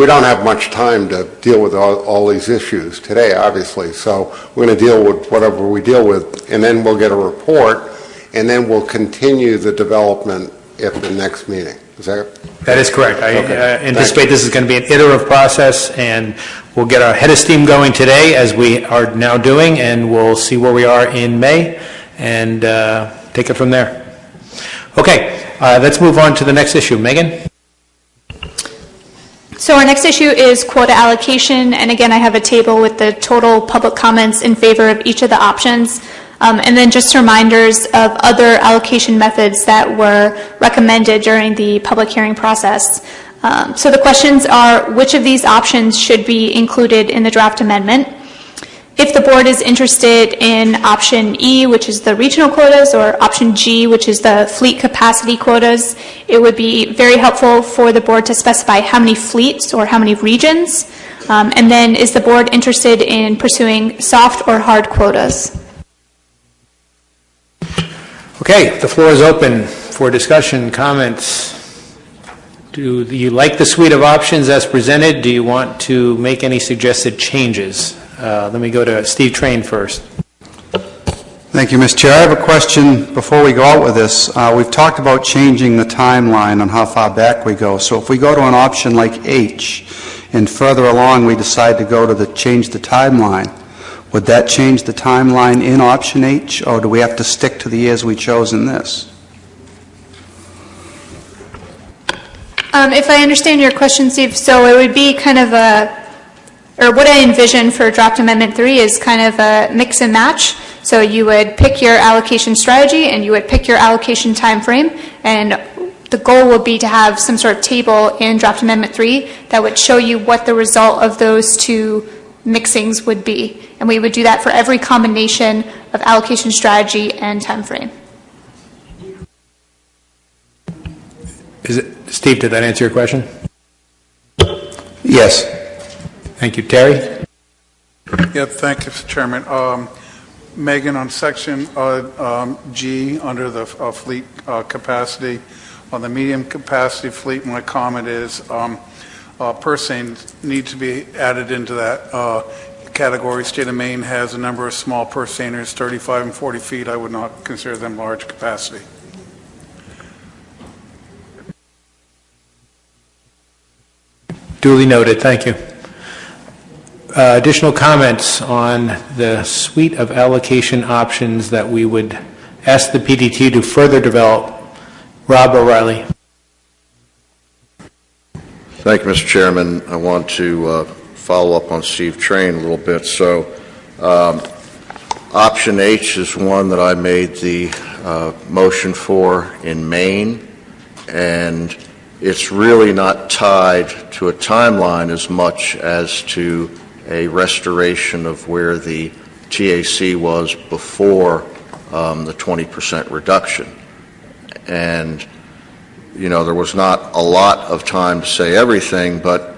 don't have much time to deal with all these issues today, obviously, so we're going to deal with whatever we deal with, and then we'll get a report, and then we'll continue the development at the next meeting. Is that? That is correct. I anticipate this is going to be an iterative process, and we'll get our head of steam going today, as we are now doing, and we'll see where we are in May, and take it from there. Okay, let's move on to the next issue. Megan? So our next issue is quota allocation, and again, I have a table with the total public comments in favor of each of the options, and then just reminders of other allocation methods that were recommended during the public hearing process. So the questions are, which of these options should be included in the draft amendment? If the board is interested in option E, which is the regional quotas, or option G, which is the fleet capacity quotas, it would be very helpful for the board to specify how many fleets or how many regions And then, is the board interested in pursuing soft or hard quotas? Okay, the floor is open for discussion, comments. Do you like the suite of options as presented? Do you want to make any suggested changes? Let me go to Steve Train first. Thank you, Mr. Chair. I have a question before we go out with this. We've talked about changing the timeline on how far back we go. So if we go to an option like H and further along we decide to go to change the timeline, would that change the timeline in option H, or do we have to stick to the years we chose in this? If I understand your question, Steve, so it would be kind of or what I envision for draft amendment 3 is kind of a mix and match. So you would pick your allocation strategy and you would pick your allocation time frame, and the goal would be to have some sort of table in draft amendment 3 that would show you what the result of those two mixings would be. And we would do that for every combination of allocation strategy and time frame. Steve, did that answer your question? Yes. Thank you. Terry? Yeah, thank you, Mr. Chairman. Megan, on section G, under the fleet capacity, on the medium capacity fleet, my comment is purse seines need to be added into that category. State of Maine has a number of small purse seiners, 35 and 40 feet. I would not consider them large capacity. Duly noted. Thank you. Additional comments on the suite of allocation options that we would ask the PDT to further develop. Rob O'Reilly. Thank you, Mr. Chairman. I want to follow up on Steve Train a little bit. So option H is one that I made the motion for in Maine, and it's really not tied to a timeline as much as to a restoration of where the TAC was before the 20% reduction. And, you know, there was not a lot of time to say everything, but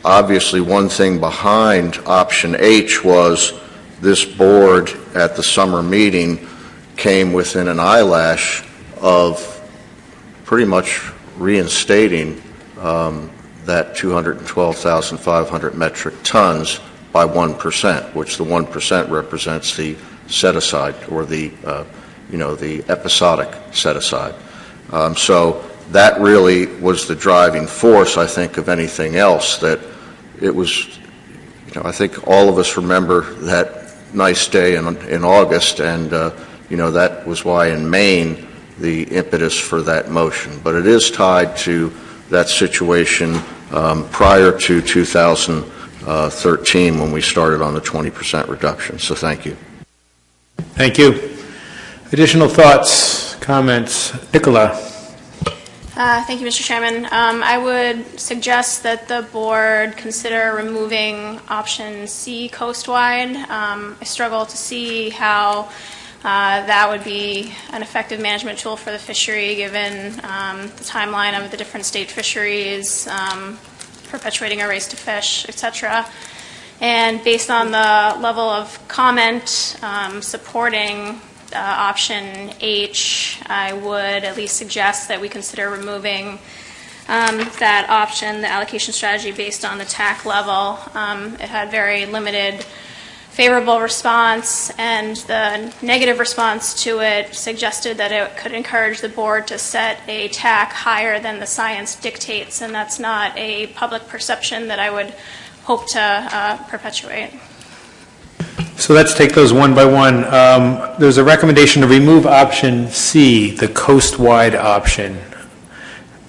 obviously one thing behind option H was this board at the summer meeting came within an eyelash of pretty much reinstating that 212,500 metric tons by 1%, which the 1% represents the set aside, or the the episodic set aside. So that really was the driving force, I think, of anything else. That it was, I think all of us remember that nice day in August, and that was why in Maine the impetus for that motion. But it is tied to that situation prior to 2013 when we started on the 20% reduction. So thank you. Thank you. Additional thoughts, comments? Nicola. Thank you, Mr. Chairman. I would suggest that the board consider removing option C coastwide. I struggle to see how that would be an effective management tool for the fishery, given the timeline of the different state fisheries, perpetuating a race to fish, etc. And based on the level of comment supporting option H, I would at least suggest that we consider removing that option, the allocation strategy based on the TAC level. It had very limited favorable response, and the negative response to it suggested that it could encourage the board to set a TAC higher than the science dictates, and that's not a public perception that I would hope to perpetuate. So let's take those one by one. There's a recommendation to remove option C, the coast-wide option.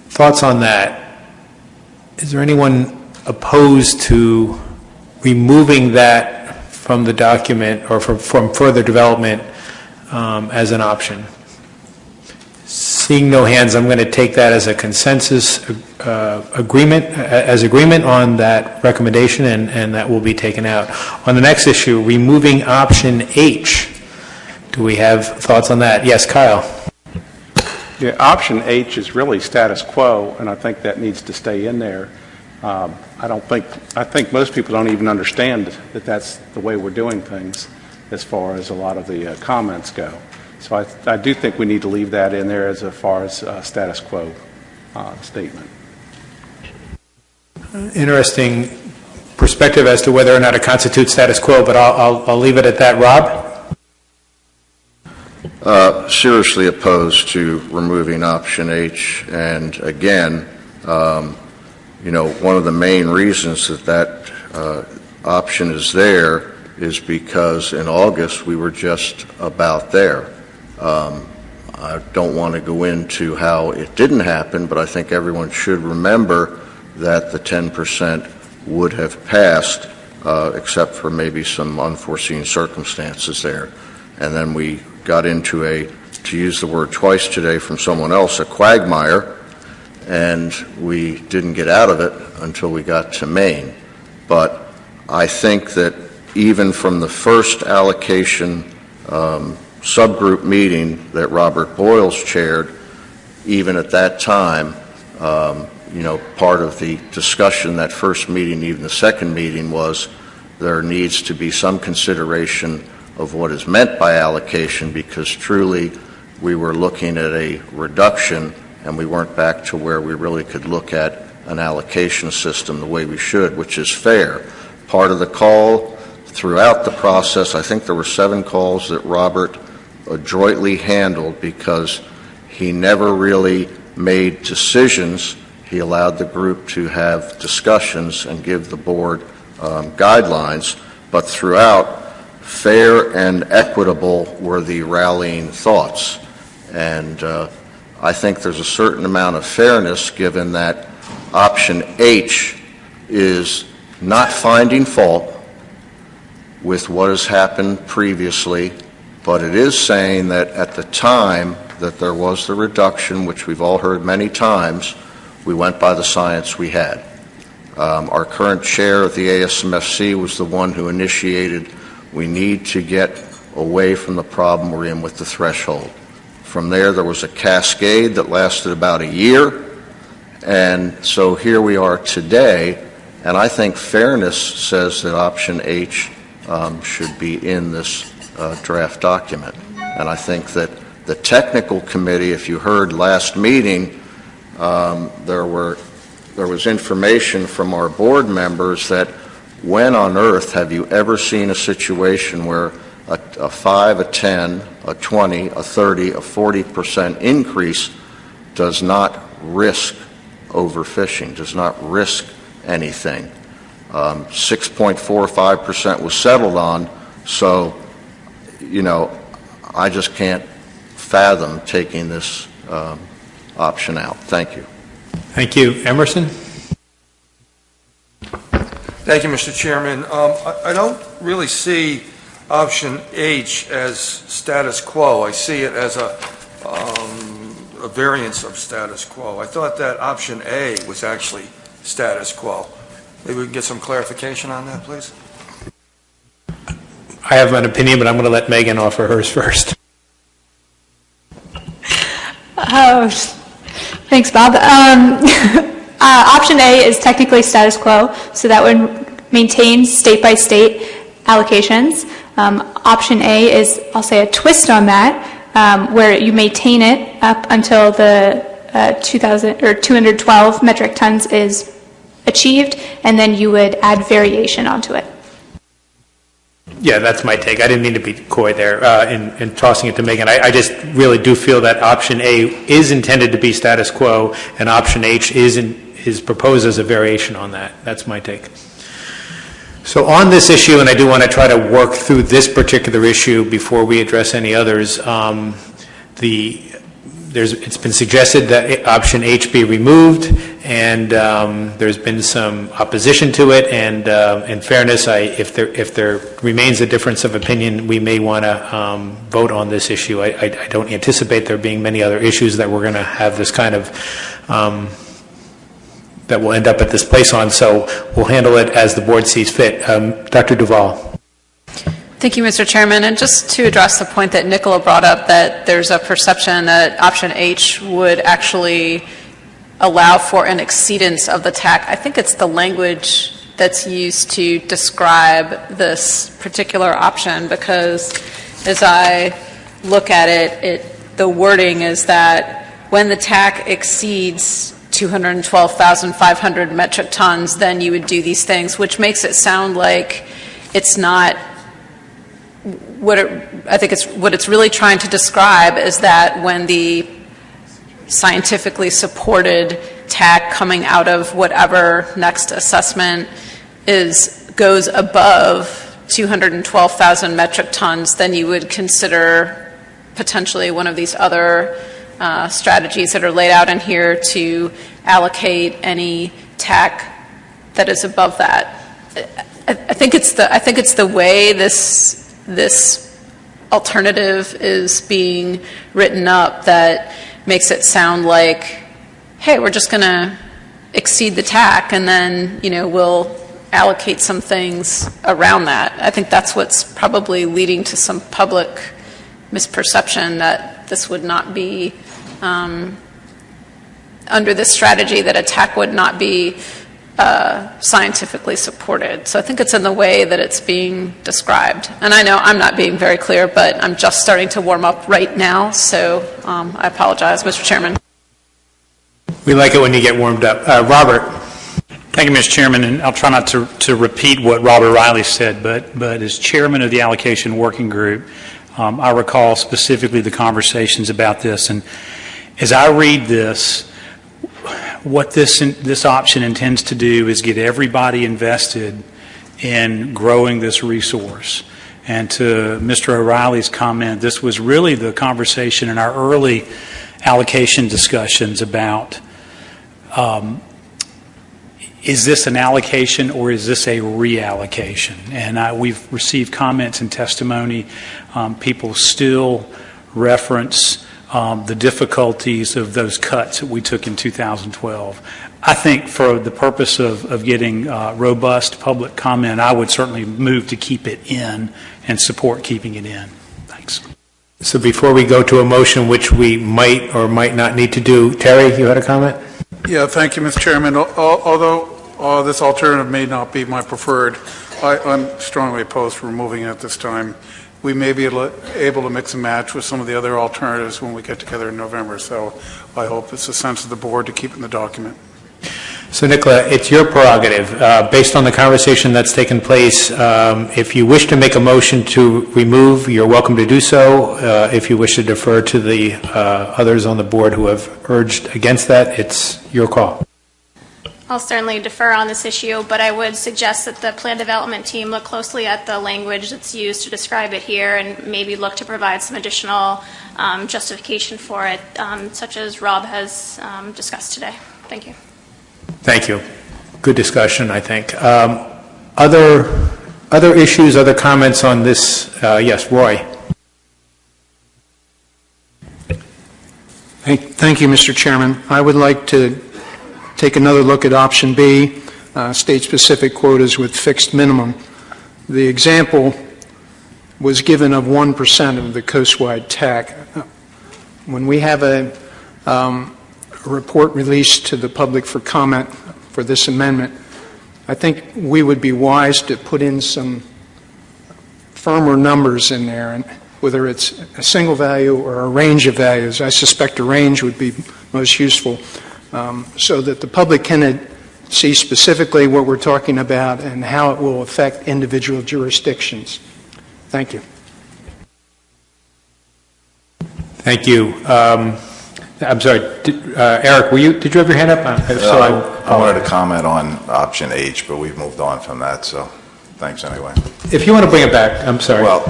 Thoughts on that? Is there anyone opposed to removing that from the document or from further development as an option? Seeing no hands, I'm going to take that as a consensus agreement on that recommendation, and that will be taken out. On the next issue, removing option H. Do we have thoughts on that? Yes, Kyle. Yeah, option H is really status quo, and I think that needs to stay in there. I I think most people don't even understand that that's the way we're doing things as far as a lot of the comments go. So I do think we need to leave that in there as far as status quo statement. Interesting perspective as to whether or not it constitutes status quo, but I'll leave it at that. Rob? Seriously opposed to removing option H, and again, one of the main reasons that option is there is because in August we were just about there. I don't want to go into how it didn't happen, but I think everyone should remember that the 10% would have passed, except for maybe some unforeseen circumstances there. And then we got into to use the word twice today from someone else, a quagmire, and we didn't get out of it until we got to Maine. But I think that even from the first allocation subgroup meeting that Robert Boyles chaired, even at that time, part of the discussion that first meeting, even the second meeting, was there needs to be some consideration of what is meant by allocation, because truly we were looking at a reduction and we weren't back to where we really could look at an allocation system the way we should, which is fair. Part of the call throughout the process, I think there were 7 calls that Robert adroitly handled because he never really made decisions. He allowed the group to have discussions and give the board guidelines, but throughout, fair and equitable were the rallying thoughts. And I think there's a certain amount of fairness given that option H is not finding fault with what has happened previously, but it is saying that at the time that there was the reduction, which we've all heard many times, we went by the science we had. Our current chair of the ASMFC was the one who initiated, we need to get away from the problem we're in with the threshold. From there was a cascade that lasted about a year, and so here we are today, and I think fairness says that option H should be in this draft document. And I think that the technical committee, if you heard last meeting, there was information from our board members that when on earth have you ever seen a situation where a 5, a 10, a 20, a 30, a 40% increase does not risk overfishing, does not risk anything. 6.45% was settled on, so, I just can't fathom taking this option out. Thank you. Thank you. Emerson? Thank you, Mr. Chairman. I don't really see option H as status quo. I see it as a variance of status quo. I thought that option A was actually status quo. Maybe we can get some clarification on that, please. I have an opinion, but I'm going to let Megan offer hers first. Thanks, Bob. Option A is technically status quo, so that would maintain state-by-state allocations. Option A is, I'll say, a twist on that, where you maintain it up until the 212 metric tons is achieved, and then you would add variation onto it. Yeah, that's my take. I didn't mean to be coy there in tossing it to Megan. I just really do feel that option A is intended to be status quo, and option H is proposed as a variation on that. That's my take. So on this issue, and I do want to try to work through this particular issue before we address any others, it's been suggested that option H be removed, and there's been some opposition to it, and in fairness, if there remains a difference of opinion, we may want to vote on this issue. I don't anticipate there being many other issues that we're going to have this kind of that will end up at this place on, so we'll handle it as the board sees fit. Dr. Duval. Thank you, Mr. Chairman. And just to address the point that Nicola brought up, that there's a perception that option H would actually allow for an exceedance of the TAC. I think it's the language that's used to describe this particular option, because as I look at it, the wording is that when the TAC exceeds 212,500 metric tons, then you would do these things, which makes it sound like it's not what it's really trying to describe is that when the scientifically supported TAC coming out of whatever next assessment goes above 212,000 metric tons, then you would consider potentially one of these other strategies that are laid out in here to allocate any TAC that is above that. I think it's the way this alternative is being written up that makes it sound like, hey, we're just going to exceed the TAC and then, we'll allocate some things around that. I think that's what's probably leading to some public misperception that this would not be, under this strategy, that a TAC would not be scientifically supported. So I think it's in the way that it's being described. And I know I'm not being very clear, but I'm just starting to warm up right now, so I apologize, Mr. Chairman. We like it when you get warmed up. Robert. Thank you, Mr. Chairman, and I'll try not to repeat what Robert Riley said, but as chairman of the allocation working group, I recall specifically the conversations about this, and as I read this, what this option intends to do is get everybody invested in growing this resource. And to Mr. O'Reilly's comment, this was really the conversation in our early allocation discussions about is this an allocation or is this a reallocation? And we've received comments and testimony. People still reference the difficulties of those cuts that we took in 2012. I think for the purpose of getting robust public comment, I would certainly move to keep it in and support keeping it in. Thanks. So before we go to a motion, which we might or might not need to do, Terry, you had a comment? Yeah, thank you, Mr. Chairman. Although this alternative may not be my preferred, I'm strongly opposed to removing it at this time. We may be able to mix and match with some of the other alternatives when we get together in November, so I hope it's the sense of the board to keep it in the document. So, Nicola, it's your prerogative. Based on the conversation that's taken place, if you wish to make a motion to remove, you're welcome to do so. If you wish to defer to the others on the board who have urged against that, it's your call. I'll certainly defer on this issue, but I would suggest that the plan development team look closely at the language that's used to describe it here and maybe look to provide some additional justification for it, such as Rob has discussed today. Thank you. Thank you. Good discussion, I think. Other issues, other comments on this? Yes, Roy. Thank you, Mr. Chairman. I would like to take another look at option B, state-specific quotas with fixed minimum. The example was given of 1% of the coastwide TAC. When we have a report released to the public for comment for this amendment, I think we would be wise to put in some firmer numbers in there, and whether it's a single value or a range of values. I suspect a range would be most useful, so that the public can see specifically what we're talking about and how it will affect individual jurisdictions. Thank you. Thank you. I'm sorry, Eric, did you have your hand up? I wanted to comment on option H, but we've moved on from that, so thanks anyway. If you want to bring it back, I'm sorry. Well,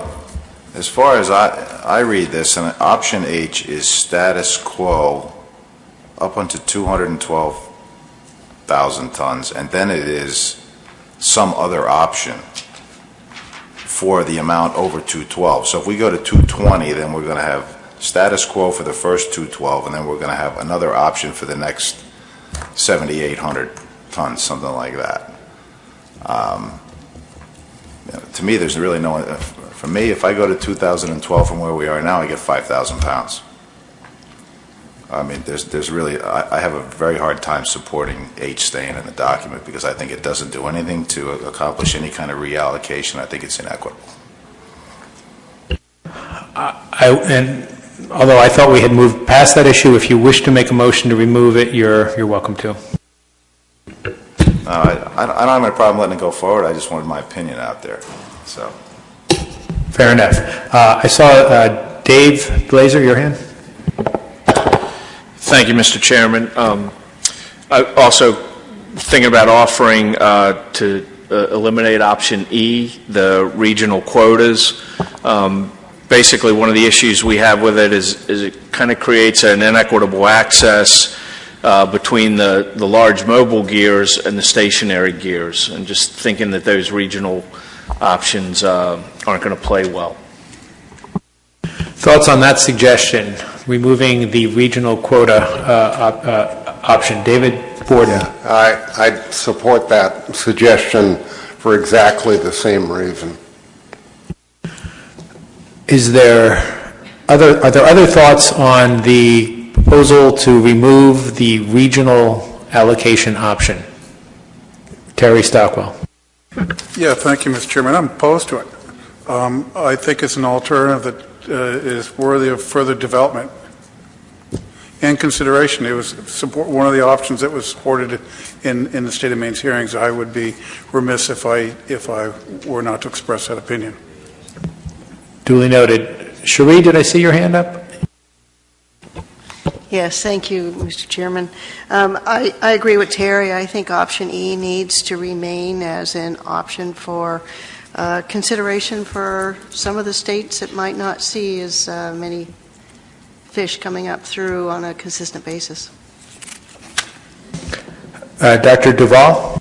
as far as I read this, and option H is status quo up unto 212,000 tons, and then it is some other option for the amount over 212. So if we go to 220, then we're going to have status quo for the first 212, and then we're going to have another option for the next 7,800 tons, something like that. To me, there's really no, for me, if I go to 2012 from where we are now, I get 5,000 pounds. I mean, there's really, I have a very hard time supporting H staying in the document because I think it doesn't do anything to accomplish any kind of reallocation. I think it's inequitable. And although I thought we had moved past that issue, if you wish to make a motion to remove it, you're welcome to. I don't have any problem letting it go forward. I just wanted my opinion out there. So. Fair enough. I saw Dave Blazer, your hand. Thank you, Mr. Chairman. I also thinking about offering to eliminate option E, the regional quotas. Basically, one of the issues we have with it is it kind of creates an inequitable access between the large mobile gears and the stationary gears, and just thinking that those regional options aren't going to play well. Thoughts on that suggestion, removing the regional quota option? David Borden. Yeah, I support that suggestion for exactly the same reason. Are there other thoughts on the proposal to remove the regional allocation option? Terry Stockwell. Yeah, thank you, Mr. Chairman. I'm opposed to it. I think it's an alternative that is worthy of further development and consideration. It was one of the options that was supported in the State of Maine's hearings. I would be remiss if I were not to express that opinion. Duly noted. Cherie, did I see your hand up? Yes, thank you, Mr. Chairman. I agree with Terry. I think option E needs to remain as an option for consideration for some of the states that might not see as many fish coming up through on a consistent basis. Dr. Duval?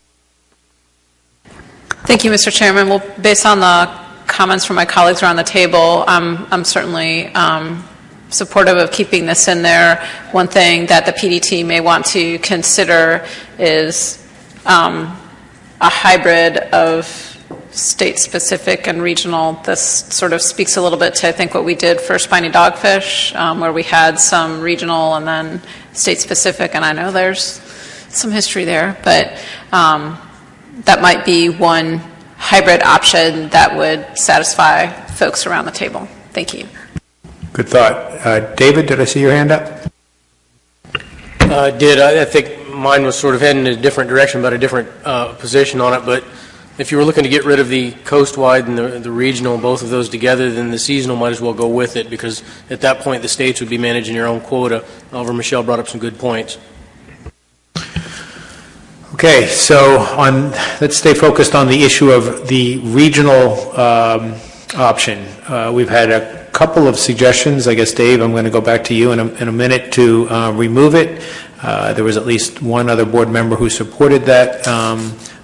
Thank you, Mr. Chairman. Well, based on the comments from my colleagues around the table, I'm certainly supportive of keeping this in there. One thing that the PDT may want to consider is a hybrid of state-specific and regional. This sort of speaks a little bit to, I think, what we did for spiny dogfish, where we had some regional and then state-specific, and I know there's some history there, but that might be one hybrid option that would satisfy folks around the table. Thank you. Good thought. David, did I see your hand up? I did. I think mine was sort of heading in a different direction, but a different position on it. But if you were looking to get rid of the coast-wide and the regional, both of those together, then the seasonal might as well go with it, because at that point the states would be managing their own quota. However, Michelle brought up some good points. Okay, so let's stay focused on the issue of the regional option. We've had a couple of suggestions. I guess, Dave, I'm going to go back to you in a minute to remove it. There was at least one other board member who supported that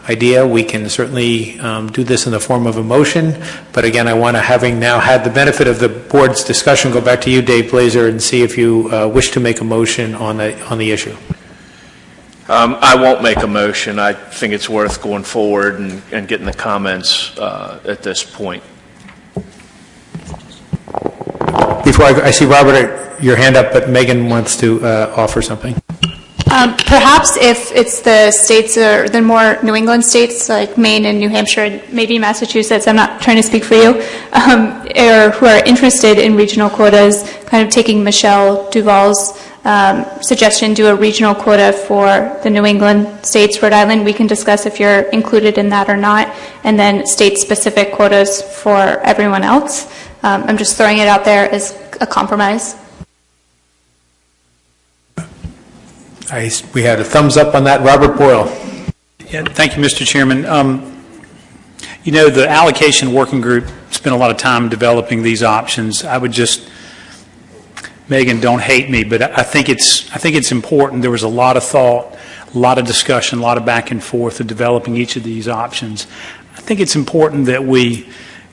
idea. We can certainly do this in the form of a motion, but again, I want to, having now had the benefit of the board's discussion, go back to you, Dave Blazer, and see if you wish to make a motion on the issue. I won't make a motion. I think it's worth going forward and getting the comments at this point. Before I see Robert, your hand up, but Megan wants to offer something. Perhaps if it's the states, or the more New England states like Maine and New Hampshire, and maybe Massachusetts, I'm not trying to speak for you, or who are interested in regional quotas, kind of taking Michelle Duval's suggestion, do a regional quota for the New England states, Rhode Island. We can discuss if you're included in that or not, and then state-specific quotas for everyone else. I'm just throwing it out there as a compromise. We had a thumbs up on that. Robert Boyle. Yeah, thank you, Mr. Chairman. You know, the allocation working group spent a lot of time developing these options. I would just, Megan, don't hate me, but I think it's important. There was a lot of thought, a lot of discussion, a lot of back and forth of developing each of these options. I think it's important that we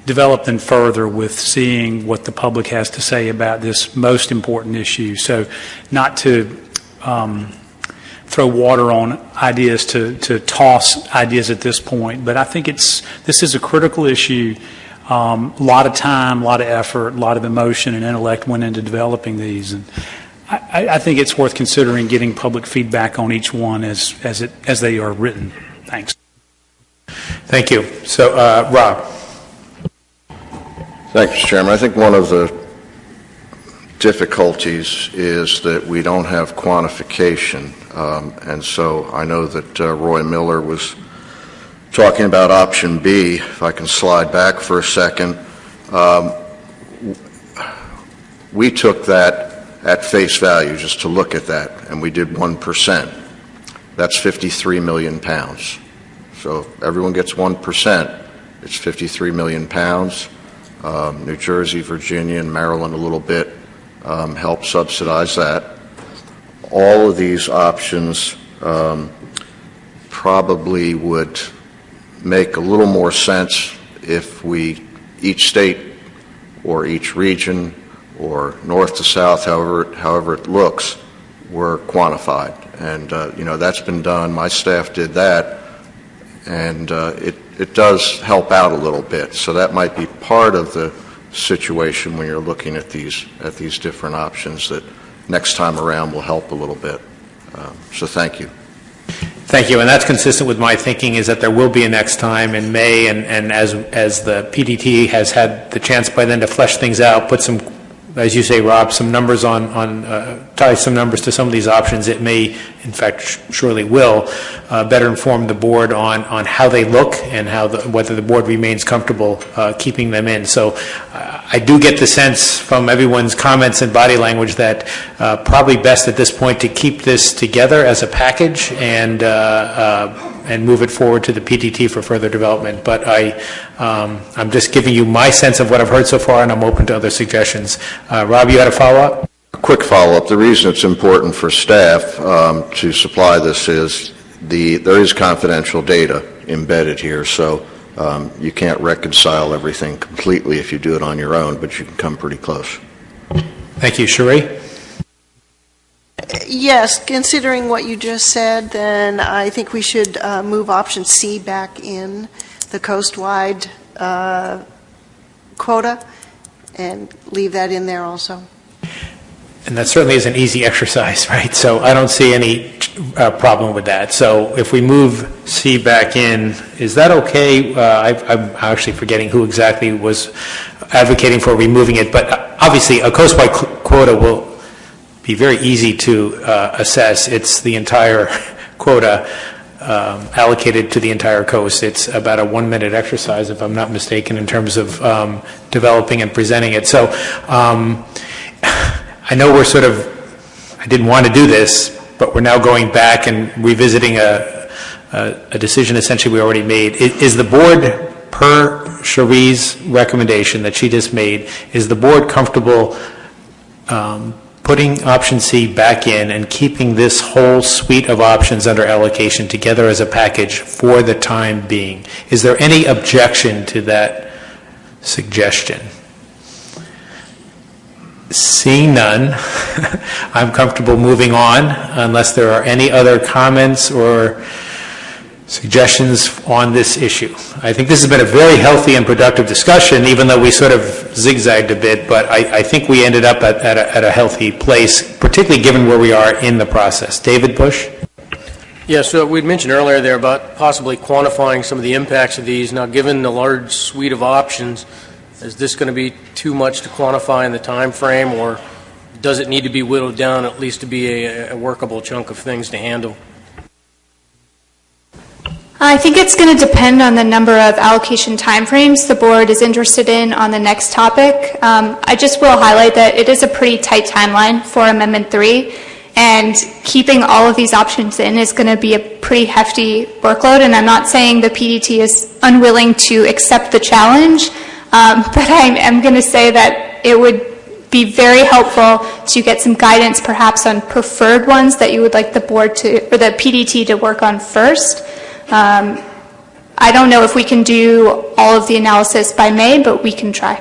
develop them further with seeing what the public has to say about this most important issue. So not to throw water on ideas, to toss ideas at this point, but I think this is a critical issue. A lot of time, a lot of effort, a lot of emotion and intellect went into developing these, and I think it's worth considering getting public feedback on each one as they are written. Thanks. Thank you. So, Rob. Thank you, Mr. Chairman. I think one of the difficulties is that we don't have quantification. And so I know that Roy Miller was talking about option B. If I can slide back for a second. We took that at face value just to look at that, and we did 1%. That's 53 million pounds. So if everyone gets 1%, it's 53 million pounds. New Jersey, Virginia, and Maryland a little bit help subsidize that. All of these options probably would make a little more sense if each state or each region or north to south, however it looks, were quantified. And, that's been done. My staff did that, and it does help out a little bit. So that might be part of the situation when you're looking at these different options that next time around will help a little bit. So thank you. Thank you, and that's consistent with my thinking, is that there will be a next time in May, and as the PDT has had the chance by then to flesh things out, put some, as you say, Rob, some numbers tie some numbers to some of these options, it may, in fact, surely will, better inform the board on how they look and whether the board remains comfortable keeping them in. So I do get the sense from everyone's comments and body language that probably best at this point to keep this together as a package and move it forward to the PDT for further development. But I'm just giving you my sense of what I've heard so far, and I'm open to other suggestions. Rob, you had a follow-up? A quick follow-up. The reason it's important for staff to supply this is there is confidential data embedded here, so you can't reconcile everything completely if you do it on your own, but you can come pretty close. Thank you. Cherie? Yes, considering what you just said, then I think we should move option C back in the coast-wide quota and leave that in there also. And that certainly is an easy exercise, right? So I don't see any problem with that. So if we move C back in, is that okay? I'm actually forgetting who exactly was advocating for removing it, but obviously a coast-wide quota will be very easy to assess. It's the entire quota allocated to the entire coast. It's about a 1-minute exercise, if I'm not mistaken, in terms of developing and presenting it. So I know I didn't want to do this, but we're now going back and revisiting a decision essentially we already made. Is the board, per Cherie's recommendation that she just made, is the board comfortable putting option C back in and keeping this whole suite of options under allocation together as a package for the time being? Is there any objection to that suggestion? Seeing none, I'm comfortable moving on unless there are any other comments or suggestions on this issue. I think this has been a very healthy and productive discussion, even though we sort of zigzagged a bit, but I think we ended up at a healthy place, particularly given where we are in the process. David Bush? Yeah, so we'd mentioned earlier there about possibly quantifying some of the impacts of these. Now, given the large suite of options, is this going to be too much to quantify in the time frame, or does it need to be whittled down at least to be a workable chunk of things to handle? I think it's going to depend on the number of allocation timeframes the board is interested in on the next topic. I just will highlight that it is a pretty tight timeline for Amendment 3, and keeping all of these options in is going to be a pretty hefty workload, and I'm not saying the PDT is unwilling to accept the challenge, but I am going to say that it would be very helpful to get some guidance perhaps on preferred ones that you would like the board to, or the PDT to work on first. I don't know if we can do all of the analysis by May, but we can try.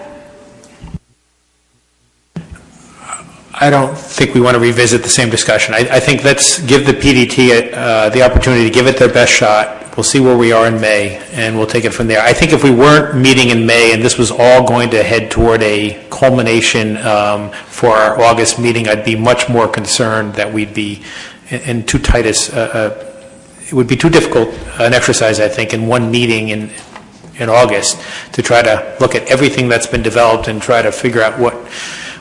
I don't think we want to revisit the same discussion. I think let's give the PDT the opportunity to give it their best shot. We'll see where we are in May, and we'll take it from there. I think if we weren't meeting in May and this was all going to head toward a culmination for our August meeting, I'd be much more concerned that we'd be in too tight it would be too difficult an exercise, I think, in one meeting in August to try to look at everything that's been developed and try to figure out what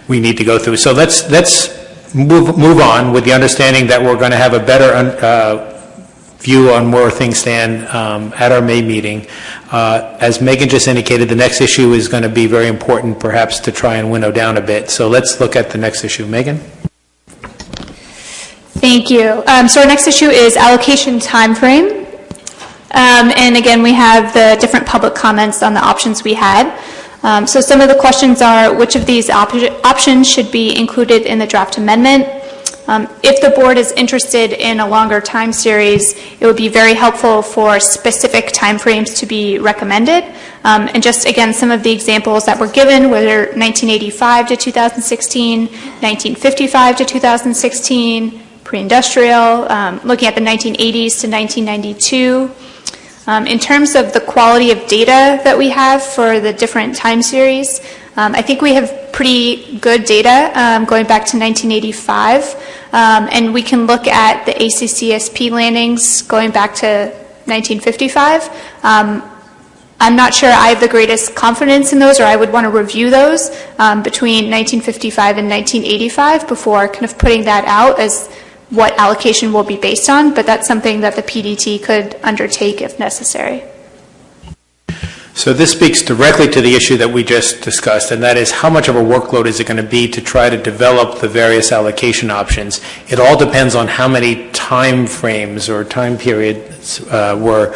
we need to go through. So let's move on with the understanding that we're going to have a better view on where things stand at our May meeting. As Megan just indicated, the next issue is going to be very important, perhaps, to try and winnow down a bit. So let's look at the next issue. Megan? Thank you. So our next issue is allocation timeframe. And again, we have the different public comments on the options we had. So some of the questions are, which of these options should be included in the draft amendment? If the board is interested in a longer time series, it would be very helpful for specific timeframes to be recommended. And just again, some of the examples that were given were 1985 to 2016, 1955 to 2016, pre-industrial, looking at the 1980s to 1992. In terms of the quality of data that we have for the different time series, I think we have pretty good data going back to 1985, and we can look at the ACCSP landings going back to 1955. I'm not sure I have the greatest confidence in those, or I would want to review those between 1955 and 1985 before kind of putting that out as what allocation will be based on, but that's something that the PDT could undertake if necessary. So this speaks directly to the issue that we just discussed, and that is how much of a workload is it going to be to try to develop the various allocation options. It all depends on how many time frames or time periods where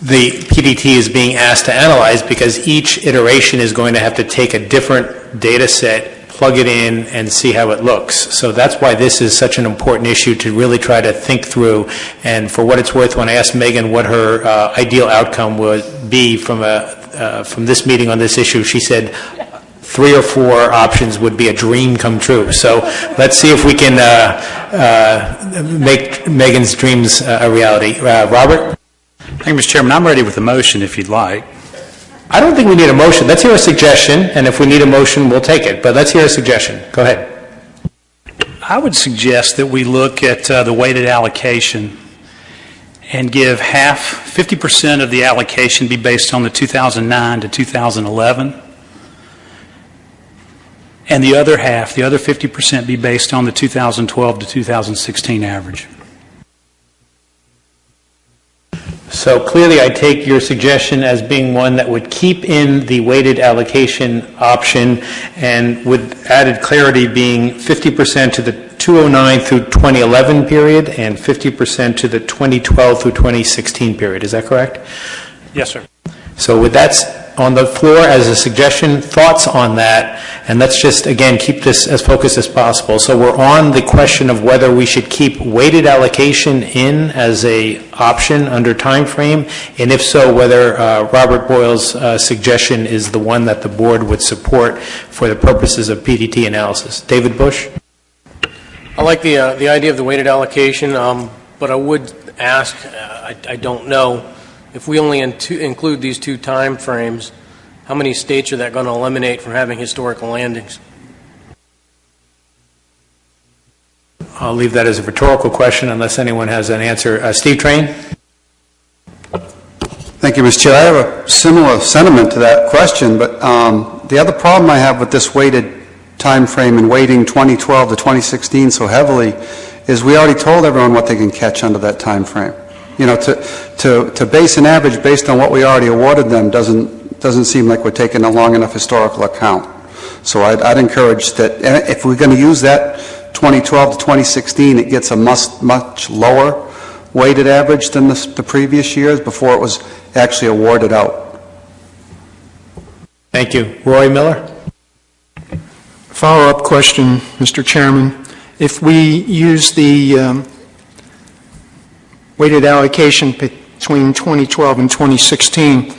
the PDT is being asked to analyze, because each iteration is going to have to take a different data set, plug it in, and see how it looks. So that's why this is such an important issue to really try to think through. And for what it's worth, when I asked Megan what her ideal outcome would be from this meeting on this issue, she said 3 or 4 options would be a dream come true. So let's see if we can make Megan's dreams a reality. Robert? Thank you, Mr. Chairman. I'm ready with a motion if you'd like. I don't think we need a motion. Let's hear a suggestion, and if we need a motion, we'll take it. But let's hear a suggestion. Go ahead. I would suggest that we look at the weighted allocation and give 50% of the allocation be based on the 2009 to 2011, and the other half, the other 50%, be based on the 2012 to 2016 average. So clearly I take your suggestion as being one that would keep in the weighted allocation option, and with added clarity being 50% to the 2009 through 2011 period and 50% to the 2012 through 2016 period. Is that correct? Yes, sir. So with that on the floor as a suggestion, thoughts on that, and let's just, again, keep this as focused as possible. So we're on the question of whether we should keep weighted allocation in as a option under time frame, and if so, whether Robert Boyle's suggestion is the one that the board would support for the purposes of PDT analysis. David Bush? I like the idea of the weighted allocation, but I would ask, I don't know, if we only include these 2 time frames, how many states are that going to eliminate from having historical landings? I'll leave that as a rhetorical question unless anyone has an answer. Steve Train? Thank you, Mr. Chair. I have a similar sentiment to that question, but the other problem I have with this weighted time frame and weighting 2012 to 2016 so heavily is we already told everyone what they can catch under that time frame. You know, to base an average based on what we already awarded them doesn't seem like we're taking a long enough historical account. So I'd encourage that if we're going to use that 2012 to 2016, it gets a much lower weighted average than the previous years before it was actually awarded out. Thank you. Roy Miller? Follow-up question, Mr. Chairman. If we use the weighted allocation between 2012 and 2016,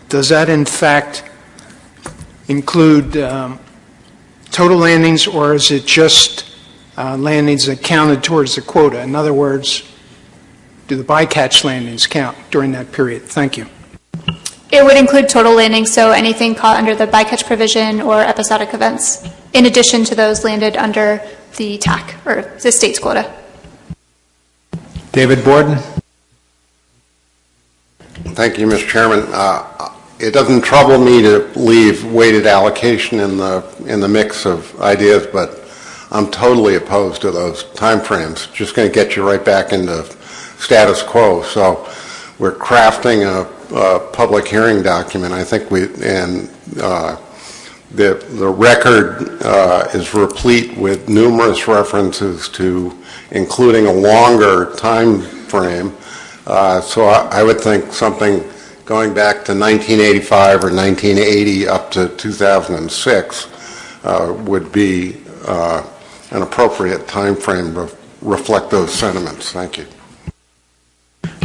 does that in fact include total landings, or is it just landings that counted towards the quota? In other words, do the bycatch landings count during that period? Thank you. It would include total landings, so anything caught under the bycatch provision or episodic events, in addition to those landed under the TAC, or the state's quota. David Borden. Thank you, Mr. Chairman. It doesn't trouble me to leave weighted allocation in the mix of ideas, but I'm totally opposed to those timeframes. Just going to get you right back into status quo. So we're crafting a public hearing document. I think the record is replete with numerous references to including a longer time frame. So I would think something going back to 1985 or 1980 up to 2006 would be an appropriate time frame to reflect those sentiments. Thank you.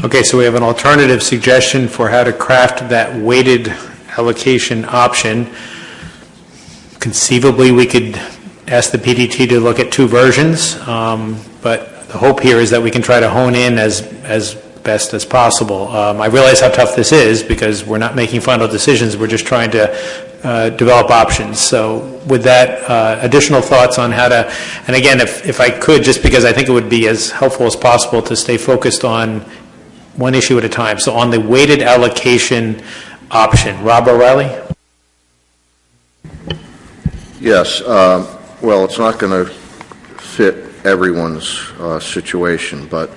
Okay, so we have an alternative suggestion for how to craft that weighted allocation option. Conceivably, we could ask the PDT to look at two versions, but the hope here is that we can try to hone in as best as possible. I realize how tough this is because we're not making final decisions, we're just trying to develop options. So with that, additional thoughts on how to, and again, if I could, just because I think it would be as helpful as possible to stay focused on one issue at a time. So on the weighted allocation option, Rob O'Reilly? Yes. Well, it's not going to fit everyone's situation, but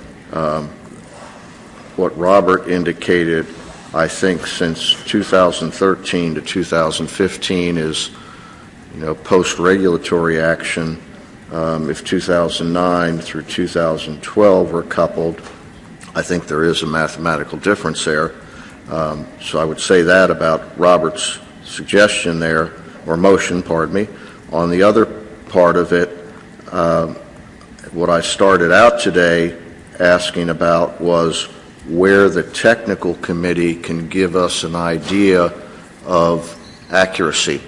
what Robert indicated, I think, since 2013 to 2015 is, post-regulatory action. If 2009 through 2012 were coupled, I think there is a mathematical difference there. So I would say that about Robert's suggestion there, or motion, pardon me. On the other part of it, what I started out today asking about was where the technical committee can give us an idea of accuracy,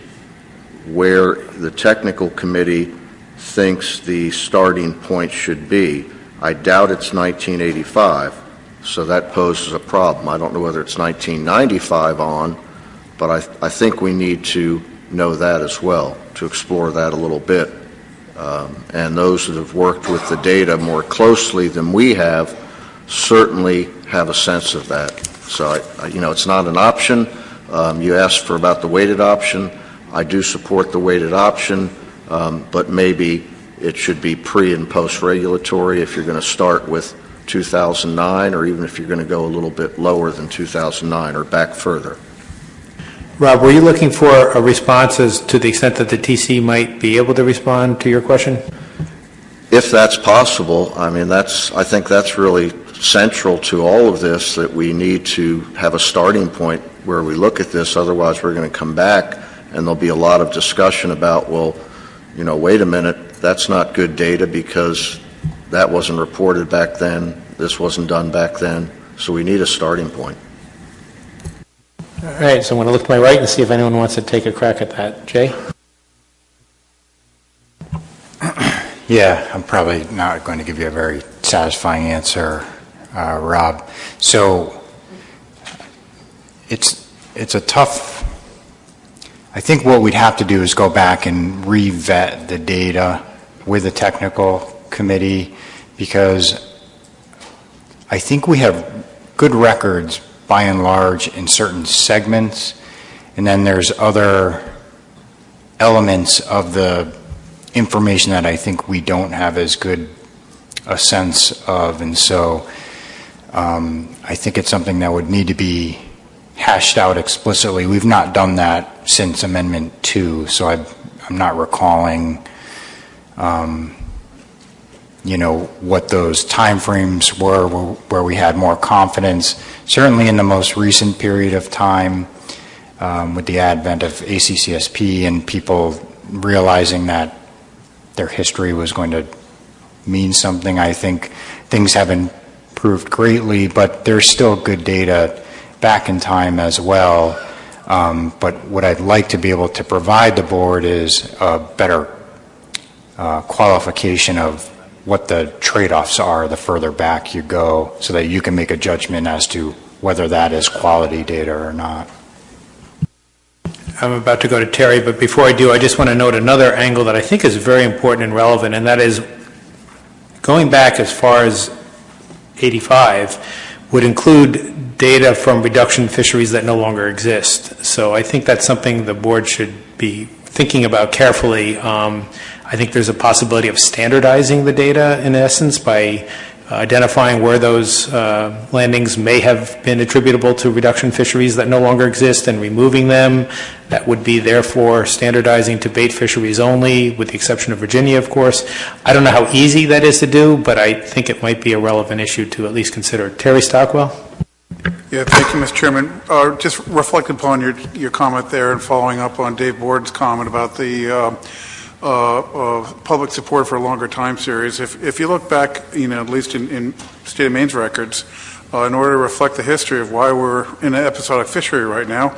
where the technical committee thinks the starting point should be. I doubt it's 1985, so that poses a problem. I don't know whether it's 1995 on, but I think we need to know that as well, to explore that a little bit. And those that have worked with the data more closely than we have certainly have a sense of that. So, it's not an option. You asked for about the weighted option. I do support the weighted option, but maybe it should be pre- and post-regulatory if you're going to start with 2009, or even if you're going to go a little bit lower than 2009 or back further. Rob, were you looking for a response as to the extent that the TC might be able to respond to your question? If that's possible, I think that's really central to all of this, that we need to have a starting point where we look at this. Otherwise, we're going to come back and there'll be a lot of discussion about, well, wait a minute, that's not good data because that wasn't reported back then, this wasn't done back then, so we need a starting point. All right, so I'm going to look to my right and see if anyone wants to take a crack at that. Jay? Yeah, I'm probably not going to give you a very satisfying answer, Rob. So it's a tough, I think what we'd have to do is go back and re-vet the data with the technical committee, because I think we have good records by and large in certain segments, and then there's other elements of the information that I think we don't have as good a sense of, and so I think it's something that would need to be hashed out explicitly. We've not done that since Amendment 2, so I'm not recalling what those timeframes were where we had more confidence. Certainly in the most recent period of time, with the advent of ACCSP and people realizing that their history was going to mean something, I think things have improved greatly, but there's still good data back in time as well. But what I'd like to be able to provide the board is a better qualification of what the trade-offs are the further back you go, so that you can make a judgment as to whether that is quality data or not. I'm about to go to Terry, but before I do, I just want to note another angle that I think is very important and relevant, and that is going back as far as 85 would include data from reduction fisheries that no longer exist. So I think that's something the board should be thinking about carefully. I think there's a possibility of standardizing the data, in essence, by identifying where those landings may have been attributable to reduction fisheries that no longer exist and removing them. That would be, therefore, standardizing to bait fisheries only, with the exception of Virginia, of course. I don't know how easy that is to do, but I think it might be a relevant issue to at least consider. Terry Stockwell? Yeah, thank you, Mr. Chairman. Just reflecting upon your comment there and following up on Dave Borden's comment about the public support for a longer time series. If you look back, at least in State of Maine's records, in order to reflect the history of why we're in an episodic fishery right now,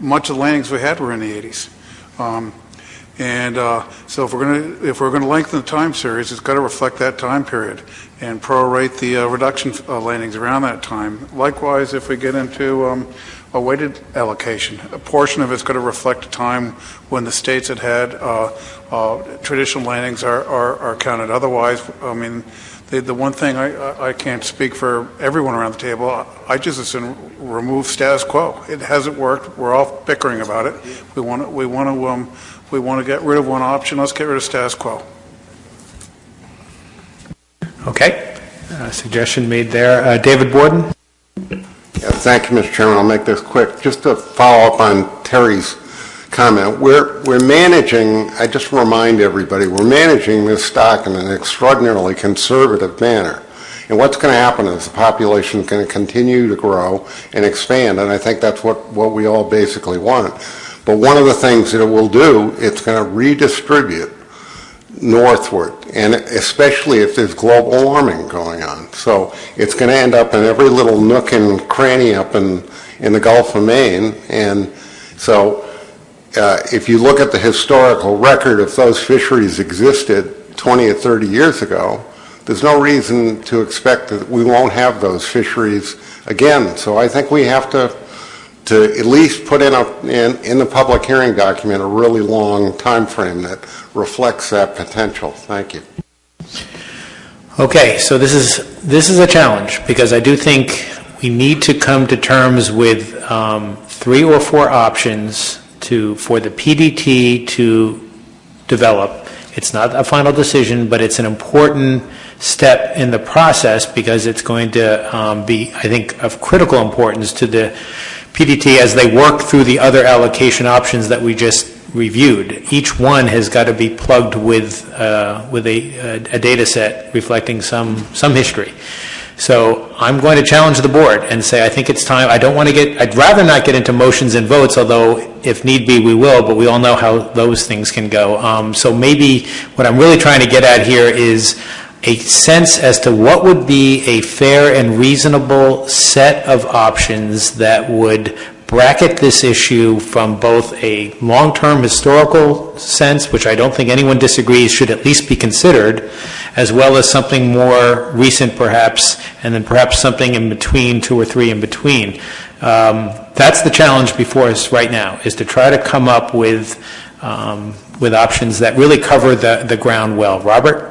much of the landings we had were in the 80s. So if we're going to lengthen the time series, it's got to reflect that time period and prorate the reduction landings around that time. Likewise, if we get into a weighted allocation, a portion of it's going to reflect a time when the states had traditional landings are counted. Otherwise, I mean, the one thing I can't speak for everyone around the table. I just assume remove status quo. It hasn't worked. We're all bickering about it. We want to get rid of one option. Let's get rid of status quo. Okay. Suggestion made there. David Borden? Yeah, thank you, Mr. Chairman. I'll make this quick. Just to follow up on Terry's comment, we're managing, I just remind everybody, we're managing this stock in an extraordinarily conservative manner. And what's going to happen is the population is going to continue to grow and expand, and I think that's what we all basically want. But one of the things that it will do, it's going to redistribute northward, and especially if there's global warming going on. So it's going to end up in every little nook and cranny up in the Gulf of Maine. And so if you look at the historical record, if those fisheries existed 20 or 30 years ago, there's no reason to expect that we won't have those fisheries again. So I think we have to at least put in the public hearing document a really long time frame that reflects that potential. Thank you. Okay, so this is a challenge, because I do think we need to come to terms with 3 or 4 options for the PDT to develop. It's not a final decision, but it's an important step in the process, because it's going to be, I think, of critical importance to the PDT as they work through the other allocation options that we just reviewed. Each one has got to be plugged with a data set reflecting some history. So I'm going to challenge the board and say I think it's time. I'd rather not get into motions and votes, although if need be we will, but we all know how those things can go. So maybe what I'm really trying to get at here is a sense as to what would be a fair and reasonable set of options that would bracket this issue from both a long-term historical sense, which I don't think anyone disagrees should at least be considered, as well as something more recent perhaps, and then perhaps something in between, 2 or 3 in between. That's the challenge before us right now, is to try to come up with options that really cover the ground well. Robert?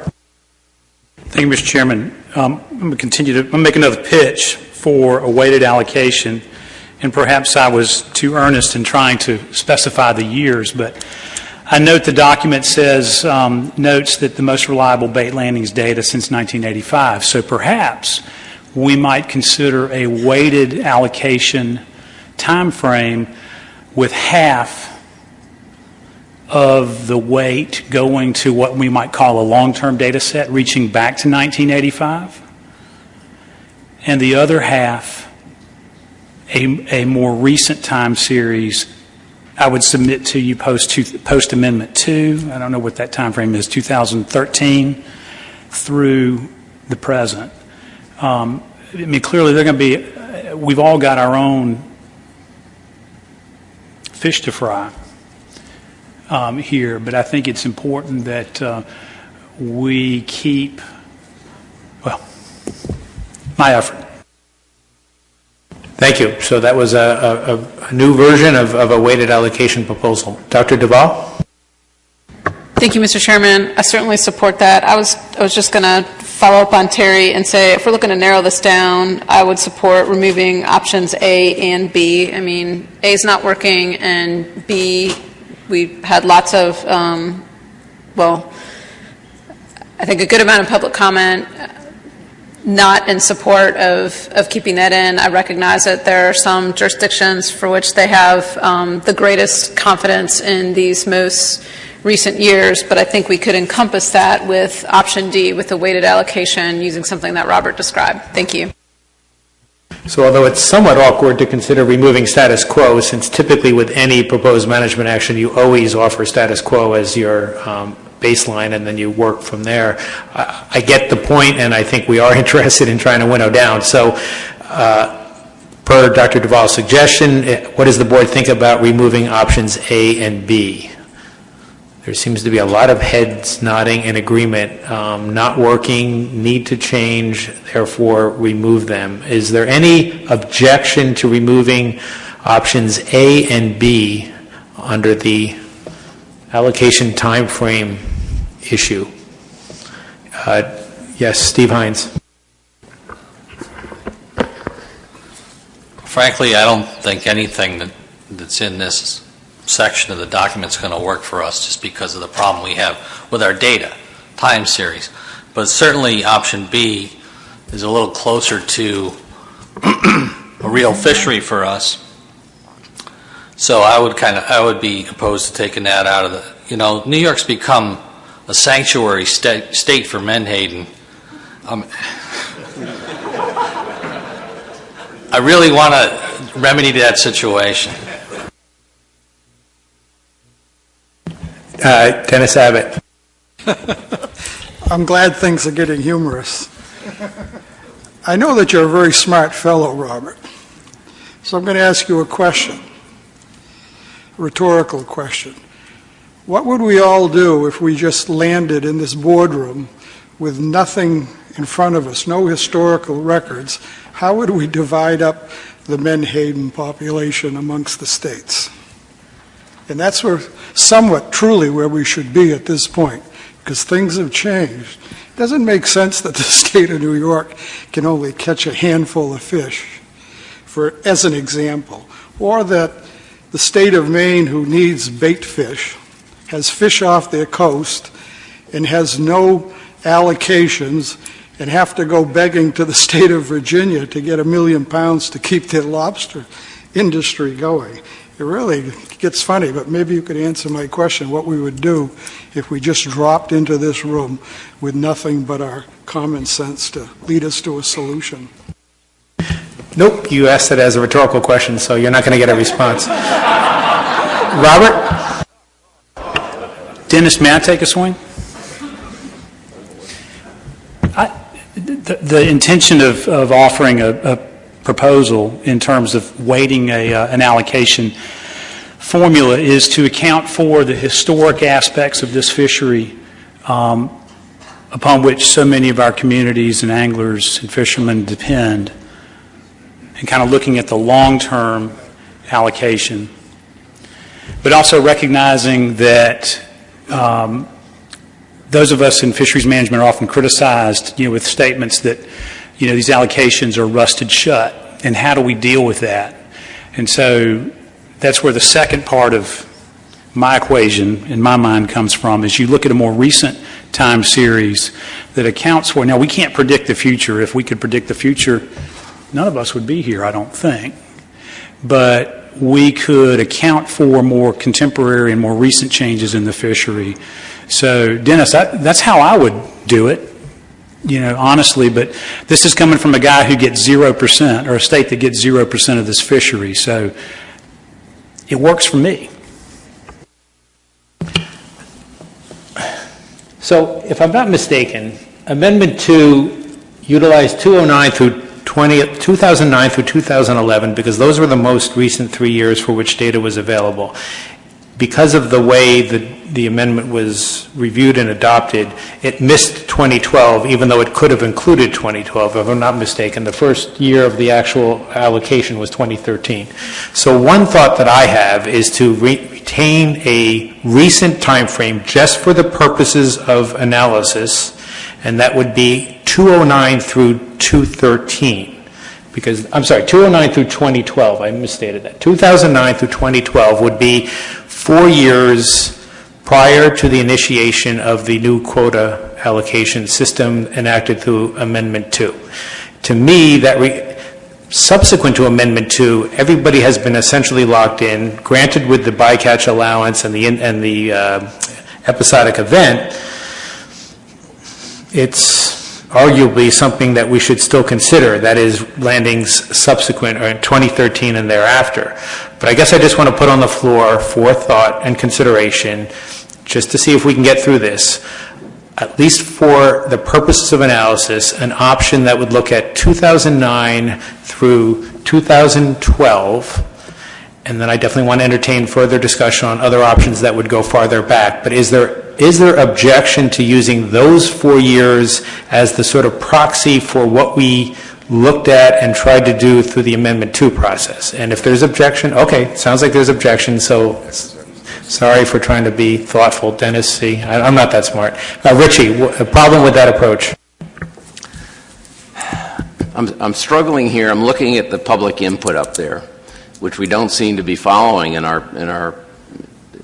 Thank you, Mr. Chairman. I'm going to make another pitch for a weighted allocation, and perhaps I was too earnest in trying to specify the years, but I note the document says, notes that the most reliable bait landings data since 1985. So perhaps we might consider a weighted allocation time frame with half of the weight going to what we might call a long-term data set reaching back to 1985, and the other half a more recent time series. I would submit to you post Amendment 2, I don't know what that time frame is, 2013 through the present. I mean, clearly they're going to be, we've all got our own fish to fry here, but I think it's important that we keep my effort. Thank you. So that was a new version of a weighted allocation proposal. Dr. Duval? Thank you, Mr. Chairman. I certainly support that. I was just going to follow up on Terry and say, if we're looking to narrow this down, I would support removing options A and B. I mean, A is not working, and B, we've had lots of, well, I think a good amount of public comment not in support of keeping that in. I recognize that there are some jurisdictions for which they have the greatest confidence in these most recent years, but I think we could encompass that with option D, with a weighted allocation using something that Robert described. Thank you. So although it's somewhat awkward to consider removing status quo, since typically with any proposed management action, you always offer status quo as your baseline, and then you work from there. I get the point, and I think we are interested in trying to winnow down. So per Dr. Duval's suggestion, what does the board think about removing options A and B? There seems to be a lot of heads nodding in agreement. Not working, need to change, therefore remove them. Is there any objection to removing options A and B under the allocation time frame issue? Yes, Steve Hines. Frankly, I don't think anything that's in this section of the document is going to work for us just because of the problem we have with our data, time series. But certainly option B is a little closer to a real fishery for us. So I would be opposed to taking that out of the, New York's become a sanctuary state for Menhaden. I really want to remedy that situation. Dennis Abbott. I'm glad things are getting humorous. I know that you're a very smart fellow, Robert. So I'm going to ask you a question, a rhetorical question. What would we all do if we just landed in this boardroom with nothing in front of us, no historical records? How would we divide up the Menhaden population amongst the states? And that's somewhat truly where we should be at this point, because things have changed. It doesn't make sense that the state of New York can only catch a handful of fish, as an example, or that the state of Maine, who needs bait fish, has fish off their coast and has no allocations and have to go begging to the state of Virginia to get £1 million to keep their lobster industry going. It really gets funny, but maybe you could answer my question, what we would do if we just dropped into this room with nothing but our common sense to lead us to a solution. Nope, you asked it as a rhetorical question, so you're not going to get a response. Robert? Dennis, may I take a swing? The intention of offering a proposal in terms of weighting an allocation formula is to account for the historic aspects of this fishery upon which so many of our communities and anglers and fishermen depend, and kind of looking at the long-term allocation, but also recognizing that those of us in fisheries management are often criticized, with statements that, these allocations are rusted shut, and how do we deal with that? And so that's where the second part of my equation, in my mind, comes from, is you look at a more recent time series that accounts for, now we can't predict the future. If we could predict the future, none of us would be here, I don't think. But we could account for more contemporary and more recent changes in the fishery. So, Dennis, that's how I would do it, honestly. But this is coming from a guy who gets 0%, or a state that gets 0% of this fishery. So it works for me. So if I'm not mistaken, Amendment 2 utilized 2009 through 2011, because those were the most recent 3 years for which data was available. because of the way the amendment was reviewed and adopted, it missed 2012, even though it could have included 2012, if I'm not mistaken. The first year of the actual allocation was 2013. So one thought that I have is to retain a recent time frame just for the purposes of analysis, and that would be 2009 through 2013. Because, I'm sorry, 2009 through 2012, I misstated that. 2009 through 2012 would be 4 years prior to the initiation of the new quota allocation system enacted through Amendment 2. To me, subsequent to Amendment 2, everybody has been essentially locked in, granted with the bycatch allowance and the episodic event. It's arguably something that we should still consider, that is landings subsequent or in 2013 and thereafter. But I guess I just want to put on the floor for thought and consideration, just to see if we can get through this, at least for the purposes of analysis, an option that would look at 2009 through 2012, and then I definitely want to entertain further discussion on other options that would go farther back. But is there objection to using those 4 years as the sort of proxy for what we looked at and tried to do through the Amendment 2 process? And if there's objection, okay, sounds like there's objection, so sorry for trying to be thoughtful. Dennis, see, I'm not that smart. Richie, a problem with that approach? I'm struggling here. I'm looking at the public input up there, which we don't seem to be following in our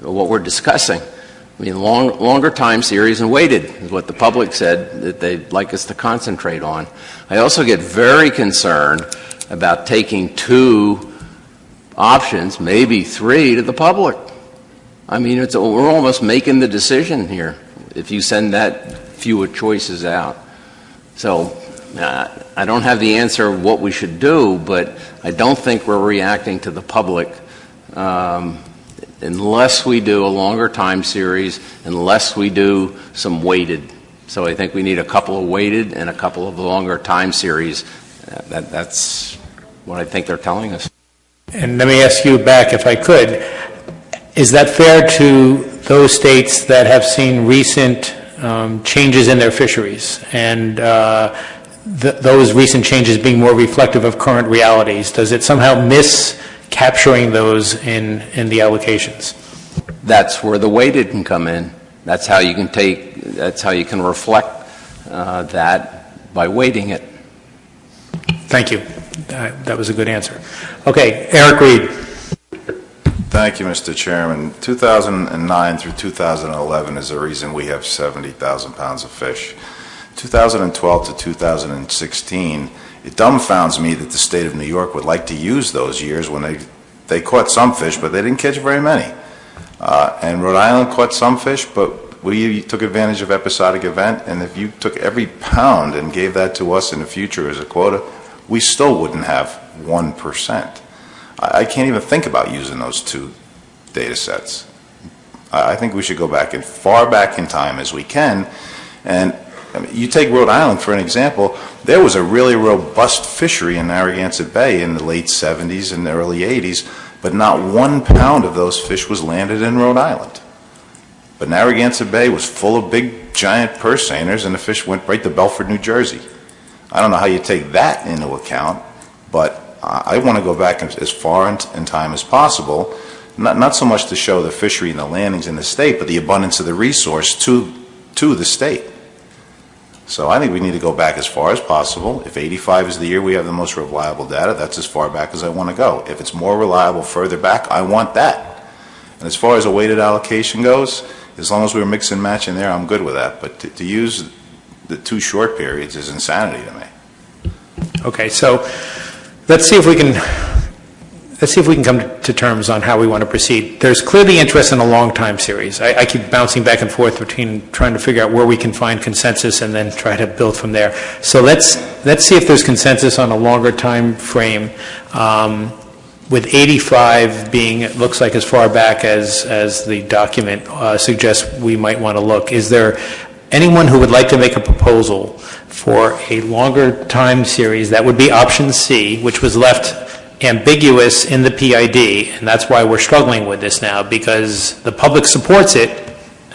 what we're discussing. I mean, longer time series and weighted is what the public said that they'd like us to concentrate on. I also get very concerned about taking 2 options, maybe 3, to the public. I mean, we're almost making the decision here if you send that few choices out. So I don't have the answer of what we should do, but I don't think we're reacting to the public unless we do a longer time series, unless we do some weighted. So I think we need a couple of weighted and a couple of longer time series. That's what I think they're telling us. And let me ask you back, if I could, is that fair to those states that have seen recent changes in their fisheries and those recent changes being more reflective of current realities? Does it somehow miss capturing those in the allocations? That's where the weighted can come in. That's how you can reflect that by weighting it. Thank you. That was a good answer. Okay, Eric Reed. Thank you, Mr. Chairman. 2009 through 2011 is the reason we have 70,000 pounds of fish. 2012 to 2016, it dumbfounds me that the state of New York would like to use those years when they caught some fish, but they didn't catch very many. And Rhode Island caught some fish, but we took advantage of episodic event, and if you took every pound and gave that to us in the future as a quota, we still wouldn't have 1%. I can't even think about using those 2 data sets. I think we should go back as far back in time as we can. And I mean, you take Rhode Island for an example, there was a really robust fishery in Narragansett Bay in the late 70s and the early 80s, but not 1 pound of those fish was landed in Rhode Island. But Narragansett Bay was full of big, giant purse seiners, and the fish went right to Belford, New Jersey. I don't know how you take that into account, but I want to go back as far in time as possible, not so much to show the fishery and the landings in the state, but the abundance of the resource to the state. So I think we need to go back as far as possible. If 85 is the year we have the most reliable data, that's as far back as I want to go. If it's more reliable further back, I want that. And as far as a weighted allocation goes, as long as we're mix and match in there, I'm good with that. But to use the 2 short periods is insanity to me. Okay, so let's see if we can come to terms on how we want to proceed. There's clearly interest in a long time series. I keep bouncing back and forth between trying to figure out where we can find consensus and then try to build from there. So let's see if there's consensus on a longer time frame, with 85 being, it looks like, as far back as the document suggests we might want to look. Is there anyone who would like to make a proposal for a longer time series? That would be option C, which was left ambiguous in the PID, and that's why we're struggling with this now, because the public supports it,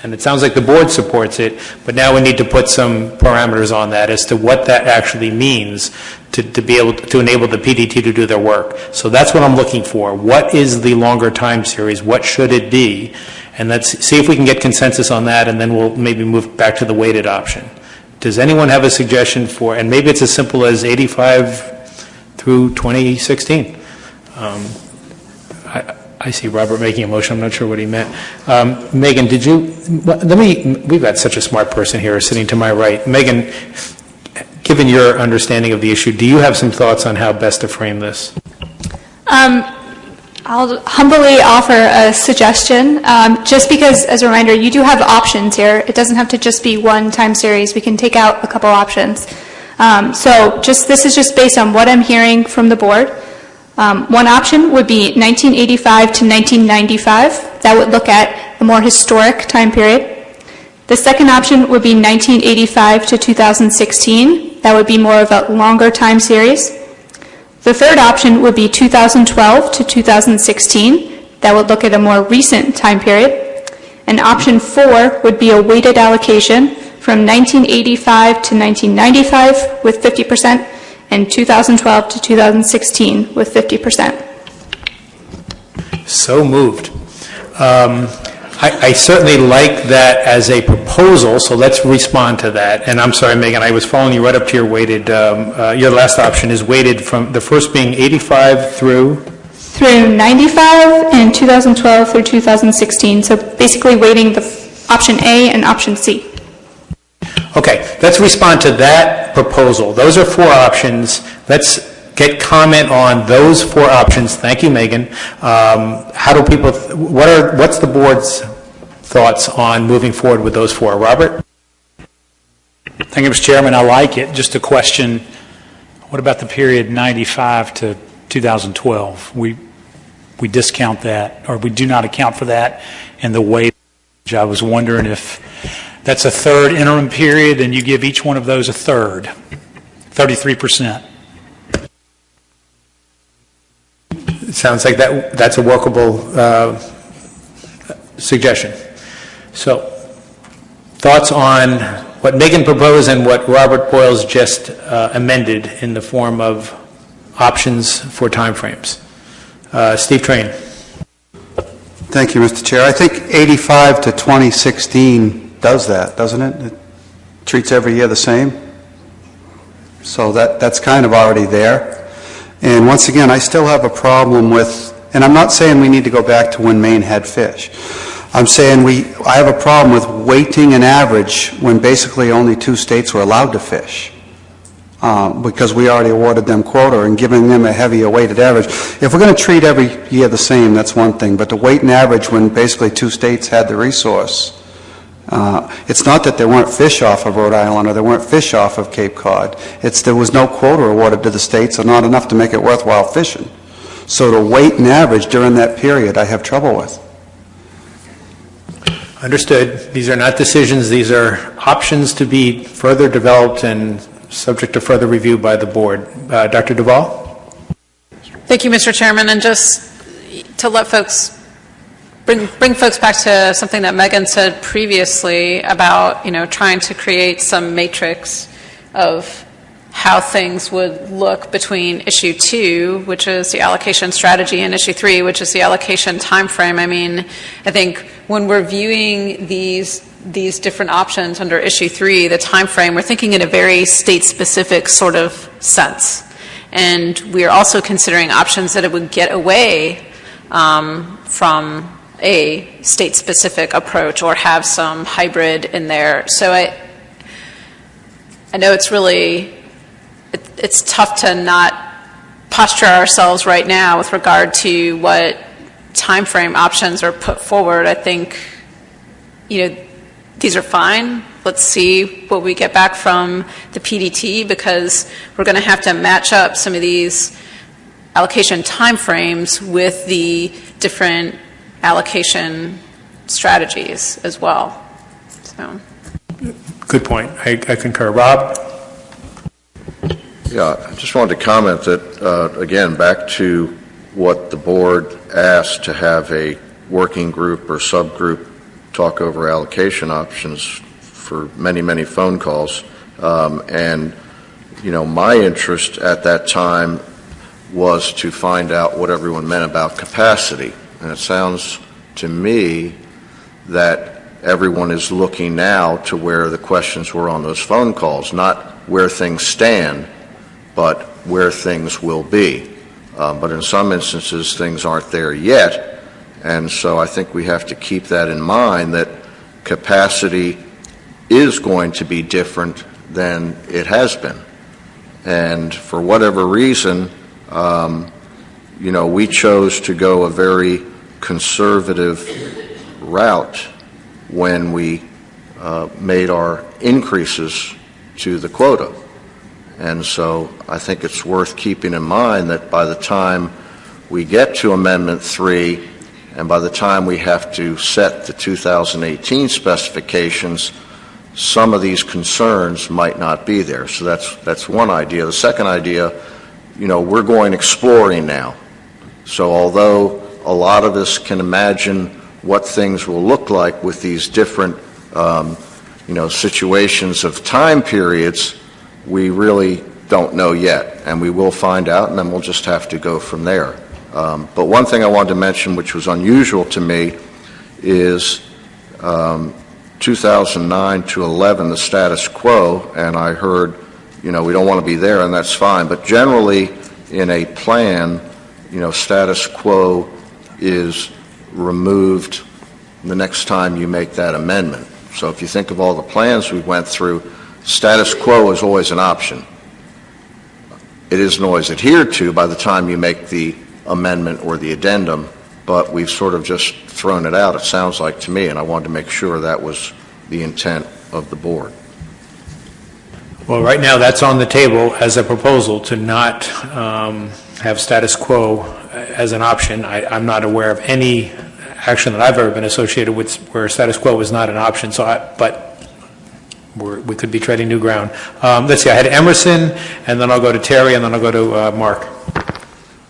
and it sounds like the board supports it, but now we need to put some parameters on that as to what that actually means to be able to enable the PDT to do their work. So that's what I'm looking for. What is the longer time series? What should it be? And let's see if we can get consensus on that, and then we'll maybe move back to the weighted option. Does anyone have a suggestion for, and maybe it's as simple as 85 through 2016? I see Robert making a motion. I'm not sure what he meant. Megan, did you, we've got such a smart person here sitting to my right. Megan, given your understanding of the issue, do you have some thoughts on how best to frame this? I'll humbly offer a suggestion, just because, as a reminder, you do have options here. It doesn't have to just be one time series. We can take out a couple options. So this is just based on what I'm hearing from the board. One option would be 1985 to 1995. That would look at a more historic time period. The second option would be 1985 to 2016. That would be more of a longer time series. The third option would be 2012 to 2016. That would look at a more recent time period. And option 4 would be a weighted allocation from 1985 to 1995 with 50%, and 2012 to 2016 with 50%. So moved. I certainly like that as a proposal, so let's respond to that. And I'm sorry, Megan, I was following you right up to your weighted, your last option is weighted from the first being 85 through? Through 95 and 2012 through 2016. So basically weighting the option A and option C. Okay, let's respond to that proposal. Those are 4 options. Let's get comment on those 4 options. Thank you, Megan. How do people, what's the board's thoughts on moving forward with those 4? Robert? Thank you, Mr. Chairman. I like it. Just a question, what about the period 95 to 2012? We discount that, or we do not account for that in the weight. I was wondering if that's a third interim period, and you give each one of those a third, 33%. It sounds like that's a workable suggestion. So, thoughts on what Megan proposed and what Robert Boyles just amended in the form of options for timeframes. Steve Train. Thank you, Mr. Chair. I think 85 to 2016 does that, doesn't it? It treats every year the same. So that's kind of already there. And once again, I still have a problem with, and I'm not saying we need to go back to when Maine had fish. I'm saying I have a problem with weighting an average when basically only 2 states were allowed to fish. Because we already awarded them quota and giving them a heavier weighted average. If we're going to treat every year the same, that's one thing. But to weight an average when basically 2 states had the resource, it's not that there weren't fish off of Rhode Island or there weren't fish off of Cape Cod. It's there was no quota awarded to the states or not enough to make it worthwhile fishing. So to weight an average during that period, I have trouble with. Understood. These are not decisions. These are options to be further developed and subject to further review by the board. Dr. Duvall? Thank you, Mr. Chairman. And just to let folks bring folks back to something that Megan said previously about, trying to create some matrix of how things would look between issue 2, which is the allocation strategy, and issue 3, which is the allocation timeframe. I mean, I think when we're viewing these different options under issue 3, the timeframe, we're thinking in a very state-specific sort of sense. And we are also considering options that it would get away from a state-specific approach or have some hybrid in there. So I know it's tough to not posture ourselves right now with regard to what timeframe options are put forward. I think, these are fine. Let's see what we get back from the PDT, because we're going to have to match up some of these allocation timeframes with the different allocation strategies as well. So. Good point. I concur. Rob? Yeah, I just wanted to comment that, again, back to what the board asked to have a working group or subgroup talk over allocation options for many, many phone calls. And, you know, my interest at that time was to find out what everyone meant about capacity. And it sounds to me that everyone is looking now to where the questions were on those phone calls, not where things stand, but where things will be. But in some instances, things aren't there yet. And so I think we have to keep that in mind, that capacity is going to be different than it has been. And for whatever reason, you know, we chose to go a very conservative route when we made our increases to the quota. And so I think it's worth keeping in mind that by the time we get to Amendment 3 and by the time we have to set the 2018 specifications, some of these concerns might not be there. So that's one idea. The second idea, you know, we're going exploring now. So although a lot of us can imagine what things will look like with these different, you know, situations of time periods, we really don't know yet. And we will find out, and then we'll just have to go from there. But one thing I wanted to mention, which was unusual to me, is 2009 to 11, the status quo, and I heard, you know, we don't want to be there, and that's fine. But generally, in a plan, you know, status quo is removed the next time you make that amendment. So if you think of all the plans we went through, status quo is always an option. It isn't always adhered to by the time you make the amendment or the addendum, but we've sort of just thrown it out, it sounds like to me, and I wanted to make sure that was the intent of the board. Well, right now, that's on the table as a proposal to not have status quo as an option. I'm not aware of any action that I've ever been associated with where status quo was not an option, but we could be treading new ground. Let's see, I had Emerson, and then I'll go to Terry, and then I'll go to Mark.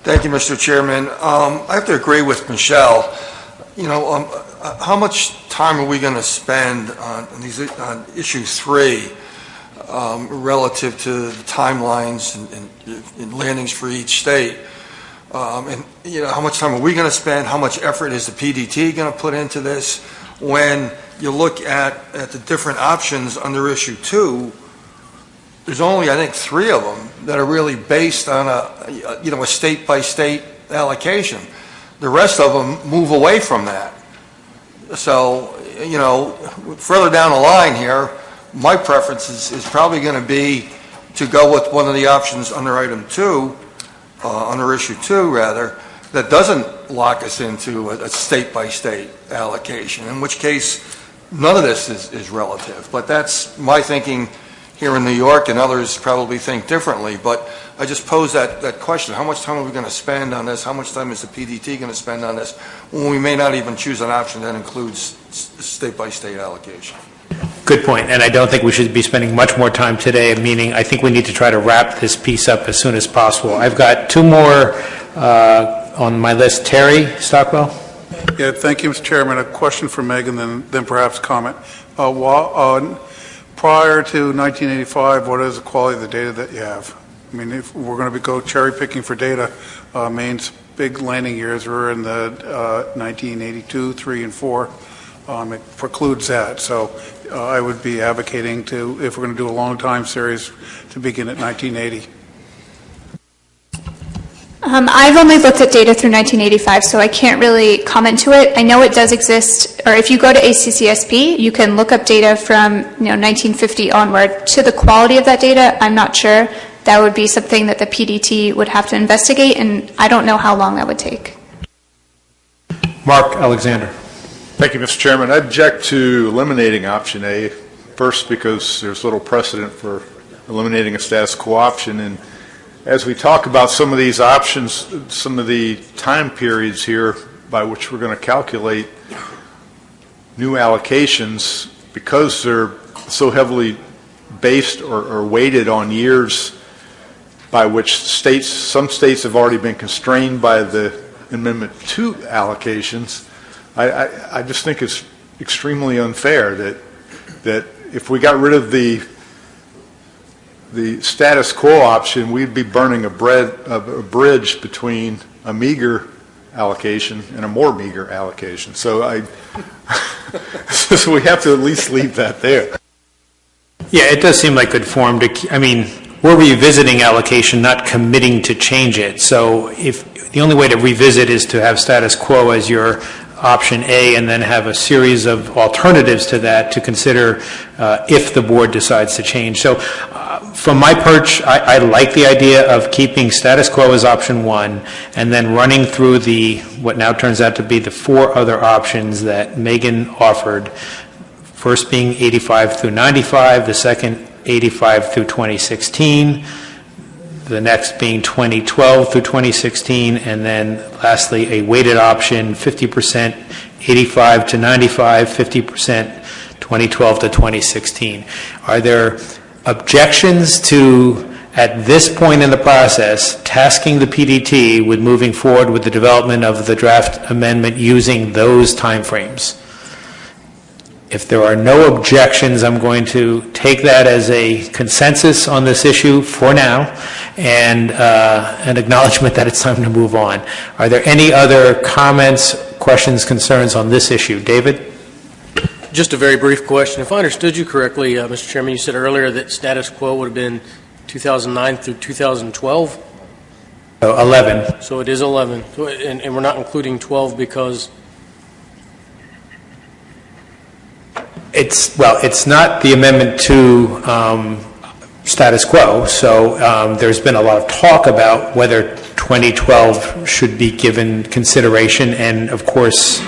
Thank you, Mr. Chairman. I have to agree with Michelle. You know, how much time are we going to spend on issue 3 relative to the timelines and landings for each state? And, you know, how much time are we going to spend? How much effort is the PDT going to put into this? When you look at the different options under issue 2, there's only, I think, 3 of them that are really based on a state-by-state allocation. The rest of them move away from that. So, you know, further down the line here, my preference is probably going to be to go with one of the options under item 2, under issue 2 rather, that doesn't lock us into a state-by-state allocation, in which case none of this is relative. But that's my thinking here in New York, and others probably think differently. But I just pose that question. How much time are we going to spend on this? How much time is the PDT going to spend on this when we may not even choose an option that includes state-by-state allocation? Good point, and I don't think we should be spending much more time today, meaning I think we need to try to wrap this piece up as soon as possible. I've got 2 more on my list. Terry Stockwell? Yeah, thank you, Mr. Chairman. A question for Megan, then perhaps comment. Prior to 1985, what is the quality of the data that you have? I mean, if we're going to go cherry picking for data, Maine's big landing years were in the 1982, 3, and 4. It precludes that. So I would be advocating to, if we're going to do a long time series, to begin at 1980. I've only looked at data through 1985, so I can't really comment to it. I know it does exist, or if you go to ACCSP, you can look up data from 1950 onward. To the quality of that data, I'm not sure. That would be something that the PDT would have to investigate, and I don't know how long that would take. Mark Alexander. Thank you, Mr. Chairman. I object to eliminating option A, first because there's little precedent for eliminating a status quo option, and as we talk about some of these options, some of the time periods here by which we're going to calculate new allocations, because they're so heavily based or weighted on years by which some states have already been constrained by the Amendment 2 allocations, I just think it's extremely unfair that if we got rid of the status quo option, we'd be burning a bridge between a meager allocation and a more meager allocation. So so we have to at least leave that there. Yeah, it does seem like good form to, I mean, we're revisiting allocation, not committing to change it. So if the only way to revisit is to have status quo as your option A and then have a series of alternatives to that to consider if the board decides to change. So from my perch, I like the idea of keeping status quo as option 1 and then running through what now turns out to be the 4 other options that Megan offered. First being 85 through 95, the second 85 through 2016, the next being 2012 through 2016, and then lastly a weighted option 50% 85 to 95, 50% 2012 to 2016. Are there objections to, at this point in the process, tasking the PDT with moving forward with the development of the draft amendment using those timeframes? If there are no objections, I'm going to take that as a consensus on this issue for now and an acknowledgement that it's time to move on. Are there any other comments, questions, concerns on this issue? David? Just a very brief question. If I understood you correctly, Mr. Chairman, you said earlier that status quo would have been 2009 through 2012? 11. So it is 11. And we're not including 12 because... It's not the amendment to status quo, so there's been a lot of talk about whether 2012 should be given consideration, and of course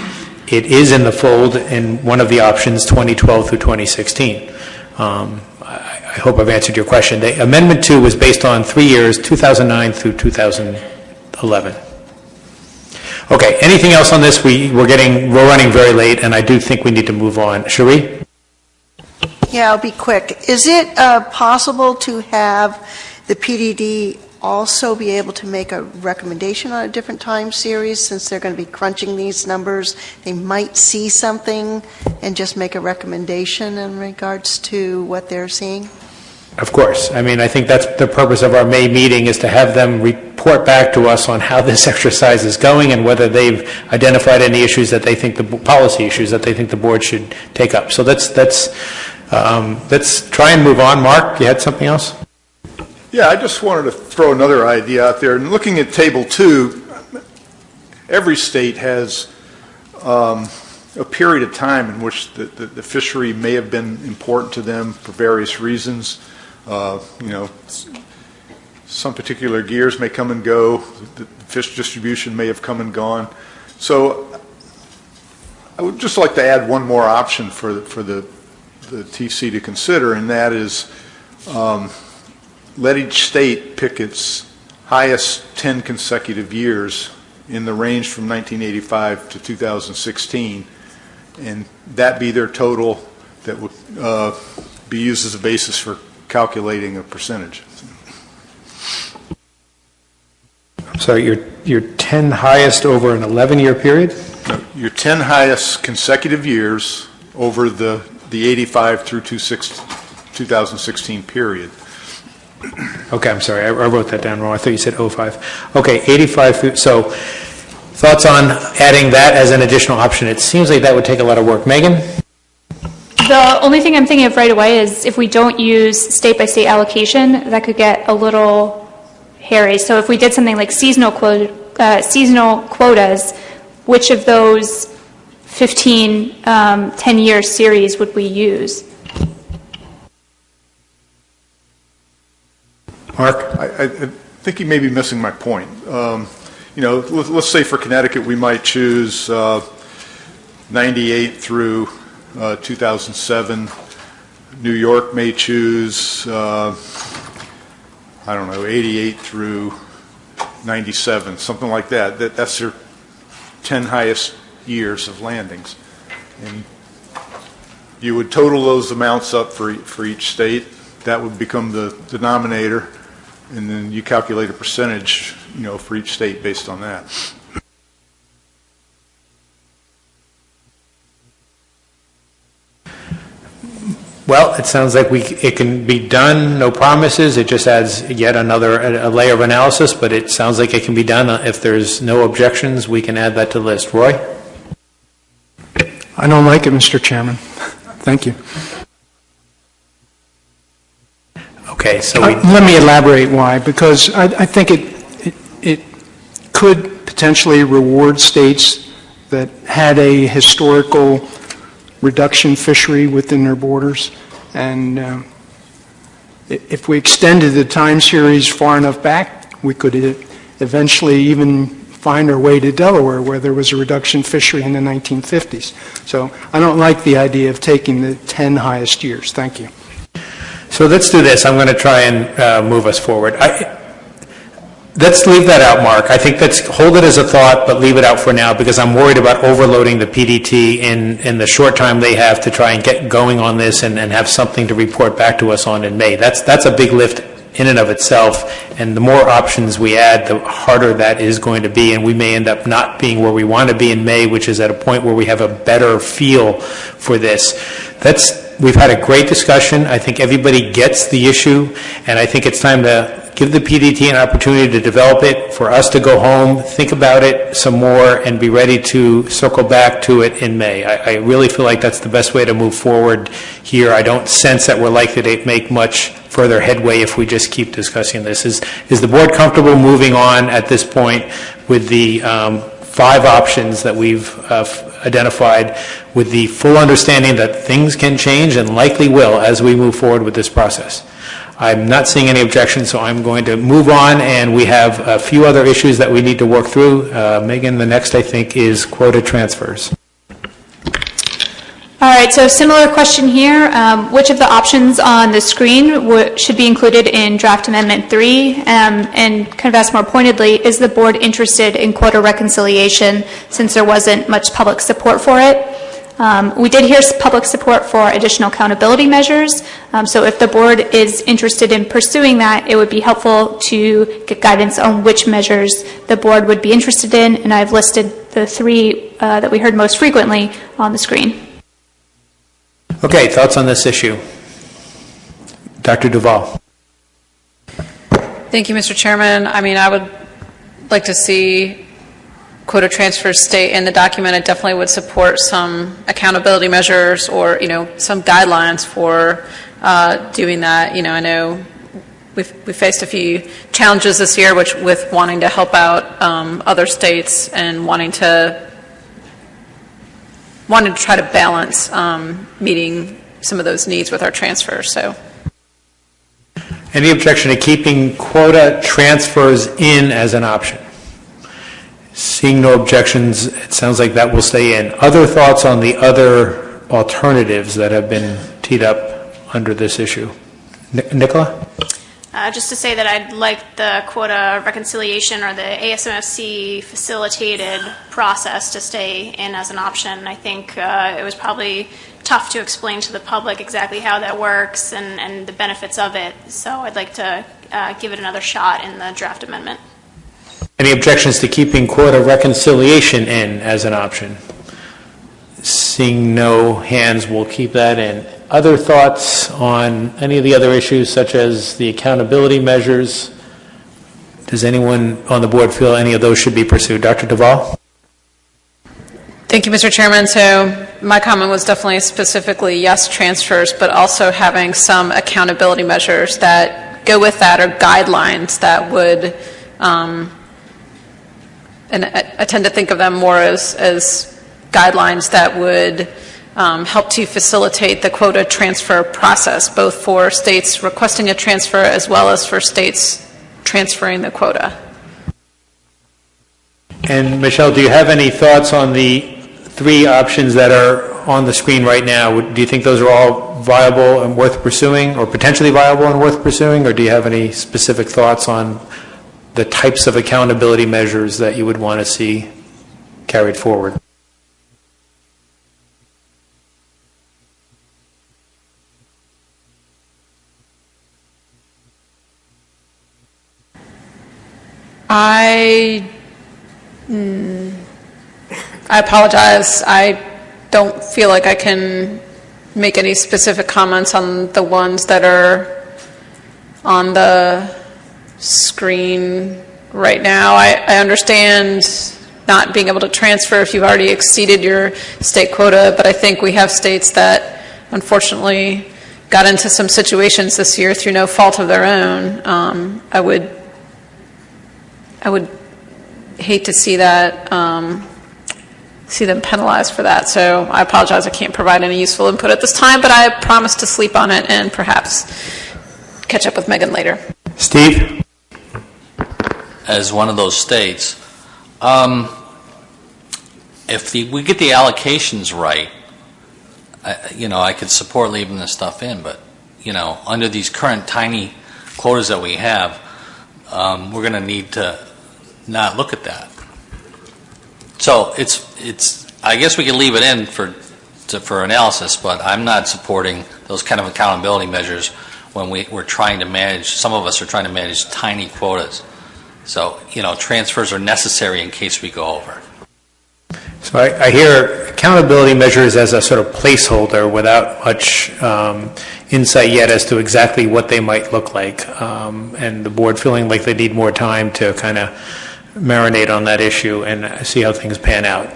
it is in the fold in one of the options, 2012 through 2016. I hope I've answered your question. The amendment 2 was based on 3 years, 2009 through 2011. Okay, anything else on this? We're running very late, and I do think we need to move on. Cherie? Yeah, I'll be quick. Is it possible to have the PDD also be able to make a recommendation on a different time series, since they're going to be crunching these numbers? They might see something and just make a recommendation in regards to what they're seeing? Of course. I mean, I think that's the purpose of our May meeting, is to have them report back to us on how this exercise is going and whether they've identified any issues that they think, policy issues that they think the board should take up. So let's try and move on. Mark, you had something else? Yeah, I just wanted to throw another idea out there. And looking at Table 2, every state has a period of time in which the fishery may have been important to them for various reasons. Some particular gears may come and go. The fish distribution may have come and gone. So I would just like to add one more option for the TC to consider, and that is let each state pick its highest 10 consecutive years in the range from 1985 to 2016, and that be their total that would be used as a basis for calculating a percentage. So your 10 highest over an 11-year period? No, your 10 highest consecutive years over the 85 through 2016 period. Okay, I'm sorry. I wrote that down wrong. I thought you said 05. Okay, 85. So thoughts on adding that as an additional option? It seems like that would take a lot of work. Megan? The only thing I'm thinking of right away is if we don't use state-by-state allocation, that could get a little hairy. So if we did something like seasonal quotas, which of those 15 10-year series would we use? Mark? I think you may be missing my point. Let's say for Connecticut we might choose 98 through 2007. New York may choose 88 through 97, something like that. That's their 10 highest years of landings. And you would total those amounts up for each state. That would become the denominator. and then you calculate a percentage, for each state based on that. Well, it sounds like it can be done, no promises. It just adds yet another a layer of analysis, but it sounds like it can be done. If there's no objections, we can add that to the list. Roy? I don't like it, Mr. Chairman. Thank you. Okay, so let me elaborate why, because I think it could potentially reward states that had a historical reduction fishery within their borders, and if we extended the time series far enough back, we could eventually even find our way to Delaware, where there was a reduction fishery in the 1950s. So I don't like the idea of taking the 10 highest years. Thank you. So let's do this. I'm going to try and move us forward. Let's leave that out, Mark. I think hold it as a thought, but leave it out for now, because I'm worried about overloading the PDT in the short time they have to try and get going on this and have something to report back to us on in May. That's a big lift in and of itself, and the more options we add, the harder that is going to be, and we may end up not being where we want to be in May, which is at a point where we have a better feel for this. We've had a great discussion. I think everybody gets the issue, and I think it's time to give the PDT an opportunity to develop it, for us to go home, think about it some more, and be ready to circle back to it in May. I really feel like that's the best way to move forward here. I don't sense that we're likely to make much further headway if we just keep discussing this. Is the board comfortable moving on at this point with the 5 options that we've identified, with the full understanding that things can change and likely will as we move forward with this process? I'm not seeing any objections, so I'm going to move on, and we have a few other issues that we need to work through. Megan, the next, I think, is quota transfers. All right, so similar question here. Which of the options on the screen should be included in draft amendment 3? And kind of ask more pointedly, is the board interested in quota reconciliation, since there wasn't much public support for it? We did hear public support for additional accountability measures, so if the board is interested in pursuing that, it would be helpful to get guidance on which measures the board would be interested in, and I've listed the 3 that we heard most frequently on the screen. Okay, thoughts on this issue? Dr. Duval. Thank you, Mr. Chairman. I would like to see quota transfers stay in the document. It definitely would support some accountability measures or, some guidelines for doing that. I know we faced a few challenges this year, with wanting to help out other states and wanting to try to balance meeting some of those needs with our transfers. So, any objection to keeping quota transfers in as an option? Seeing no objections, it sounds like that will stay in. Other thoughts on the other alternatives that have been teed up under this issue? Nicola? Just to say that I'd like the quota reconciliation or the ASMFC facilitated process to stay in as an option. I think it was probably tough to explain to the public exactly how that works and the benefits of it. So I'd like to give it another shot in the draft amendment. Any objections to keeping quota reconciliation in as an option? Seeing no hands, we'll keep that in. Other thoughts on any of the other issues, such as the accountability measures? Does anyone on the board feel any of those should be pursued? Dr. Duval? Thank you, Mr. Chairman. So my comment was definitely specifically yes, transfers, but also having some accountability measures that go with that, or guidelines that would, and I tend to think of them more as guidelines that would help to facilitate the quota transfer process, both for states requesting a transfer as well as for states transferring the quota. And Michelle, do you have any thoughts on the 3 options that are on the screen right now? Do you think those are all viable and worth pursuing, or potentially viable and worth pursuing, or do you have any specific thoughts on the types of accountability measures that you would want to see carried forward? I apologize. I don't feel like I can make any specific comments on the ones that are on the screen right now. I understand not being able to transfer if you've already exceeded your state quota, but I think we have states that unfortunately got into some situations this year through no fault of their own. I would hate to see that, see them penalized for that. So I apologize, I can't provide any useful input at this time, but I promise to sleep on it and perhaps catch up with Megan later. Steve? As one of those states, if we get the allocations right, I could support leaving this stuff in, but, under these current tiny quotas that we have, we're going to need to not look at that. So I guess we can leave it in for analysis, but I'm not supporting those kind of accountability measures when we're trying to manage, some of us are trying to manage tiny quotas. So, transfers are necessary in case we go over. So I hear accountability measures as a sort of placeholder without much insight yet as to exactly what they might look like, and the board feeling like they need more time to kind of marinate on that issue and see how things pan out.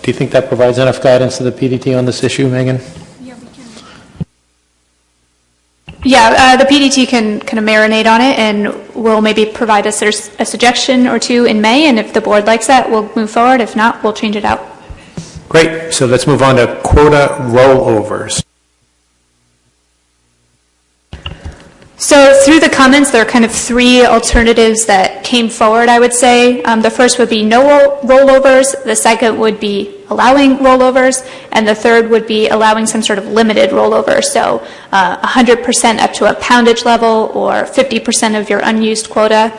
Do you think that provides enough guidance to the PDT on this issue, Megan? Yeah, the PDT can kind of marinate on it, and we'll maybe provide a suggestion or two in May, and if the board likes that, we'll move forward. If not, we'll change it out. Great. So let's move on to quota rollovers. So through the comments, there are kind of three alternatives that came forward, I would say. The first would be no rollovers, the second would be allowing rollovers, and the third would be allowing some sort of limited rollover, so 100% up to a poundage level or 50% of your unused quota.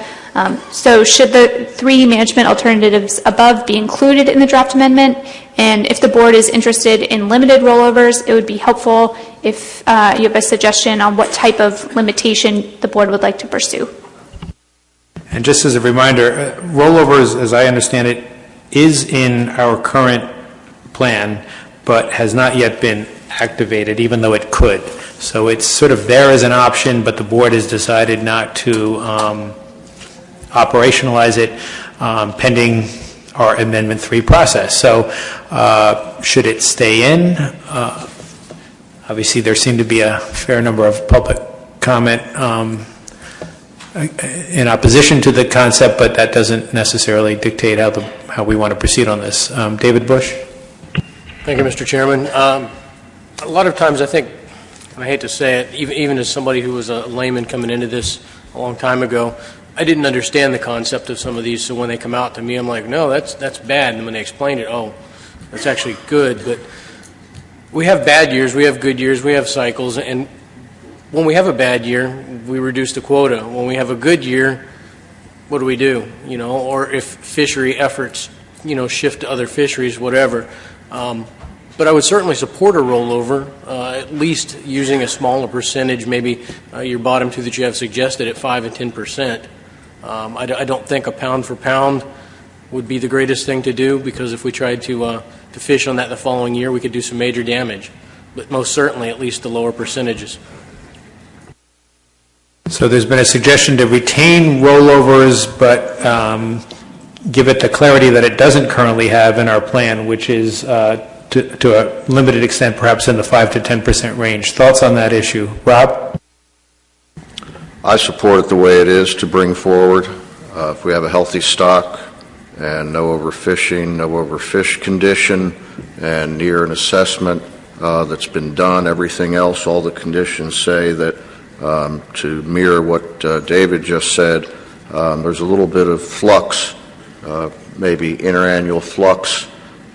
So should the three management alternatives above be included in the draft amendment? And if the board is interested in limited rollovers, it would be helpful if you have a suggestion on what type of limitation the board would like to pursue. And just as a reminder, rollovers, as I understand it, is in our current plan, but has not yet been activated, even though it could. So it's sort of there as an option, but the board has decided not to operationalize it pending our Amendment 3 process. So should it stay in? Obviously, there seemed to be a fair number of public comment in opposition to the concept, but that doesn't necessarily dictate how we want to proceed on this. David Bush? Thank you, Mr. Chairman. A lot of times I think, and I hate to say it, even as somebody who was a layman coming into this a long time ago, I didn't understand the concept of some of these, so when they come out to me, I'm like, no, that's bad. And when they explain it, oh, that's actually good. But we have bad years, we have good years, we have cycles, and when we have a bad year, we reduce the quota. When we have a good year, what do? Or if fishery efforts, shift to other fisheries, whatever. But I would certainly support a rollover, at least using a smaller percentage, maybe your bottom two that you have suggested at 5 and 10%. I don't think a pound for pound would be the greatest thing to do, because if we tried to fish on that the following year, we could do some major damage. But most certainly, at least the lower percentages. So there's been a suggestion to retain rollovers, but give it the clarity that it doesn't currently have in our plan, which is to a limited extent, perhaps in the 5 to 10% range. Thoughts on that issue? Rob? I support it the way it is to bring forward. If we have a healthy stock and no overfishing, no overfish condition, and near an assessment that's been done, everything else, all the conditions say that to mirror what David just said, there's a little bit of flux, maybe interannual flux,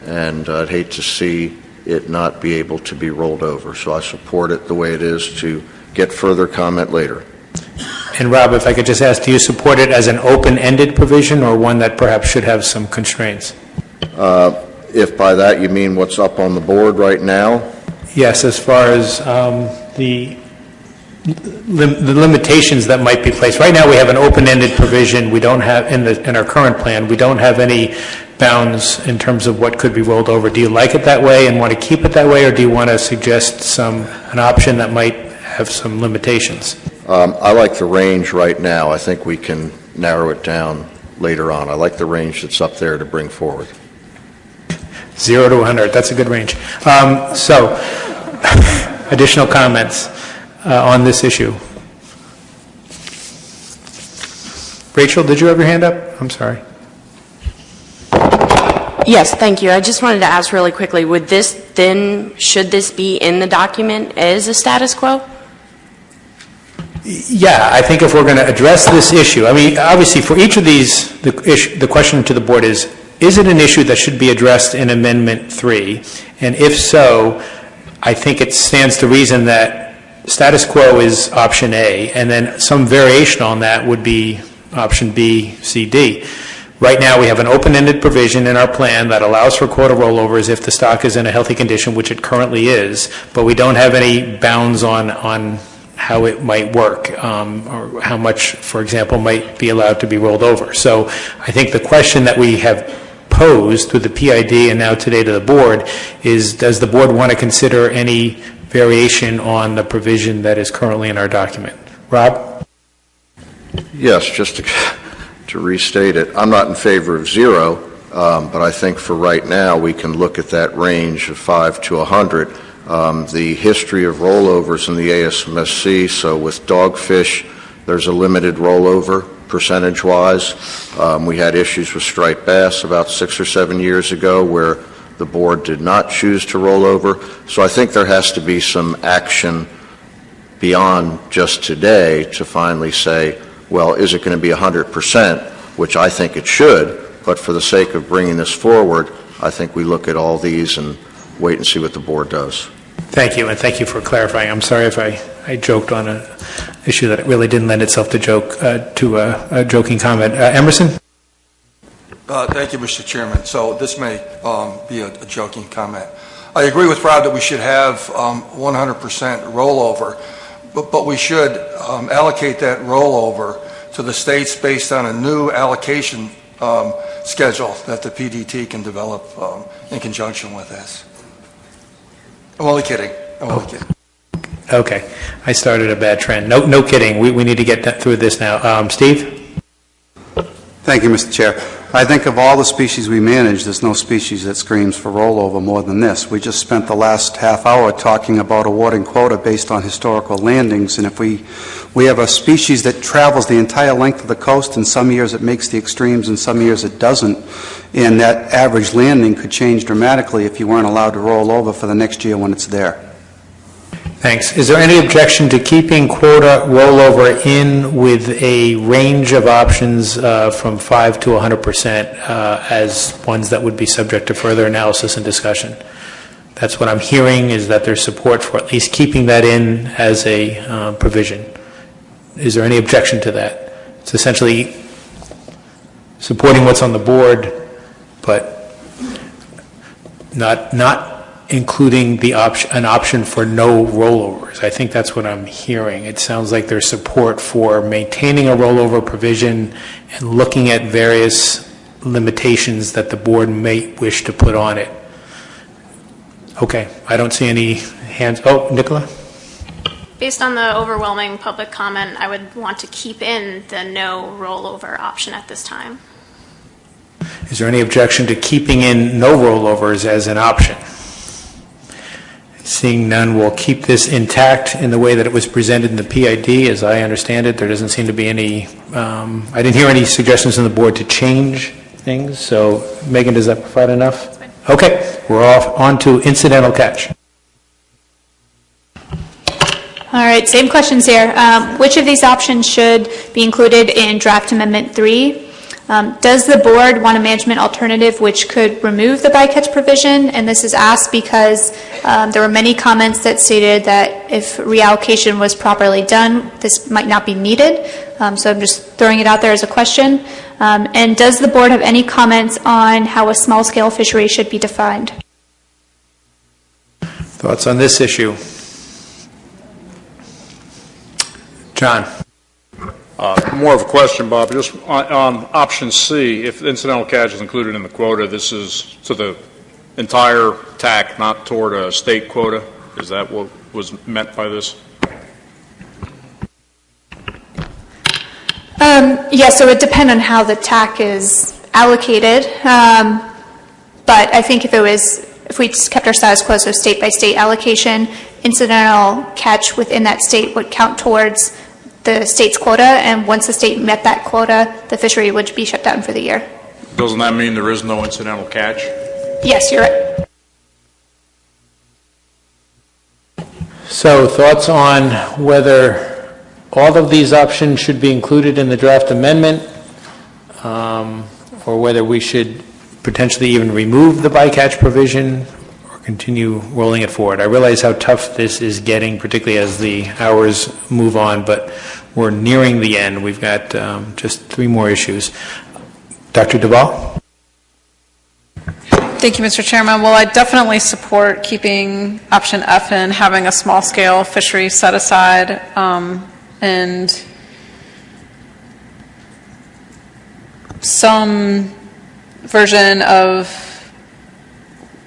and I'd hate to see it not be able to be rolled over. So I support it the way it is to get further comment later. And Rob, if I could just ask, do you support it as an open-ended provision or one that perhaps should have some constraints? If by that you mean what's up on the board right now? Yes, as far as the the limitations that might be placed. Right now, we have an open-ended provision. We don't have, in our current plan, we don't have any bounds in terms of what could be rolled over. Do you like it that way and want to keep it that way, or do you want to suggest an option that might have some limitations? I like the range right now. I think we can narrow it down later on. I like the range that's up there to bring forward. 0 to 100, that's a good range. So, additional comments on this issue? Rachel, did you have your hand up? I'm sorry. Yes, thank you. I just wanted to ask really quickly, should this be in the document as a status quo? Yeah, I think if we're going to address this issue, I mean, obviously for each of these, the question to the board is it an issue that should be addressed in Amendment 3? And if so, I think it stands to reason that status quo is option A, and then some variation on that would be option B, C, D. Right now, we have an open-ended provision in our plan that allows for quota rollovers if the stock is in a healthy condition, which it currently is, but we don't have any bounds on how it might work, or how much, for example, might be allowed to be rolled over. So I think the question that we have posed through the PID and now today to the board is, does the board want to consider any variation on the provision that is currently in our document? Rob? Yes, just to restate it, I'm not in favor of 0, but I think for right now we can look at that range of 5 to 100. The history of rollovers in the ASMFC, so with dogfish, there's a limited rollover percentage-wise. We had issues with striped bass about 6 or 7 years ago where the board did not choose to roll over. So I think there has to be some action beyond just today to finally say, well, is it going to be 100%, which I think it should, but for the sake of bringing this forward, I think we look at all these and wait and see what the board does. Thank you, and thank you for clarifying. I'm sorry if I joked on an issue that really didn't lend itself to a joking comment. Emerson? Thank you, Mr. Chairman. So this may be a joking comment. I agree with Rob that we should have 100% rollover, but we should allocate that rollover to the states based on a new allocation schedule that the PDT can develop in conjunction with this. I'm only kidding. Okay. I started a bad trend. No kidding. We need to get through this now. Steve? Thank you, Mr. Chair. I think of all the species we manage, there's no species that screams for rollover more than this. We just spent the last half hour talking about awarding quota based on historical landings, and if we have a species that travels the entire length of the coast, and some years it makes the extremes and some years it doesn't, and that average landing could change dramatically if you weren't allowed to roll over for the next year when it's there. Thanks. Is there any objection to keeping quota rollover in with a range of options from 5 to 100% as ones that would be subject to further analysis and discussion? That's what I'm hearing, is that there's support for at least keeping that in as a provision. Is there any objection to that? It's essentially supporting what's on the board, but not including an option for no rollovers. I think that's what I'm hearing. It sounds like there's support for maintaining a rollover provision and looking at various limitations that the board may wish to put on it. Okay, I don't see any hands. Oh, Nicola? Based on the overwhelming public comment, I would want to keep in the no rollover option at this time. Is there any objection to keeping in no rollovers as an option? Seeing none, we'll keep this intact in the way that it was presented in the PID. As I understand it, there doesn't seem to be any, I didn't hear any suggestions on the board to change things. So, Megan, does that provide enough? Okay, we're off on to incidental catch. All right, same questions here. Which of these options should be included in draft amendment 3? Does the board want a management alternative which could remove the bycatch provision? And this is asked because there were many comments that stated that if reallocation was properly done, this might not be needed. So I'm just throwing it out there as a question. And does the board have any comments on how a small-scale fishery should be defined? Thoughts on this issue? John? More of a question, Bob. Just on option C, if incidental catch is included in the quota, this is to the entire TAC, not toward a state quota? Is that what was meant by this? Yeah, so it depends on how the TAC is allocated. But I think if we just kept our status quo, so state by state allocation, incidental catch within that state would count towards the state's quota, and once the state met that quota, the fishery would be shut down for the year. Doesn't that mean there is no incidental catch? Yes, you're right. So thoughts on whether all of these options should be included in the draft amendment, or whether we should potentially even remove the bycatch provision or continue rolling it forward. I realize how tough this is getting, particularly as the hours move on, but we're nearing the end. We've got just 3 more issues. Dr. Duvall? Thank you, Mr. Chairman. Well, I definitely support keeping option F in, having a small-scale fishery set aside, and some version of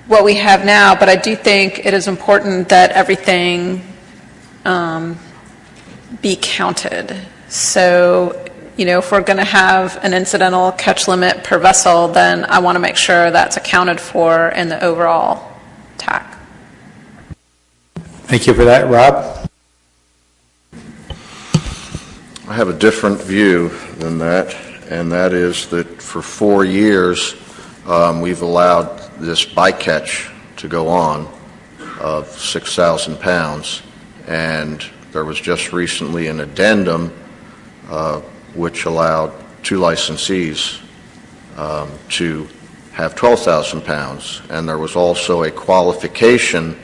what we have now, but I do think it is important that everything be counted. So, if we're going to have an incidental catch limit per vessel, then I want to make sure that's accounted for in the overall TAC. Thank you for that. Rob? I have a different view than that, and that is that for 4 years we've allowed this bycatch to go on of 6,000 pounds, and there was just recently an addendum which allowed 2 licensees to have 12,000 pounds, and there was also a qualification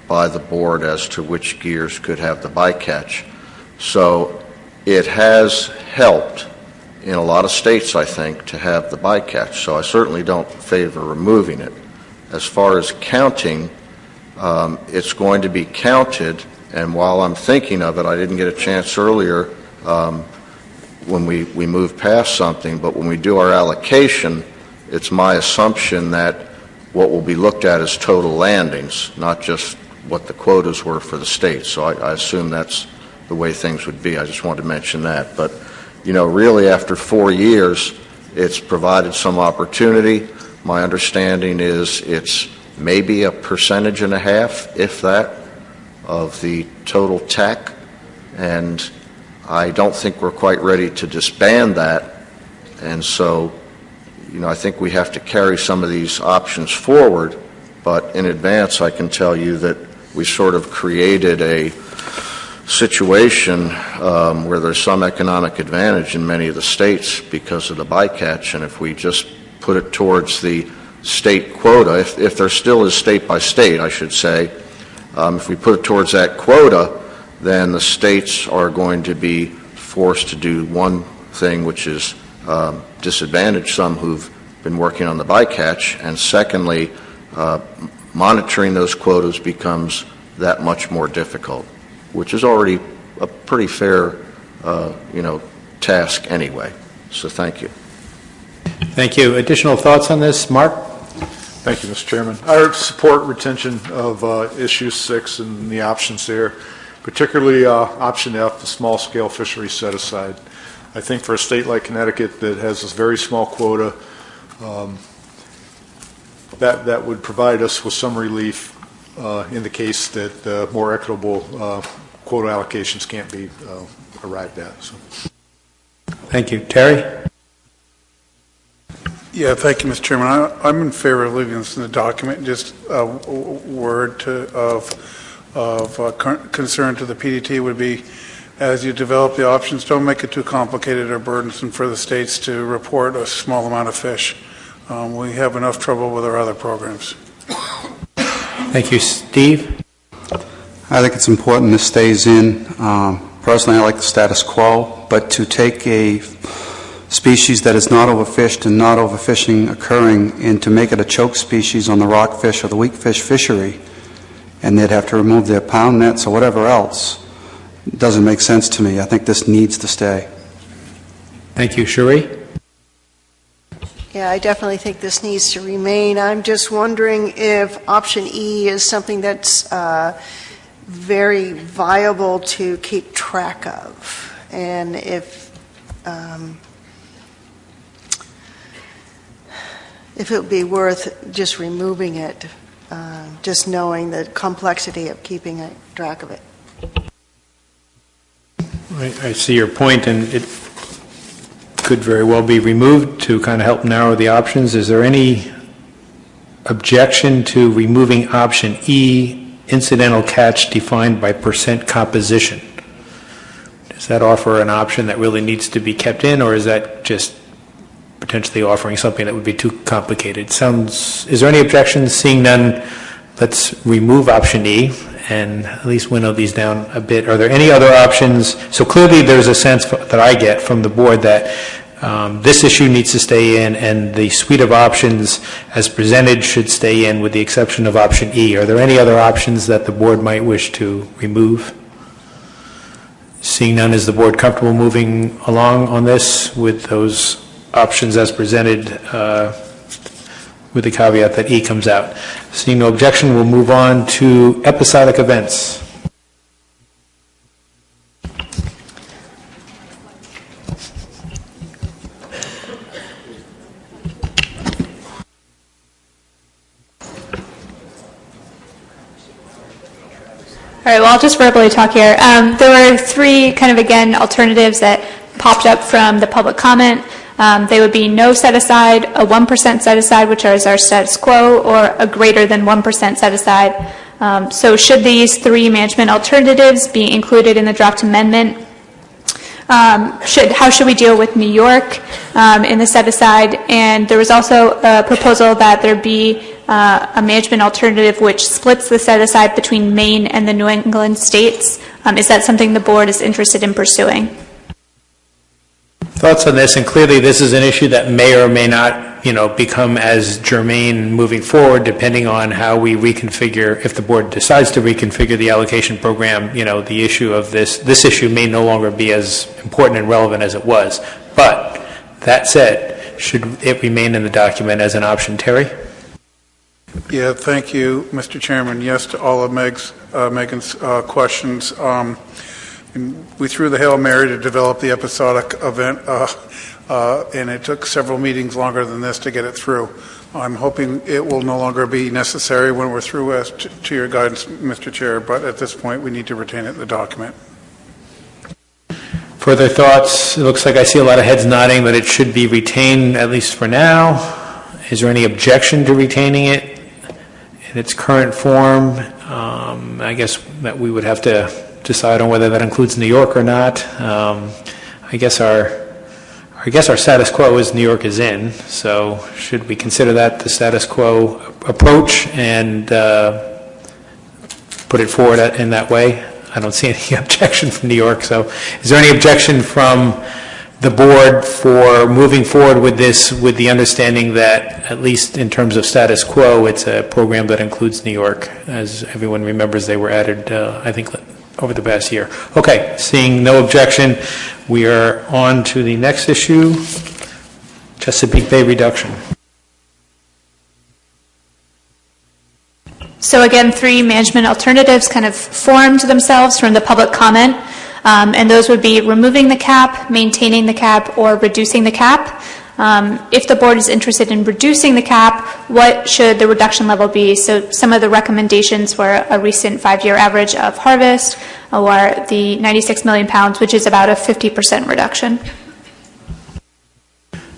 by the board as to which gears could have the bycatch. So it has helped in a lot of states, I think, to have the bycatch. So I certainly don't favor removing it. As far as counting, it's going to be counted, and while I'm thinking of it, I didn't get a chance earlier when we moved past something, but when we do our allocation, it's my assumption that what will be looked at is total landings, not just what the quotas were for the state. So I assume that's the way things would be. I just wanted to mention that. But, really after 4 years, it's provided some opportunity. My understanding is it's maybe 1.5%, if that, of the total TAC. And I don't think we're quite ready to disband that. And so, I think we have to carry some of these options forward. But in advance, I can tell you that we sort of created a situation where there's some economic advantage in many of the states because of the bycatch, and if we just put it towards the state quota, if there still is state by state, I should say, if we put it towards that quota, then the states are going to be forced to do one thing, which is disadvantage some who've been working on the bycatch, and secondly, monitoring those quotas becomes that much more difficult, which is already a pretty fair, task anyway. So thank you. Thank you. Additional thoughts on this? Mark? Thank you, Mr. Chairman. I support retention of issue 6 and the options there, particularly option F, the small-scale fishery set-aside. I think for a state like Connecticut that has this very small quota, that would provide us with some relief in the case that more equitable quota allocations can't be arrived at. So. Thank you. Terry? Yeah, thank you, Mr. Chairman. I'm in favor of leaving this in the document. Just a word of concern to the PDT would be, as you develop the options, don't make it too complicated or burdensome for the states to report a small amount of fish. We have enough trouble with our other programs. Thank you. Steve? I think it's important this stays in. Personally, I like the status quo, but to take a species that is not overfished and not overfishing occurring and to make it a choke species on the rockfish or the weakfish fishery, and they'd have to remove their pound nets or whatever else, doesn't make sense to me. I think this needs to stay. Thank you. Cherie? Yeah, I definitely think this needs to remain. I'm just wondering if option E is something that's very viable to keep track of, and if it would be worth just removing it, just knowing the complexity of keeping track of it. I see your point, and it could very well be removed to kind of help narrow the options. Is there any objection to removing option E, incidental catch defined by percent composition? Does that offer an option that really needs to be kept in, or is that just potentially offering something that would be too complicated? Is there any objection? Seeing none, let's remove option E and at least winnow these down a bit. Are there any other options? So clearly there's a sense that I get from the board that this issue needs to stay in, and the suite of options as presented should stay in with the exception of option E. Are there any other options that the board might wish to remove? Seeing none, is the board comfortable moving along on this with those options as presented with the caveat that E comes out? Seeing no objection, we'll move on to episodic events. All right, well, I'll just verbally talk here. There were three kind of, again, alternatives that popped up from the public comment. They would be no set-aside, a 1% set-aside, which is our status quo, or a greater than 1% set-aside. So should these three management alternatives be included in the draft amendment? How should we deal with New York in the set-aside? And there was also a proposal that there be a management alternative which splits the set-aside between Maine and the New England states. Is that something the board is interested in pursuing? Thoughts on this? And clearly this is an issue that may or may not, become as germane moving forward, depending on how we reconfigure. If the board decides to reconfigure the allocation program, the issue of this issue may no longer be as important and relevant as it was. But that said, should it remain in the document as an option? Terry? Yeah, thank you, Mr. Chairman. Yes to all of Megan's questions. We threw the Hail Mary to develop the episodic event, and it took several meetings longer than this to get it through. I'm hoping it will no longer be necessary when we're through, as to your guidance, Mr. Chair, but at this point we need to retain it in the document. Further thoughts? It looks like I see a lot of heads nodding that it should be retained, at least for now. Is there any objection to retaining it in its current form? I guess that we would have to decide on whether that includes New York or not. I guess our status quo is New York is in, so should we consider that the status quo approach and put it forward in that way? I don't see any objection from New York, so is there any objection from the board for moving forward with this with the understanding that, at least in terms of status quo, it's a program that includes New York? As everyone remembers, they were added, I think, over the past year. Okay, seeing no objection, we are on to the next issue, Chesapeake Bay reduction. So again, three management alternatives kind of formed themselves from the public comment, and those would be removing the cap, maintaining the cap, or reducing the cap. If the board is interested in reducing the cap, what should the reduction level be? So some of the recommendations were a recent 5-year average of harvest, or the 96 million pounds, which is about a 50% reduction.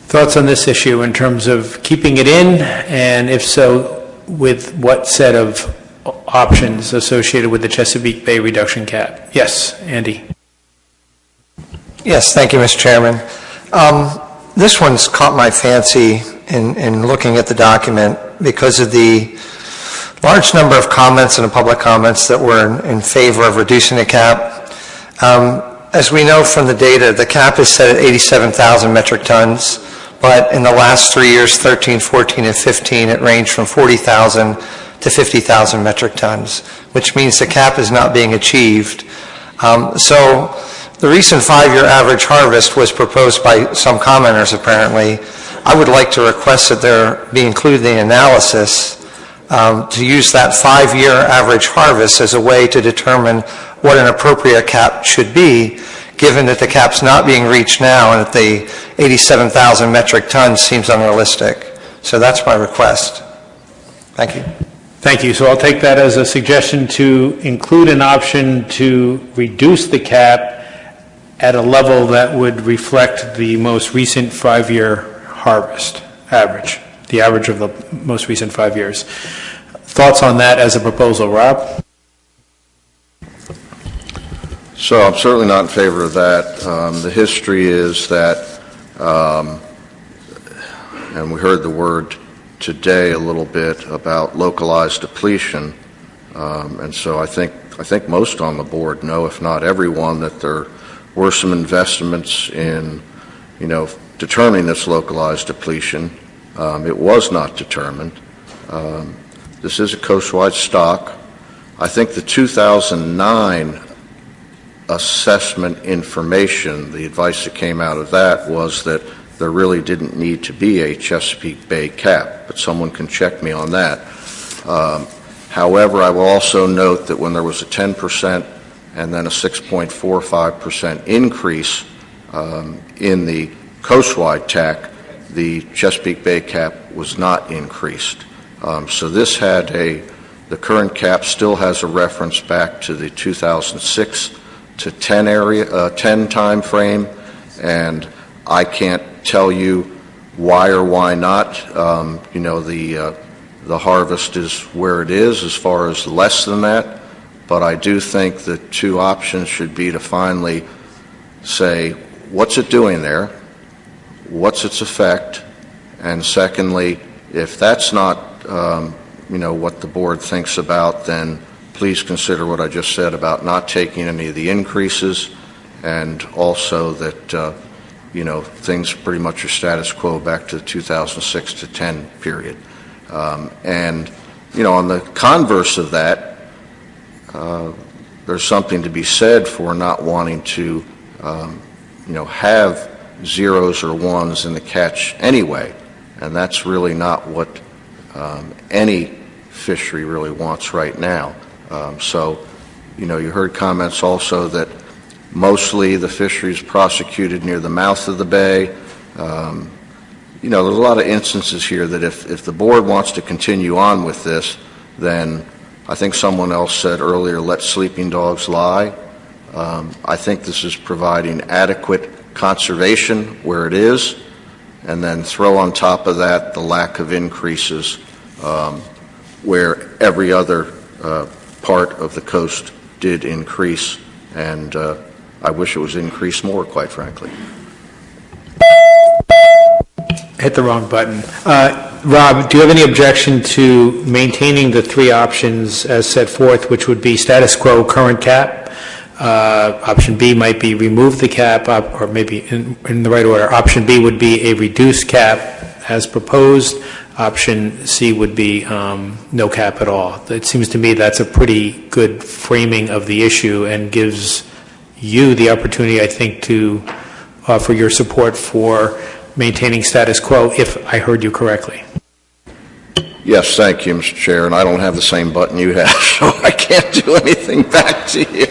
Thoughts on this issue in terms of keeping it in, and if so, with what set of options associated with the Chesapeake Bay reduction cap? Yes, Andy. Yes, thank you, Mr. Chairman. This one's caught my fancy in looking at the document because of the large number of comments and public comments that were in favor of reducing the cap. As we know from the data, the cap is set at 87,000 metric tons, but in the last 3 years, 13, 14, and 15, it ranged from 40,000 to 50,000 metric tons, which means the cap is not being achieved. So the recent 5-year average harvest was proposed by some commenters apparently. I would like to request that there be included in the analysis to use that 5-year average harvest as a way to determine what an appropriate cap should be, given that the cap's not being reached now and that the 87,000 metric tons seems unrealistic. So that's my request. Thank you. Thank you. So I'll take that as a suggestion to include an option to reduce the cap at a level that would reflect the most recent 5-year harvest average, the average of the most recent 5 years. Thoughts on that as a proposal, Rob? So I'm certainly not in favor of that. The history is that, and we heard the word today a little bit about localized depletion, and so I think most on the board know, if not everyone, that there were some investments in, determining this localized depletion. It was not determined. This is a coastwide stock. I think the 2009 assessment information, the advice that came out of that was that there really didn't need to be a Chesapeake Bay cap, but someone can check me on that. However, I will also note that when there was a 10% and then a 6.45% increase in the coastwide TAC, the Chesapeake Bay cap was not increased. So this had the current cap still has a reference back to the 2006 to 10 time frame, and I can't tell you why or why not. The harvest is where it is as far as less than that, but I do think the two options should be to finally say, what's it doing there? What's its effect? And secondly, if that's not, what the board thinks about, then please consider what I just said about not taking any of the increases, and also that, things pretty much are status quo back to the 2006 to 10 period. And on the converse of that, there's something to be said for not wanting to, have zeros or ones in the catch anyway, and that's really not what any fishery really wants right now. So, you heard comments also that mostly the fishery is prosecuted near the mouth of the bay. There's a lot of instances here that if the board wants to continue on with this, then I think someone else said earlier, let sleeping dogs lie. I think this is providing adequate conservation where it is, and then throw on top of that the lack of increases where every other part of the coast did increase, and I wish it was increased more, quite frankly. Hit the wrong button. Rob, do you have any objection to maintaining the three options as set forth, which would be status quo, current cap? Option B might be remove the cap, or maybe in the right order. Option B would be a reduced cap as proposed. Option C would be no cap at all. It seems to me that's a pretty good framing of the issue and gives you the opportunity, I think, to offer your support for maintaining status quo, if I heard you correctly. Yes, thank you, Mr. Chair, and I don't have the same button you have, so I can't do anything back to you.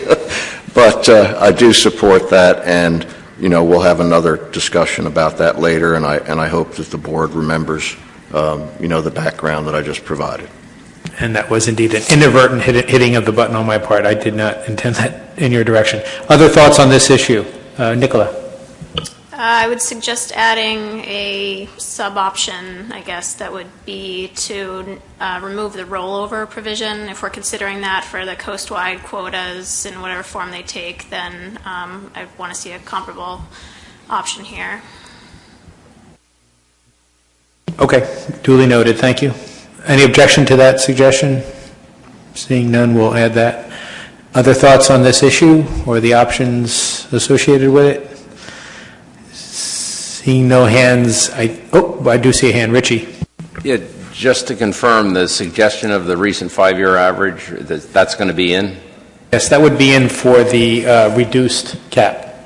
But I do support that, and, we'll have another discussion about that later, and I hope that the board remembers, the background that I just provided. And that was indeed an inadvertent hitting of the button on my part. I did not intend that in your direction. Other thoughts on this issue? Nicola? I would suggest adding a sub-option, I guess, that would be to remove the rollover provision. If we're considering that for the coastwide quotas in whatever form they take, then I want to see a comparable option here. Okay, duly noted. Thank you. Any objection to that suggestion? Seeing none, we'll add that. Other thoughts on this issue or the options associated with it? Seeing no hands, I do see a hand. Richie. Yeah, just to confirm, the suggestion of the recent 5-year average, that's going to be in? Yes, that would be in for the reduced cap.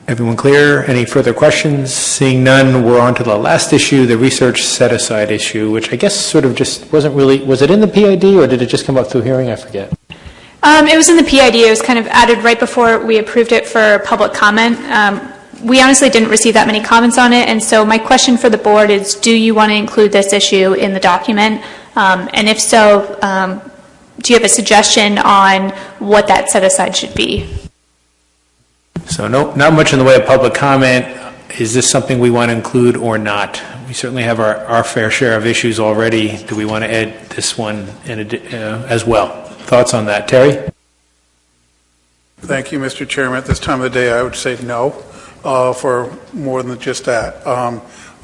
Everyone clear? Any further questions? Seeing none, we're on to the last issue, the research set-aside issue, which I guess sort of just wasn't really, was it in the PID or did it just come up through hearing? I forget. It was in the PID. It was kind of added right before we approved it for public comment. We honestly didn't receive that many comments on it, and so my question for the board is, do you want to include this issue in the document? And if so, do you have a suggestion on what that set-aside should be? So not much in the way of public comment. Is this something we want to include or not? We certainly have our fair share of issues already. Do we want to add this one as well? Thoughts on that? Terry? Thank you, Mr. Chairman. At this time of the day, I would say no for more than just that.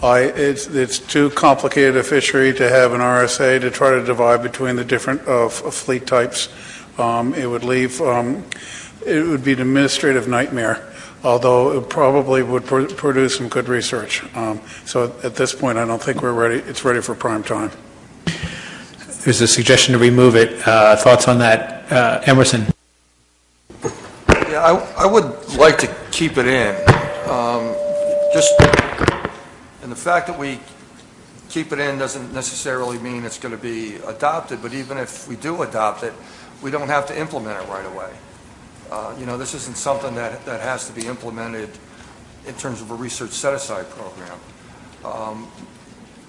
It's too complicated a fishery to have an RSA to try to divide between the different fleet types. It would leave... It would be an administrative nightmare, although it probably would produce some good research. So at this point, I don't think we're ready. It's ready for prime time. There's a suggestion to remove it. Thoughts on that? Emerson? Yeah, I would like to keep it in. And the fact that we keep it in doesn't necessarily mean it's going to be adopted, but even if we do adopt it, we don't have to implement it right away. This isn't something that has to be implemented in terms of a research set-aside program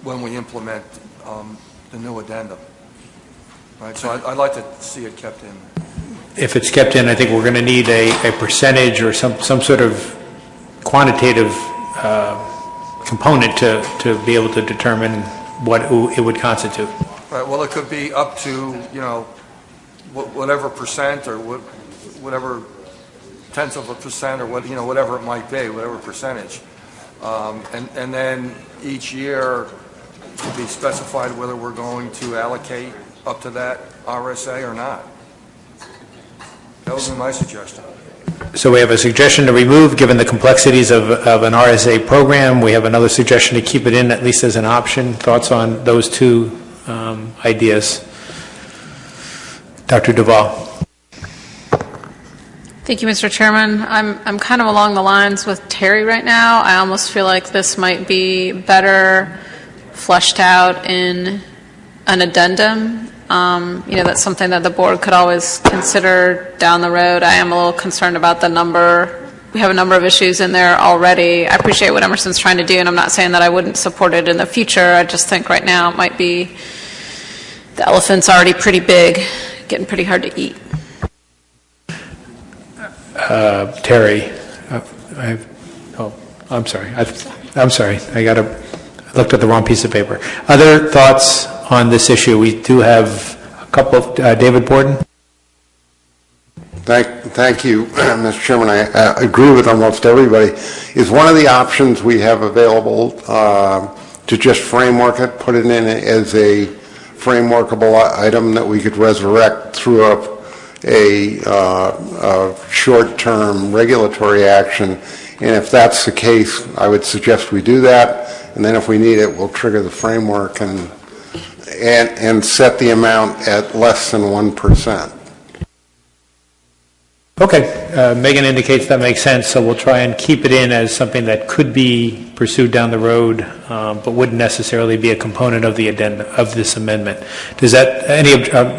when we implement the new addendum. Right, so I'd like to see it kept in. If it's kept in, I think we're going to need a percentage or some sort of quantitative component to be able to determine what it would constitute. Right, well, it could be up to, whatever percent or whatever tenth of a percent or whatever it might be, whatever percentage. And then each year to be specified whether we're going to allocate up to that RSA or not. That would be my suggestion. So we have a suggestion to remove, given the complexities of an RSA program. We have another suggestion to keep it in, at least as an option. Thoughts on those two ideas? Dr. Duvall. Thank you, Mr. Chairman. I'm kind of along the lines with Terry right now. I almost feel like this might be better fleshed out in an addendum. That's something that the board could always consider down the road. I am a little concerned about the number. We have a number of issues in there already. I appreciate what Emerson's trying to do, and I'm not saying that I wouldn't support it in the future. I just think right now it might be, the elephant's already pretty big, getting pretty hard to eat. Terry, I'm sorry. I'm sorry. I looked at the wrong piece of paper. Other thoughts on this issue? We do have a couple of, David Borden. Thank you, Mr. Chairman. I agree with almost everybody. Is one of the options we have available to just framework it, put it in as a frameworkable item that we could resurrect through a short-term regulatory action? And if that's the case, I would suggest we do that. And then if we need it, we'll trigger the framework and set the amount at less than 1%. Okay. Megan indicates that makes sense, so we'll try and keep it in as something that could be pursued down the road, but wouldn't necessarily be a component of the addendum of this amendment. Does that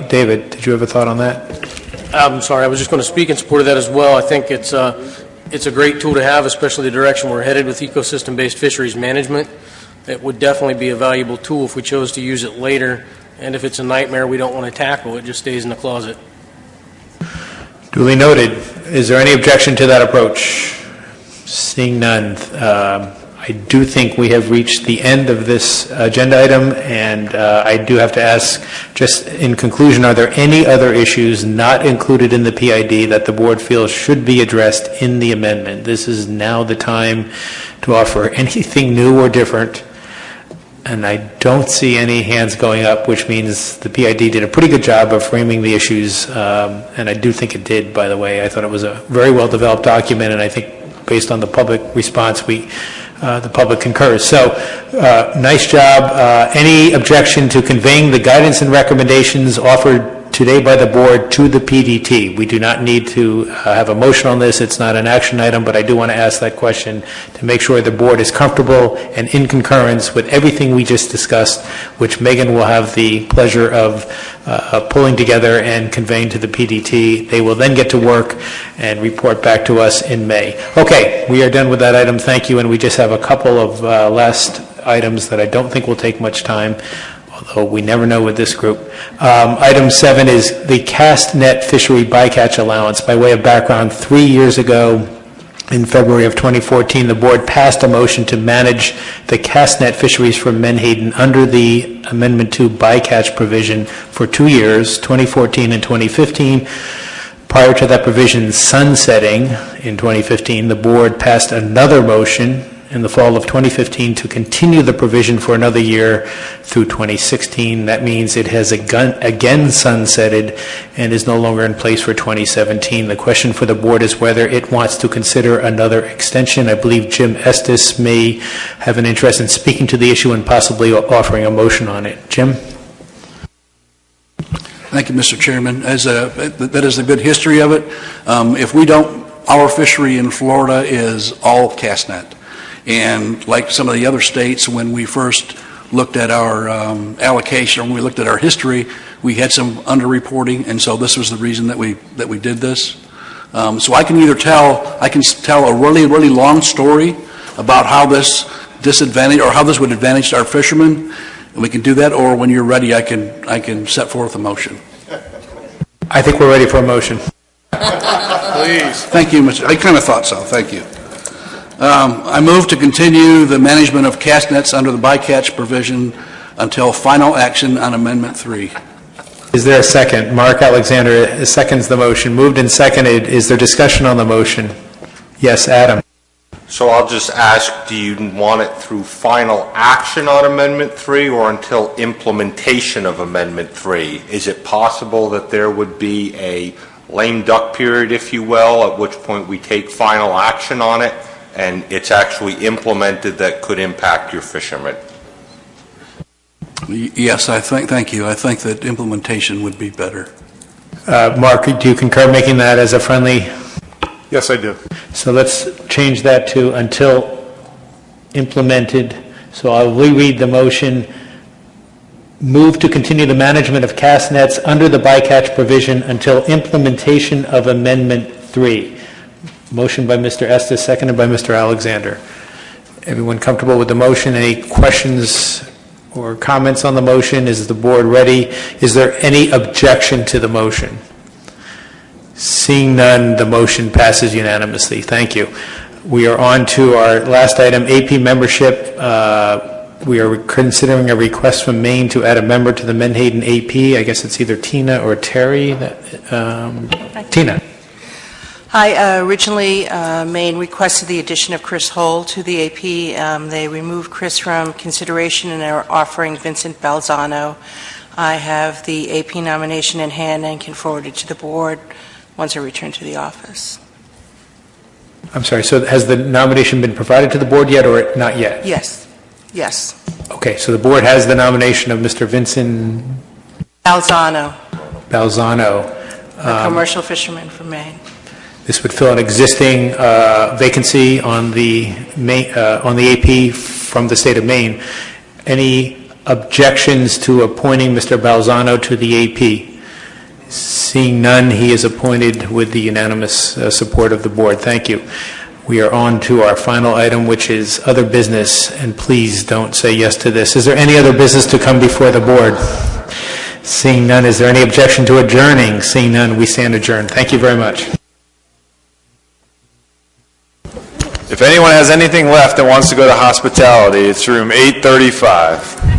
David? Did you have a thought on that? I'm sorry. I was just going to speak in support of that as well. I think it's a great tool to have, especially the direction we're headed with ecosystem-based fisheries management. It would definitely be a valuable tool if we chose to use it later. And if it's a nightmare we don't want to tackle, it just stays in the closet. Duly noted. Is there any objection to that approach? Seeing none, I do think we have reached the end of this agenda item, and I do have to ask, just in conclusion, are there any other issues not included in the PID that the board feels should be addressed in the amendment? This is now the time to offer anything new or different, and I don't see any hands going up, which means the PID did a pretty good job of framing the issues, and I do think it did, by the way. I thought it was a very well-developed document, and I think based on the public response, the public concurs. So, nice job. Any objection to conveying the guidance and recommendations offered today by the board to the PDT. We do not need to have a motion on this. It's not an action item, but I do want to ask that question to make sure the board is comfortable and in concurrence with everything we just discussed, which Megan will have the pleasure of pulling together and conveying to the PDT. They will then get to work and report back to us in May. Okay, we are done with that item. Thank you. And we just have a couple of last items that I don't think will take much time, although we never know with this group. Item 7 is the cast net fishery bycatch allowance. By way of background, 3 years ago, in February of 2014, the board passed a motion to manage the cast net fisheries from Menhaden under the Amendment 2 bycatch provision for 2 years, 2014 and 2015. Prior to that provision sunsetting in 2015, the board passed another motion in the fall of 2015 to continue the provision for another year through 2016. That means it has again sunsetted and is no longer in place for 2017. The question for the board is whether it wants to consider another extension. I believe Jim Estes may have an interest in speaking to the issue and possibly offering a motion on it. Jim? Thank you, Mr. Chairman. That is a good history of it. If we don't, our fishery in Florida is all cast net. And like some of the other states, when we first looked at our allocation, or when we looked at our history, we had some underreporting, and so this was the reason that we did this. So I can tell a really, really long story about how this would advantage our fishermen, and we can do that. Or when you're ready, I can set forth a motion. I think we're ready for a motion. Please. Thank you, Mr. I kind of thought so. Thank you. I move to continue the management of cast nets under the bycatch provision until final action on Amendment 3. Is there a second? Mark Alexander seconds the motion. Moved and seconded. Is there discussion on the motion? Yes, Adam. So I'll just ask, do you want it through final action on Amendment 3 or until implementation of Amendment 3? Is it possible that there would be a lame duck period, if you will, at which point we take final action on it and it's actually implemented that could impact your fishermen? Yes, thank you. I think that implementation would be better. Mark, do you concur making that as a friendly? Yes, I do. So let's change that to until implemented. So I'll reread the motion. Move to continue the management of cast nets under the bycatch provision until implementation of Amendment 3. Motion by Mr. Estes, seconded by Mr. Alexander. Everyone comfortable with the motion? Any questions or comments on the motion? Is the board ready? Is there any objection to the motion? Seeing none, the motion passes unanimously. Thank you. We are on to our last item, AP membership. We are considering a request from Maine to add a member to the Menhaden AP. I guess it's either Tina or Terry. Tina. Hi. Originally, Maine requested the addition of Chris Hull to the AP. They removed Chris from consideration and are offering Vincent Balzano. I have the AP nomination in hand and can forward it to the board once I return to the office. I'm sorry, so has the nomination been provided to the board yet or not yet? Yes. Yes. Okay, so the board has the nomination of Mr. Vincent Balzano, a commercial fisherman from Maine. This would fill an existing vacancy on the AP from the state of Maine. Any objections to appointing Mr. Balzano to the AP? Seeing none, he is appointed with the unanimous support of the board. Thank you. We are on to our final item, which is other business, and please don't say yes to this. Is there any other business to come before the board? Seeing none, is there any objection to adjourning? Seeing none, we stand adjourned. Thank you very much. If anyone has anything left that wants to go to hospitality, it's room 835.